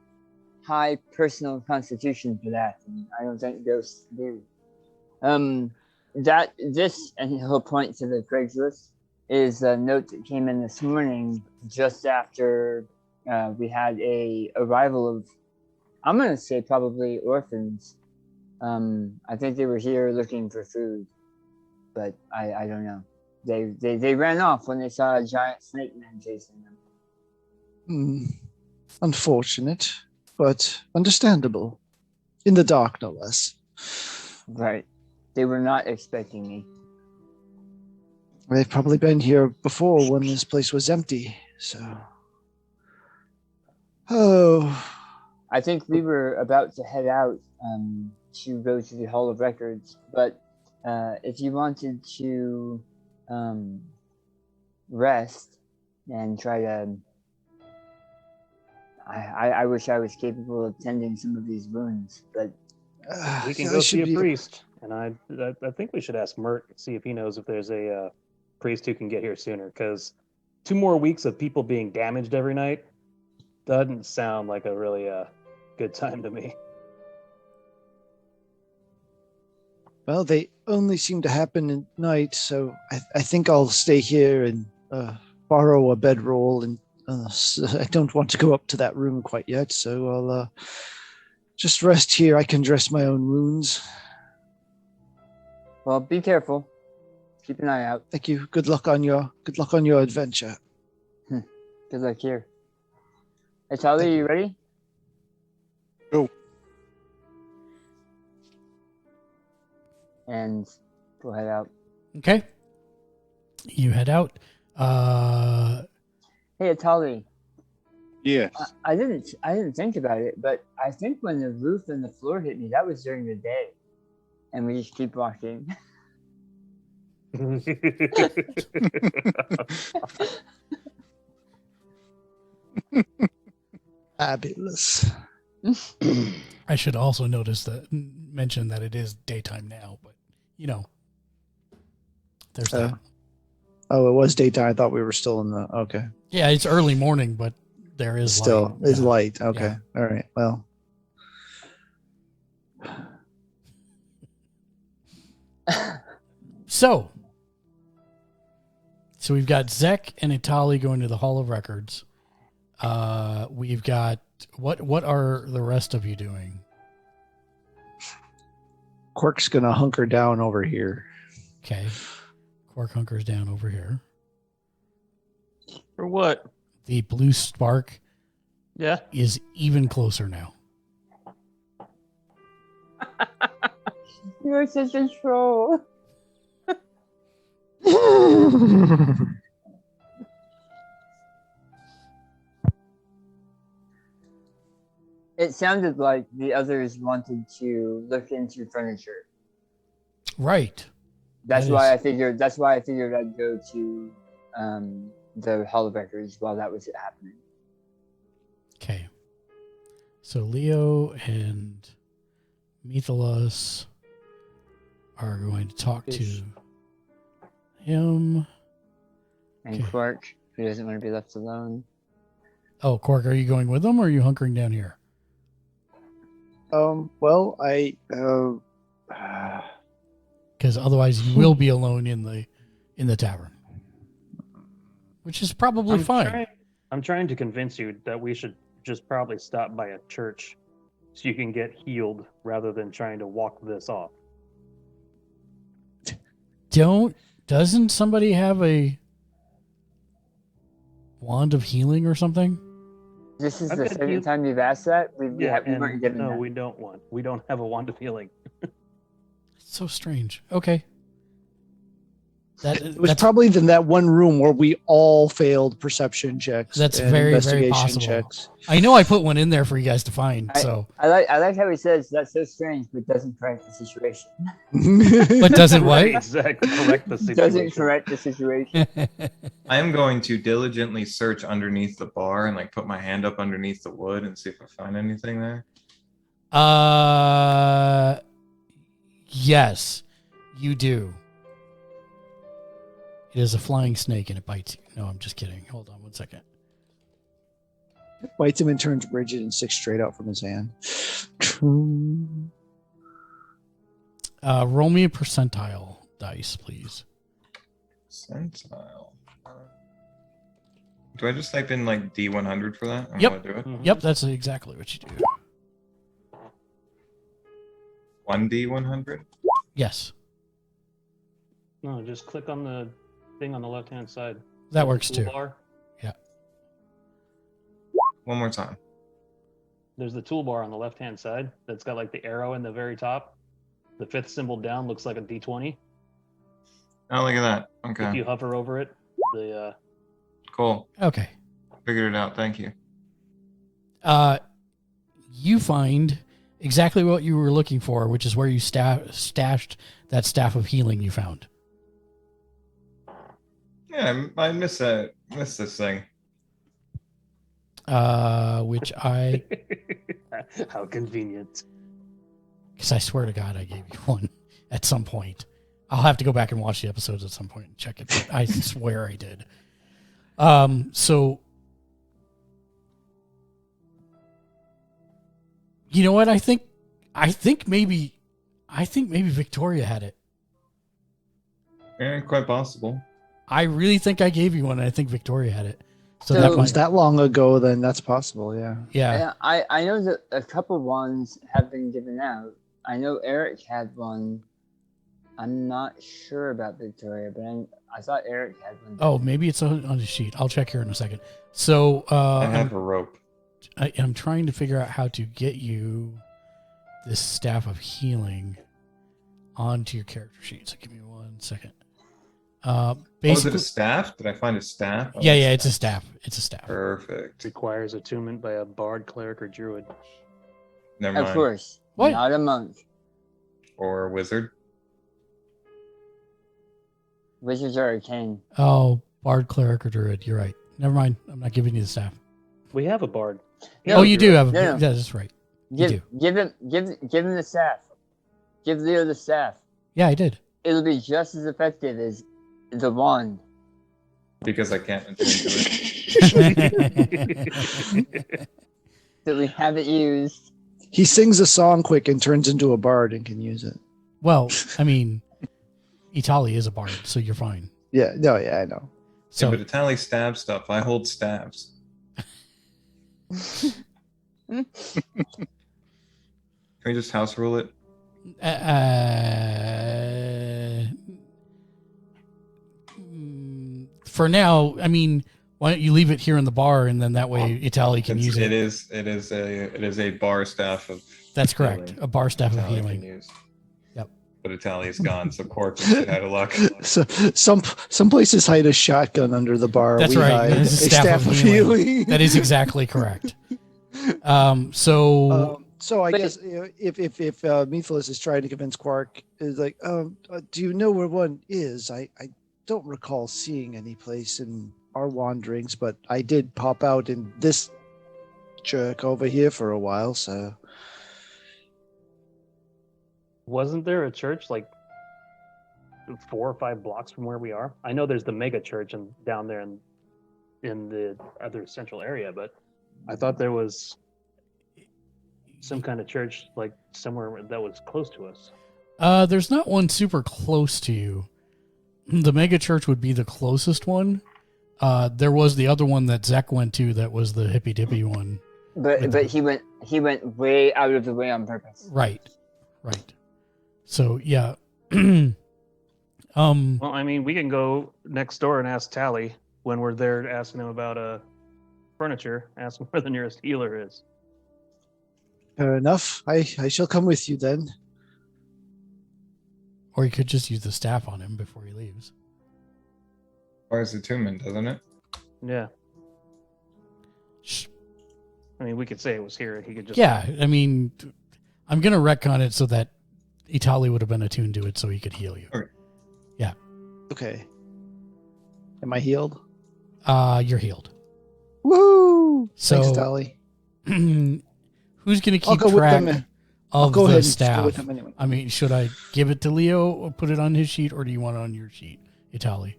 high personal constitution for that, and I don't think ghosts do. This, and he'll point to the Craigslist, is a note that came in this morning just after we had a arrival of, I'm going to say probably orphans. I think they were here looking for food, but I don't know. They ran off when they saw a giant snake man chasing them. Unfortunate, but understandable. In the dark, no less. Right. They were not expecting me. They've probably been here before when this place was empty, so... I think we were about to head out to go to the Hall of Records, but if you wanted to rest and try to... I wish I was capable of tending some of these wounds, but... We can go see a priest, and I think we should ask Mert, see if he knows if there's a priest who can get here sooner, because 2 more weeks of people being damaged every night doesn't sound like a really good time to me. Well, they only seem to happen at night, so I think I'll stay here and borrow a bedroll. And I don't want to go up to that room quite yet, so I'll just rest here. I can dress my own wounds. Well, be careful. Keep an eye out. Thank you. Good luck on your adventure. Good luck here. Hey, Charlie, you ready? Go. And we'll head out. Okay. You head out. Hey, Atali. Yes. I didn't think about it, but I think when the roof and the floor hit me, that was during the day, and we just keep walking. Fabulous. I should also mention that it is daytime now, but there's that. Oh, it was daytime. I thought we were still in the. Okay. Yeah, it's early morning, but there is still light. Is light. Okay. Yeah. All right. Well. So we've got Zek and Itali going to the Hall of Records. We've got what are the rest of you doing? Quark's gonna hunker down over here. Okay. Quark hunkers down over here. For what? The blue spark is even closer now. You're such a troll. It sounded like the others wanted to look into furniture. Right. That's why I figured I'd go to the Hall of Records while that was happening. Okay. So Leo and Mythalos are going to talk to him. And Quark, who doesn't want to be left alone. Oh, Quark, are you going with them or are you hunkering down here? Well, because otherwise you will be alone in the tavern, which is probably fine. I'm trying to convince you that we should just probably stop by a church so you can get healed rather than trying to walk this off. Doesn't somebody have a wand of healing or something? This is the second time you've asked that. We weren't given that. No, we don't have a wand of healing. It's so strange. Okay. It was probably in that one room where we all failed perception checks. That's and very, very investigation possible. Checks. I know I put one in there for you guys to find. I like how he says that's so strange, but doesn't correct the situation. But doesn't what? Exactly. Correct the situation. Doesn't correct the situation. I am going to diligently search underneath the bar and put my hand up underneath the wood and see if I find anything there. Yes, you do. It is a flying snake and it bites you. No, I'm just kidding. Hold on 1 second. It bites him and turns rigid and sticks straight out from his hand. Roll me a percentile dice, please. Percentile. Do I just type in D100 for that? Yep. Do it? Yep, that's exactly what you do. 1D100? Yes. No, just click on the thing on the left-hand side. That works too. Toolbar. Yeah. One more time. There's the toolbar on the left-hand side that's got the arrow in the very top. The 5th symbol down looks like a D20. Oh, look at that. Okay. If you hover over it, the Cool. Okay. Figured it out. Thank you. You find exactly what you were looking for, which is where you stashed that staff of healing you found. Yeah, I miss this thing. Which I... How convenient. Because I swear to God, I gave you one at some point. I'll have to go back and watch the episodes at some point and check it, but I swear I did. So you know what? I think maybe Victoria had it. Yeah, quite possible. I really think I gave you one. And I think Victoria had it. So If that it was that long ago, then that's possible. Yeah. Yeah. I know that a couple ones have been given out. I know Eric had one. I'm not sure about Victoria, but I thought Eric had one. Oh, maybe it's on his sheet. I'll check here in a second. So I have a rope. I'm trying to figure out how to get you this staff of healing onto your character sheet. So give me 1 second. Is it a staff? Did I find a staff? Yeah, it's a staff. It's a staff. Perfect. Requires attunement by a bard, cleric, or druid. Never mind. Of course. What? Not a monk. Or a wizard. Wizards are arcane. Oh, bard, cleric, or druid. You're right. Never mind. I'm not giving you the staff. We have a bard. Oh, you do have. No. Yeah, that's right. You do. Give him the staff. Give Leo the staff. Yeah, I did. It'll be just as effective as the wand. Because I can't attune to it. That we haven't used. He sings a song quick and turns into a bard and can use it. Well, I mean, Italy is a bard, so you're fine. Yeah, no, yeah, I know. So, but Italy stab stuff. I hold stabs. Can we just house rule it? For now, I mean, why don't you leave it here in the bar, and then that way Italy can use it. It is a bar staff of. That's correct. Healing. A bar staff of Italy healing. can use. Yep. But Italy's gone, so Cork is out of luck. So some places hide a shotgun under the bar. That's we right. hide That is a staff of healing. That is exactly correct. So I guess if Mephiles is trying to convince Quark, is like, do you know where one is? I don't recall seeing any place in our wanderings, but I did pop out in this jerk over here for a while, so. Wasn't there a church like 4 or 5 blocks from where we are? I know there's the mega church and down there in the other central area, but I thought there was some kind of church like somewhere that was close to us. There's not one super close to you. The mega church would be the closest one. There was the other one that Zek went to that was the hippy dippy one. But he went way out of the way on purpose. Right. So yeah. Well, I mean, we can go next door and ask Tally when we're there, asking him about furniture. Ask him where the nearest healer is. Fair enough. I shall come with you then. Or you could just use the staff on him before he leaves. Requires attunement, doesn't it? Yeah. I mean, we could say it was here. He could just. Yeah, I mean, I'm gonna retcon it so that Italy would have been attuned to it, so he could heal you. Okay. Yeah. Okay. Am I healed? You're healed. Woo! So, thanks, Tally. Who's gonna keep track of go the ahead staff? And go with him anyway. I mean, should I give it to Leo or put it on his sheet, or do you want it on your sheet, Italy?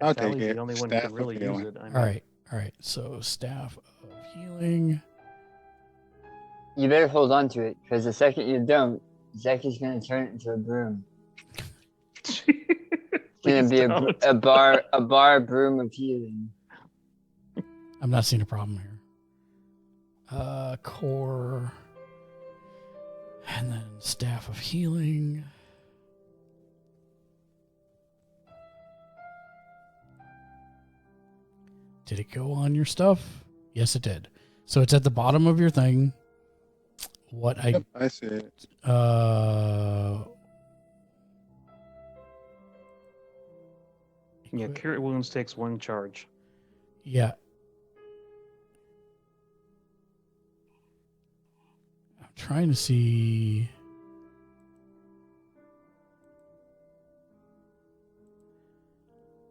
I'll Tally's take it. the only one who Staff can really of use healing. it. I mean, All right. So staff of healing. You better hold on to it, because the second you don't, Zek is going to turn it into a broom. It's going to be a bar broom of healing. I'm not seeing a problem here. Core. And then staff of healing. Did it go on your stuff? Yes, it did. So it's at the bottom of your thing. Yep, I see it. Yeah, cure wounds takes 1 charge. Yeah. I'm trying to see.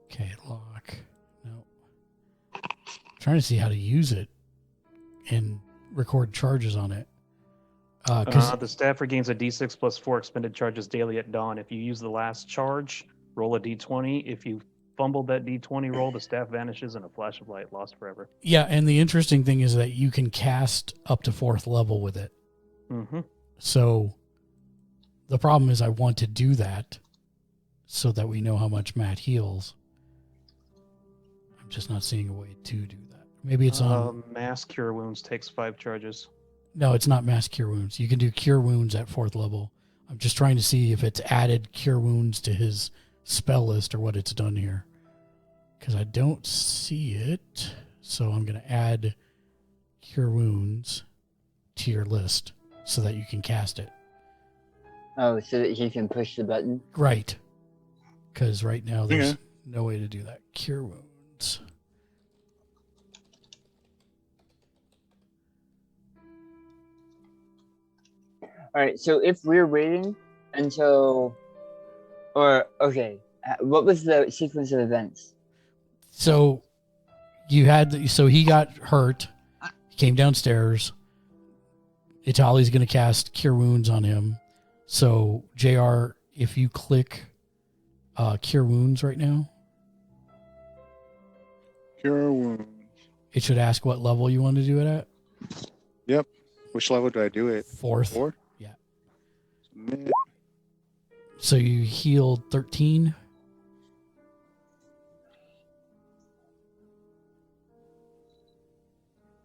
Okay, lock. No. I'm trying to see how to use it and record charges on it. The staff regains a d6 + 4 expended charges daily at dawn. If you use the last charge, roll a d20. If you fumbled that D20 roll, the staff vanishes in a flash of light, lost forever. Yeah, and the interesting thing is that you can cast up to 4th level with it. Mm-hmm. So the problem is I want to do that so that we know how much Matt heals. I'm just not seeing a way to do that. Maybe it's on... Mass Cure Wounds takes 5 charges. No, it's not Mass Cure Wounds. You can do Cure Wounds at 4th level. I'm just trying to see if it's added Cure Wounds to his spell list or what it's done here. Because I don't see it. So I'm going to add Cure Wounds to your list so that you can cast it. Oh, so that he can push the button? Right. Because right now there's no way to do that. Cure Wounds. All right, so if we're waiting until... what was the sequence of events? So he got hurt. He came downstairs. Itali's going to cast Cure Wounds on him. So, JR, if you click Cure Wounds right now. Cure Wounds. It should ask what level you want to do it at. Yep. Which level do I do it? 4th. 4? Yeah. Submit. So you healed 13.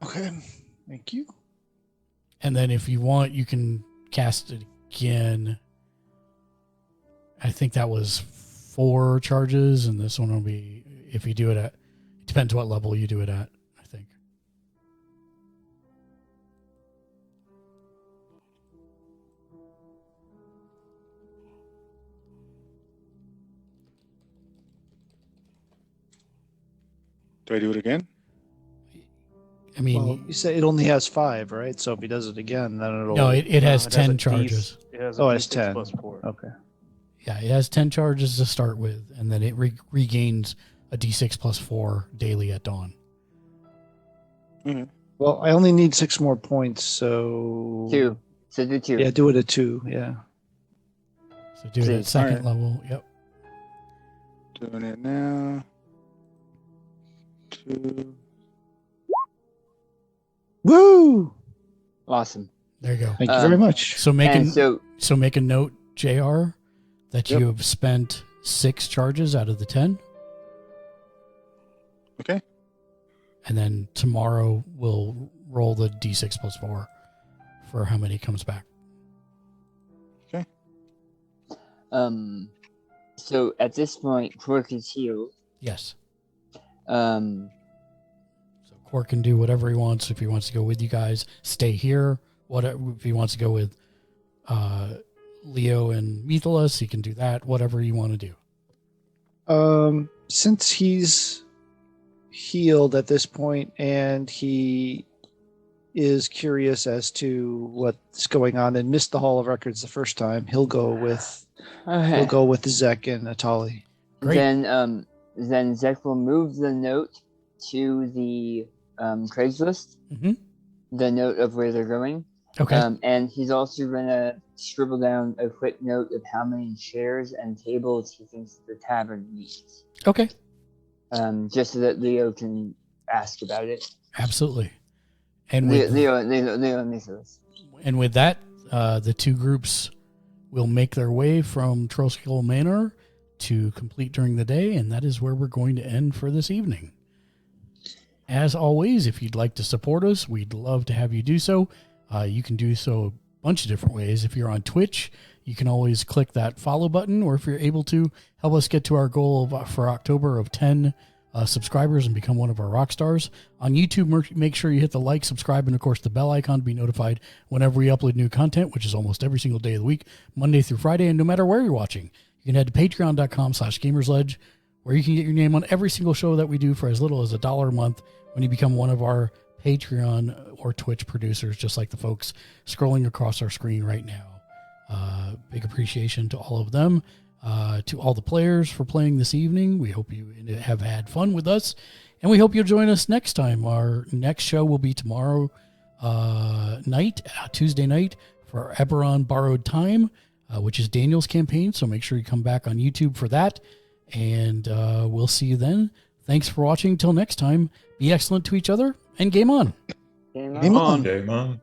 Okay. Thank you. And then if you want, you can cast it again. I think that was 4 charges, and this one will be, if you do it at, it depends what level you do it at, I think. Do I do it again? I mean, well, you say it only has 5, right? So if he does it again, then it'll... No, it has 10 charges. It has Oh, it has 10. plus 4. Okay. Yeah, it has 10 charges to start with, and then it regains a d6 plus 4 daily at dawn. Mm-hmm. Well, I only need 6 more points, so... 2. So do 2. Yeah, do it at 2, yeah. So do it at 2nd level, yep. Doing it now. 2. Woo! Awesome. There you go. Thank you very much. So make a note, JR, that you have spent 6 charges out of the 10. Okay. And then tomorrow we'll roll the d6 plus 4 for how many comes back. Okay. So at this point, Quark is healed. Yes. So Quark can do whatever he wants. If he wants to go with you guys, stay here. If he wants to go with Leo and Mythalos, he can do that. Whatever you want to do. Since he's healed at this point and he is curious as to what's going on and missed the Hall of Records the first time, he'll go with Zek and Atali. Great. Then Zek will move the note to the Craigslist. Mm-hmm. The note of where they're going. Okay. And he's also gonna scribble down a quick note of how many chairs and tables he thinks the tavern needs. Okay. Just so that Leo can ask about it. Absolutely. And Leo needs this. And with that, the 2 groups will make their way from Trollskull Manor to complete during the day, and that is where we're going to end for this evening. As always, if you'd like to support us, we'd love to have you do so. You can do so a bunch of different ways. If you're on Twitch, you can always click that follow button, or if you're able to, help us get to our goal for October of 10 subscribers and become one of our rock stars. On YouTube, make sure you hit the like, subscribe, and of course the bell icon to be notified whenever we upload new content, which is almost every single day of the week, Monday through Friday, and no matter where you're watching. You can head to patreon.com/gamersledge, where you can get your name on every single show that we do for as little as $1 a month when you become one of our Patreon or Twitch producers, just like the folks scrolling across our screen right now. Big appreciation to all of them, to all the players for playing this evening. We hope you have had fun with us, and we hope you'll join us next time. Our next show will be tomorrow night, Tuesday night, for Eberron Borrowed Time, which is Daniel's campaign, so make sure you come back on YouTube for that. And we'll see you then. Thanks for watching. Till next time, be excellent to each other and game on. Game on. Game on.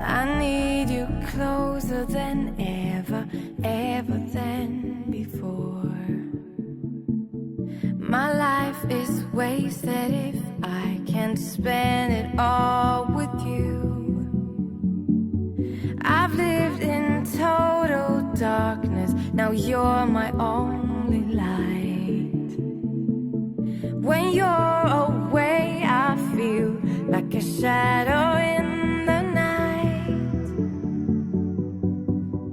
I need you closer than ever, ever than before. My life is wasted if I can't spend it all with you. I've lived in total darkness, now you're my only light. When you're away, I feel like a shadow in the night.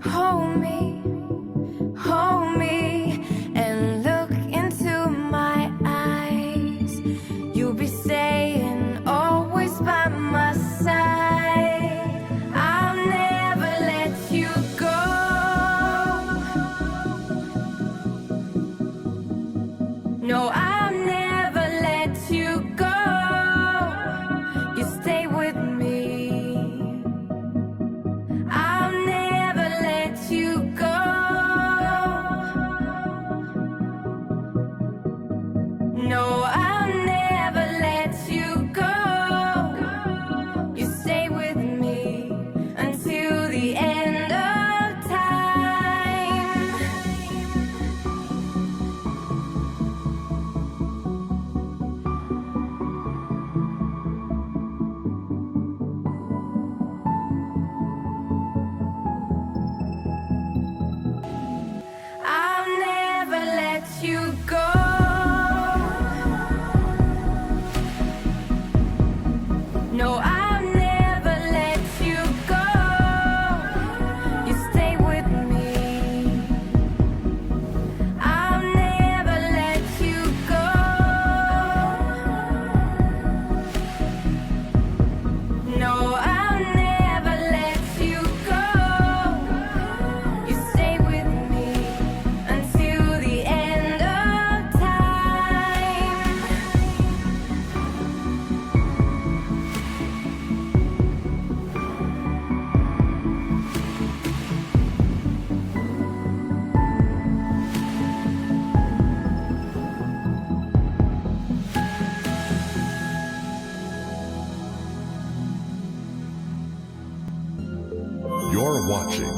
Hold me, and look into my eyes. You'll be staying always by my side. I'll never let you go. No, I'll never let you go. You stay with me. I'll never let you go. No, I'll never let you go. You stay with me until the end of time. I'll never let you go. No, I'll never let you go. You stay with me. I'll never let you go. No, I'll never let you go. You stay with me until the end of time. You're watching